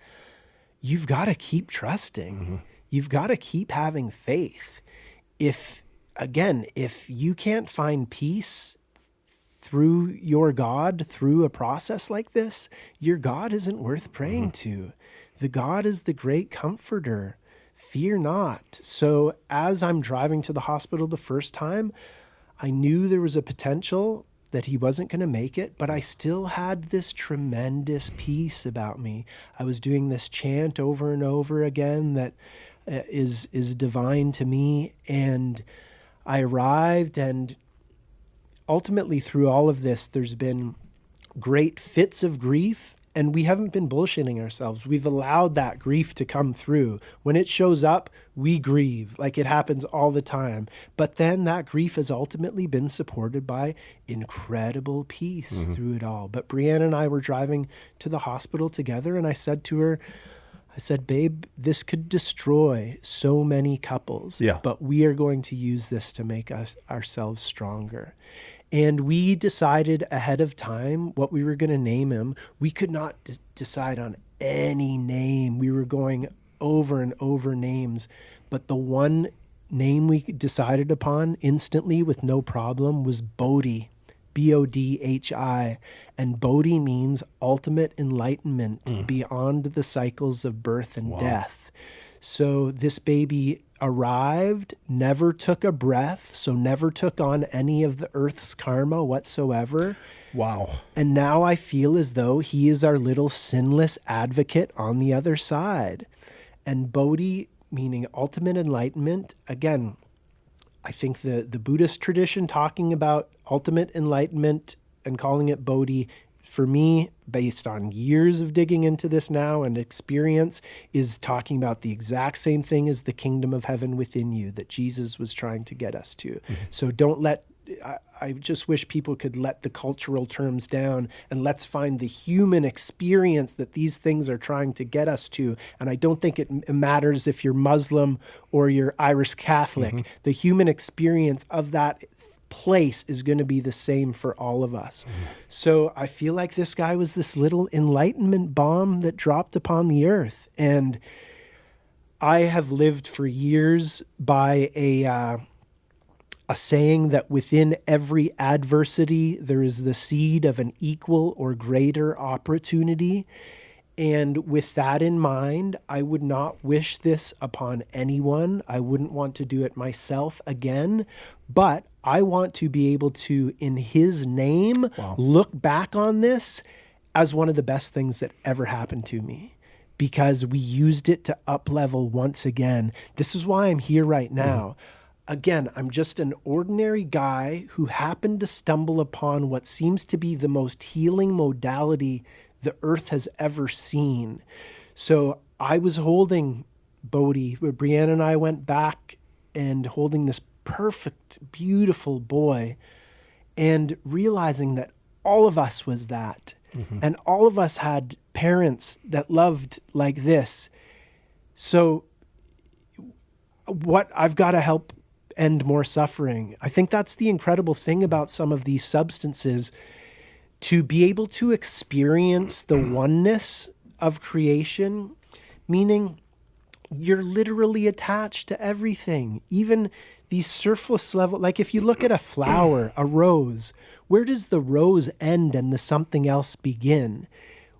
you've got to keep trusting. You've got to keep having faith. If you can't find peace through your God, through a process like this, your God isn't worth praying to. The God is the great comforter. Fear not. So as I'm driving to the hospital the first time, I knew there was a potential that he wasn't going to make it, but I still had this tremendous peace about me. I was doing this chant over and over again that is divine to me. And I arrived, and ultimately through all of this, there's been great fits of grief. And we haven't been bullshitting ourselves. We've allowed that grief to come through. When it shows up, we grieve, like it happens all the time. But then that grief has ultimately been supported by incredible peace through it all. But Brianna and I were driving to the hospital together, and I said to her, babe, this could destroy so many couples, but we are going to use this to make ourselves stronger. And we decided ahead of time what we were going to name him. We could not decide on any name. We were going over and over names. But the one name we decided upon instantly with no problem was Bodhi, Bodhi. And Bodhi means ultimate enlightenment beyond the cycles of birth and death. So this baby arrived, never took a breath, so never took on any of the earth's karma whatsoever. Wow. And now I feel as though he is our little sinless advocate on the other side. And Bodhi, meaning ultimate enlightenment, again, I think the Buddhist tradition talking about ultimate enlightenment and calling it Bodhi, for me, based on years of digging into this now and experience, is talking about the exact same thing as the kingdom of heaven within you that Jesus was trying to get us to. Mm-hmm. So don't let, I just wish people could let the cultural terms down and let's find the human experience that these things are trying to get us to. And I don't think it matters if you're Muslim or you're Irish Catholic. Mm-hmm. The human experience of that place is going to be the same for all of us. Mm-hmm. So I feel like this guy was this little enlightenment bomb that dropped upon the earth. And I have lived for years by a saying that within every adversity, there is the seed of an equal or greater opportunity. And with that in mind, I would not wish this upon anyone. I wouldn't want to do it myself again, but I want to be able to, in his name, look back on this as one of the best things that ever happened to me, because we used it to up-level once again. This is why I'm here right now. Again, I'm just an ordinary guy who happened to stumble upon what seems to be the most healing modality the earth has ever seen. So I was holding Bodhi, where Brianna and I went back and holding this perfect, beautiful boy and realizing that all of us was that. Mm-hmm. And all of us had parents that loved like this. So what I've got to help end more suffering. I think that's the incredible thing about some of these substances, to be able to experience the oneness of creation, meaning you're literally attached to everything, even these surface level. Like if you look at a flower, a rose, where does the rose end and the something else begin?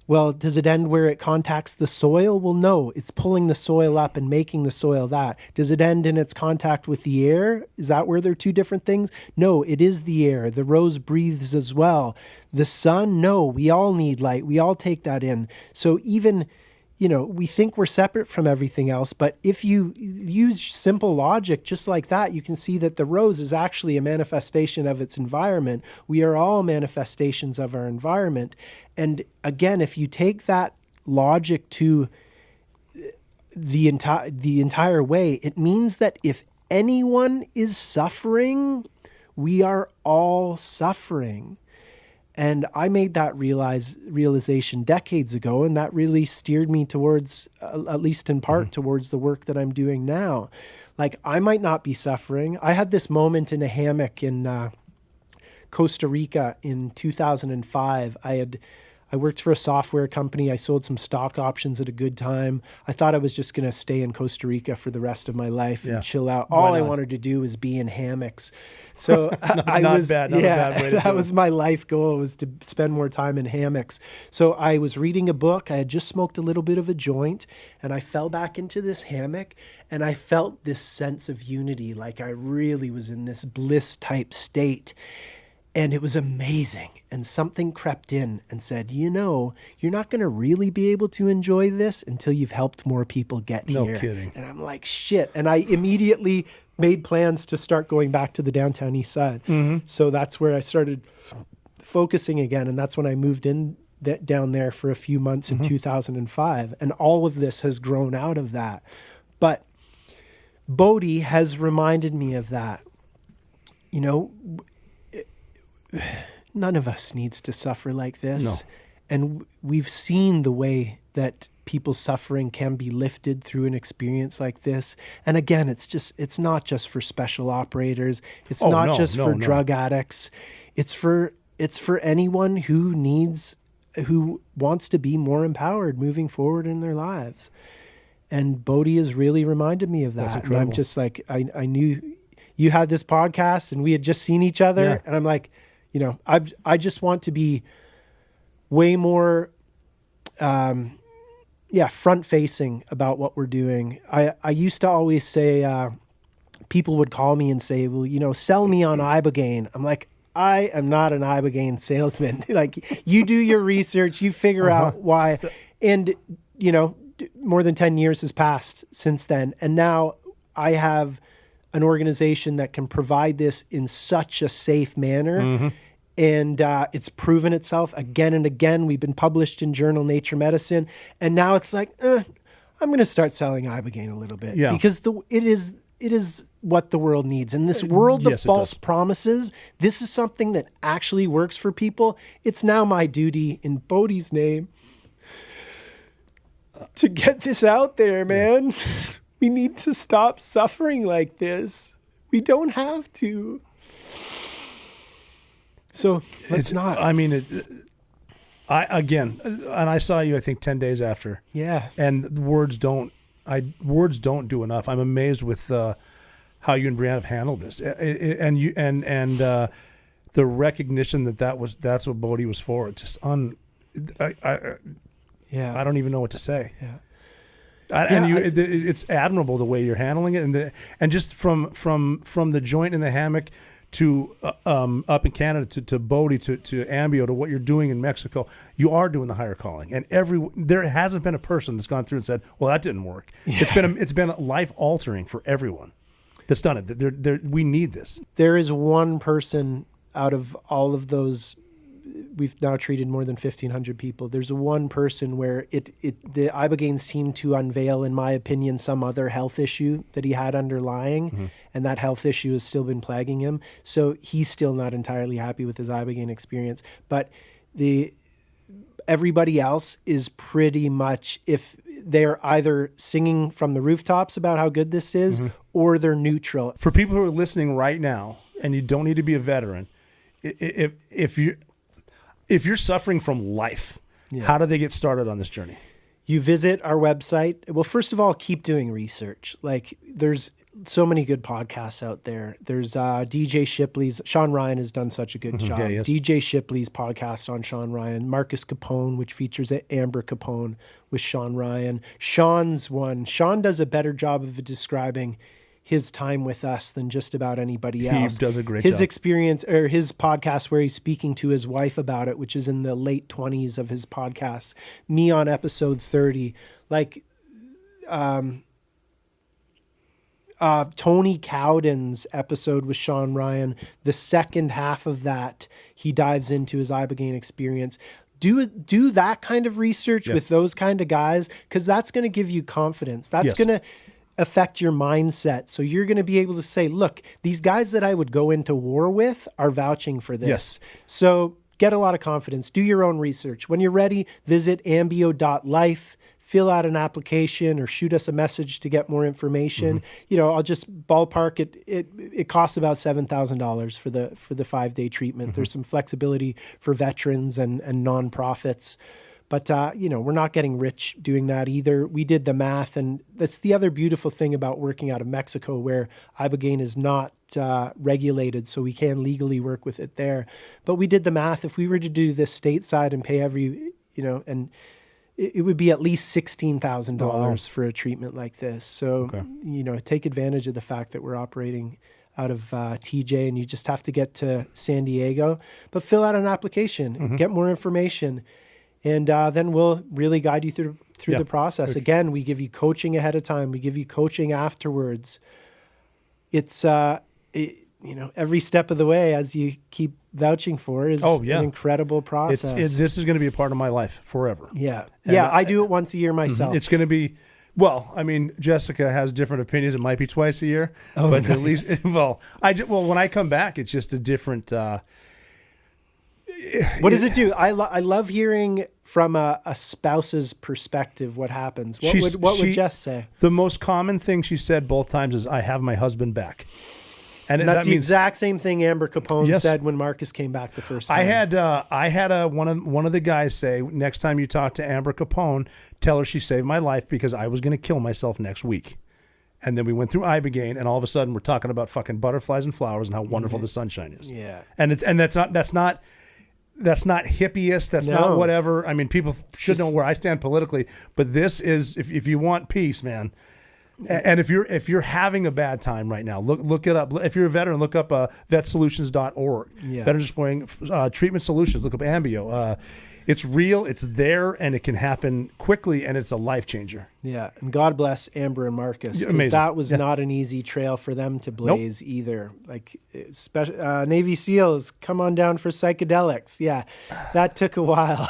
Well, does it end where it contacts the soil? Well, no, it's pulling the soil up and making the soil that. Does it end in its contact with the air? Is that where they're two different things? No, it is the air. The rose breathes as well. The sun, no, we all need light. We all take that in. So even, we think we're separate from everything else, but if you use simple logic just like that, you can see that the rose is actually a manifestation of its environment. We are all manifestations of our environment. And again, if you take that logic to the entire way, it means that if anyone is suffering, we are all suffering. And I made that realization decades ago, and that really steered me towards, at least in part, towards the work that I'm doing now. Like, I might not be suffering. I had this moment in a hammock in Costa Rica in 2005. I worked for a software company. I sold some stock options at a good time. I thought I was just going to stay in Costa Rica for the rest of my life and chill out. All I wanted to do was be in hammocks. So not a bad way to that was my life goal, was to spend more time in hammocks. So I was reading a book. I had just smoked a little bit of a joint, and I fell back into this hammock, and I felt this sense of unity, like I really was in this bliss type state. And it was amazing. And something crept in and said, you're not going to really be able to enjoy this until you've helped more people get here. No kidding. And I'm like, shit. And I immediately made plans to start going back to the downtown east side. Mm-hmm. So that's where I started focusing again. And that's when I moved in down there for a few months in 2005. And all of this has grown out of that. But Bodhi has reminded me of that. None of us needs to suffer like this. No. And we've seen the way that people's suffering can be lifted through an experience like this. And again, it's not just for special operators. It's not just for drug addicts. It's for anyone who wants to be more empowered moving forward in their lives. And Bodhi has really reminded me of that. That's and incredible. I'm just like, I knew you had this podcast and we had just seen each other. Yeah. And I'm like, I just want to be way more front facing about what we're doing. I used to always say, people would call me and say, well, sell me on Ibogaine. I'm like, I am not an Ibogaine salesman. Like, you do your research, you figure out why. And, more than 10 years has passed since then. And now I have an organization that can provide this in such a safe manner. And it's proven itself again and again. We've been published in journal Nature Medicine. And now it's like, I'm going to start selling Ibogaine a little bit. Yeah. Because it is what the world needs. In this world of false promises, this is something that actually works for people. It's now my duty, in Bodhi's name, to get this out there, man. We need to stop suffering like this. We don't have to. So let's not. I mean, I saw you, I think, 10 days after. Yeah. And words don't do enough. I'm amazed with how you and Brianna have handled this, and the recognition that's what Bodhi was for. It's just I don't even know what to say. Yeah. It's admirable the way you're handling it, and just from the joint in the hammock to up in Canada to Bodhi to Ambio to what you're doing in Mexico. You are doing the higher calling, and there hasn't been a person that's gone through and said, "Well, that didn't work." Yeah. It's been life altering for everyone that's done it. We need this. There is one person out of all of those. We've now treated more than 1,500 people. There's one person where the Ibogaine seemed to unveil, in my opinion, some other health issue that he had underlying, and that health issue has still been plaguing him. So he's still not entirely happy with his Ibogaine experience. But everybody else is pretty much, if they're either singing from the rooftops about how good this is, or they're neutral. For people who are listening right now, and you don't need to be a veteran, if you're suffering from life, how do they get started on this journey? You visit our website. Well, first of all, keep doing research. Like, there's so many good podcasts out there. There's DJ Shipley's. Sean Ryan has done such a good job. Yeah, yes. DJ Shipley's podcast on Sean Ryan. Marcus Capone, which features Amber Capone with Sean Ryan. Sean's one. Sean does a better job of describing his time with us than just about anybody else. He does a great job. His experience, or his podcast where he's speaking to his wife about it, which is in the late 20s of his podcast. Me on episode 30. Like, Tony Cowden's episode with Sean Ryan, the second half of that, he dives into his Ibogaine experience. Do that kind of research with those kind of guys, because that's going to give you confidence. That's going to affect your mindset. So you're going to be able to say, look, these guys that I would go into war with are vouching for this. Yes. So get a lot of confidence. Do your own research. When you're ready, visit ambio.life, fill out an application, or shoot us a message to get more information. I'll just ballpark it. It costs about $7,000 for the 5-day treatment. There's some flexibility for veterans and nonprofits. But, we're not getting rich doing that either. We did the math, and that's the other beautiful thing about working out of Mexico, where Ibogaine is not regulated, so we can legally work with it there. But we did the math. If we were to do this stateside and pay and it would be at least $16,000 for a treatment like this. So, take advantage of the fact that we're operating out of TJ, and you just have to get to San Diego. But fill out an application, get more information. And then we'll really guide you through the process. Again, we give you coaching ahead of time. We give you coaching afterwards. It's, every step of the way, as you keep vouching for, is an incredible process. This is going to be a part of my life forever. Yeah. I do it once a year myself. It's going to be, Jessica has different opinions. It might be twice a year. Oh, but nice. at least, when I come back, it's just a different... What does it do? I love hearing from a spouse's perspective what happens. What would Jess say? The most common thing she said both times is, "I have my husband back." And that's the exact same thing Amber Capone said when Marcus came back the first time. I had one of the guys say, next time you talk to Amber Capone, tell her she saved my life because I was going to kill myself next week. And then we went through Ibogaine, and all of a sudden we're talking about fucking butterflies and flowers and how wonderful the sunshine is. Yeah. And that's not That's not hippieist. That's not whatever. I mean, people should know where I stand politically, but this is if you want peace, man. And if you're having a bad time right now, look it up. If you're a veteran, look up vetsolutions.org. Yeah. Veterans Exploring Treatment Solutions. Look up Ambio. It's real, it's there, and it can happen quickly, and it's a life changer. Yeah, and God bless Amber and Marcus, because that was not an easy trail for them to blaze either. Like, Navy SEALs, come on down for psychedelics. Yeah, that took a while.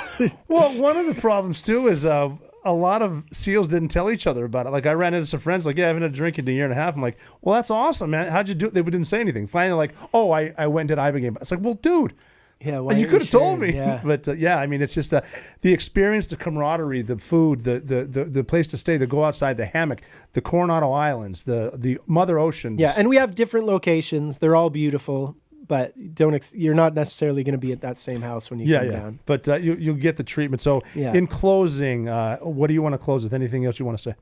Well, one of the problems, too, is a lot of SEALs didn't tell each other about it. Like, I ran into some friends, like, I haven't had a drink in a year and a half. I'm like, well, that's awesome, man. How'd you do it? They didn't say anything. Finally, like, oh, I went and did Ibogaine. It's like, well, dude. Yeah, and you could have told me. Yeah. But I mean, it's just the experience, the camaraderie, the food, the place to stay, the go outside, the hammock, the Coronado Islands, the Mother Oceans. Yeah, and we have different locations. They're all beautiful, but you're not necessarily going to be at that same house when you come down. But you'll get the treatment. So in closing, what do you want to close with? Anything else you want to say?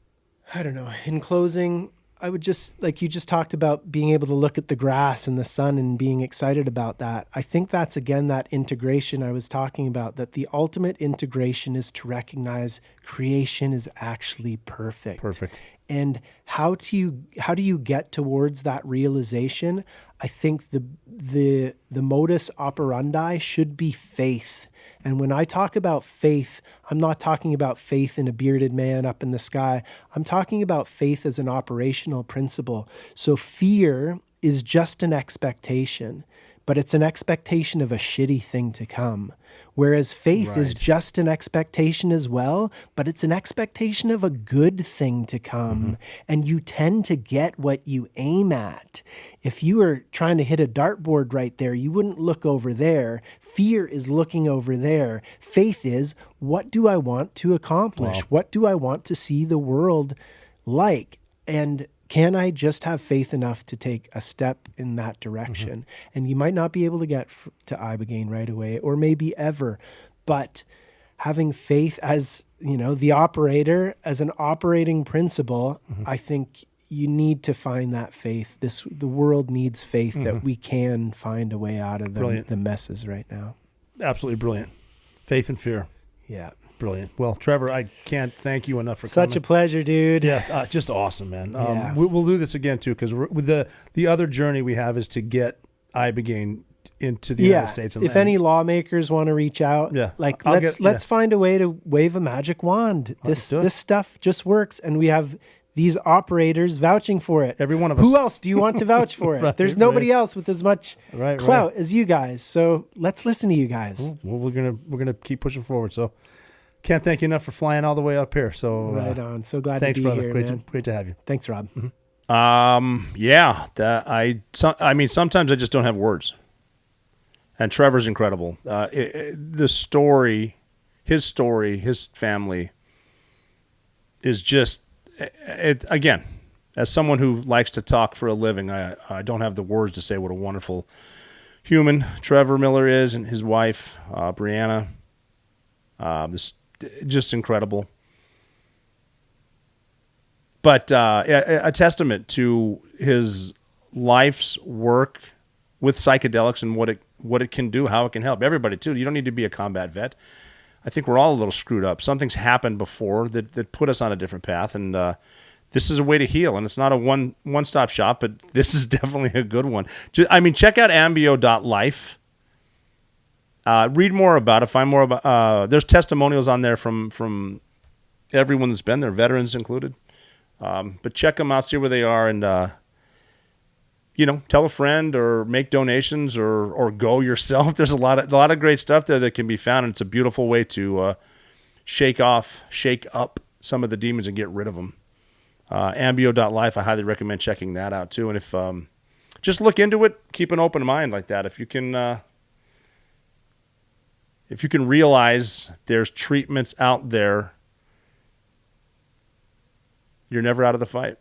I don't know. In closing, I would just, like you just talked about, being able to look at the grass and the sun and being excited about that. I think that's, again, that integration I was talking about, that the ultimate integration is to recognize creation is actually perfect. Perfect. And how do you get towards that realization? I think the modus operandi should be faith. And when I talk about faith, I'm not talking about faith in a bearded man up in the sky. I'm talking about faith as an operational principle. So fear is just an expectation, but it's an expectation of a shitty thing to come. Whereas faith is just an expectation as well, but it's an expectation of a good thing to come. Mm-hmm. And you tend to get what you aim at. If you were trying to hit a dartboard right there, you wouldn't look over there. Fear is looking over there. Faith is, what do I want to accomplish? Wow. What do I want to see the world like? And can I just have faith enough to take a step in that direction? Mm-hmm. And you might not be able to get to Ibogaine right away, or maybe ever, but having faith as, the operator, as an operating principle, I think you need to find that faith. The world needs faith that we can find a way out of the messes right now. Absolutely brilliant. Faith and fear. Yeah. Brilliant. Well, Trevor, I can't thank you enough for coming. Such a pleasure, dude. Yeah, just awesome, man. We'll do this again, too, because with the other journey we have is to get Ibogaine into the United States. If any lawmakers want to reach out, let's find a way to wave a magic wand. This stuff just works, and we have these operators vouching for it. Every one of us. Who else do you want to vouch for it? There's nobody else with as much clout as you guys. So let's listen to you guys. Well, we're gonna keep pushing forward. So. Can't thank you enough for flying all the way up here. So right on. So glad to be brother. here, Great man. Great to have you. Thanks, Rob. Mm-hmm. I mean, sometimes I just don't have words. And Trevor's incredible. The story, his family is just, again, as someone who likes to talk for a living, I don't have the words to say what a wonderful human Trevor Millar is, and his wife, Brianna. This just incredible. But a testament to his life's work with psychedelics and what it can do, how it can help everybody too. You don't need to be a combat vet. I think we're all a little screwed up. Something's happened before that put us on a different path, and this is a way to heal. And it's not a one-stop shop, but this is definitely a good one. Check out ambio.life. Read more about it. Find more about. There's testimonials on there from everyone that's been there, veterans included. But check them out, see where they are, and tell a friend or make donations or go yourself. There's a lot of great stuff there that can be found, and it's a beautiful way to shake up some of the demons and get rid of them. Ambio.life. I highly recommend checking that out too. And if just look into it, keep an open mind like that. If you can. If you can realize there's treatments out there, you're never out of the fight.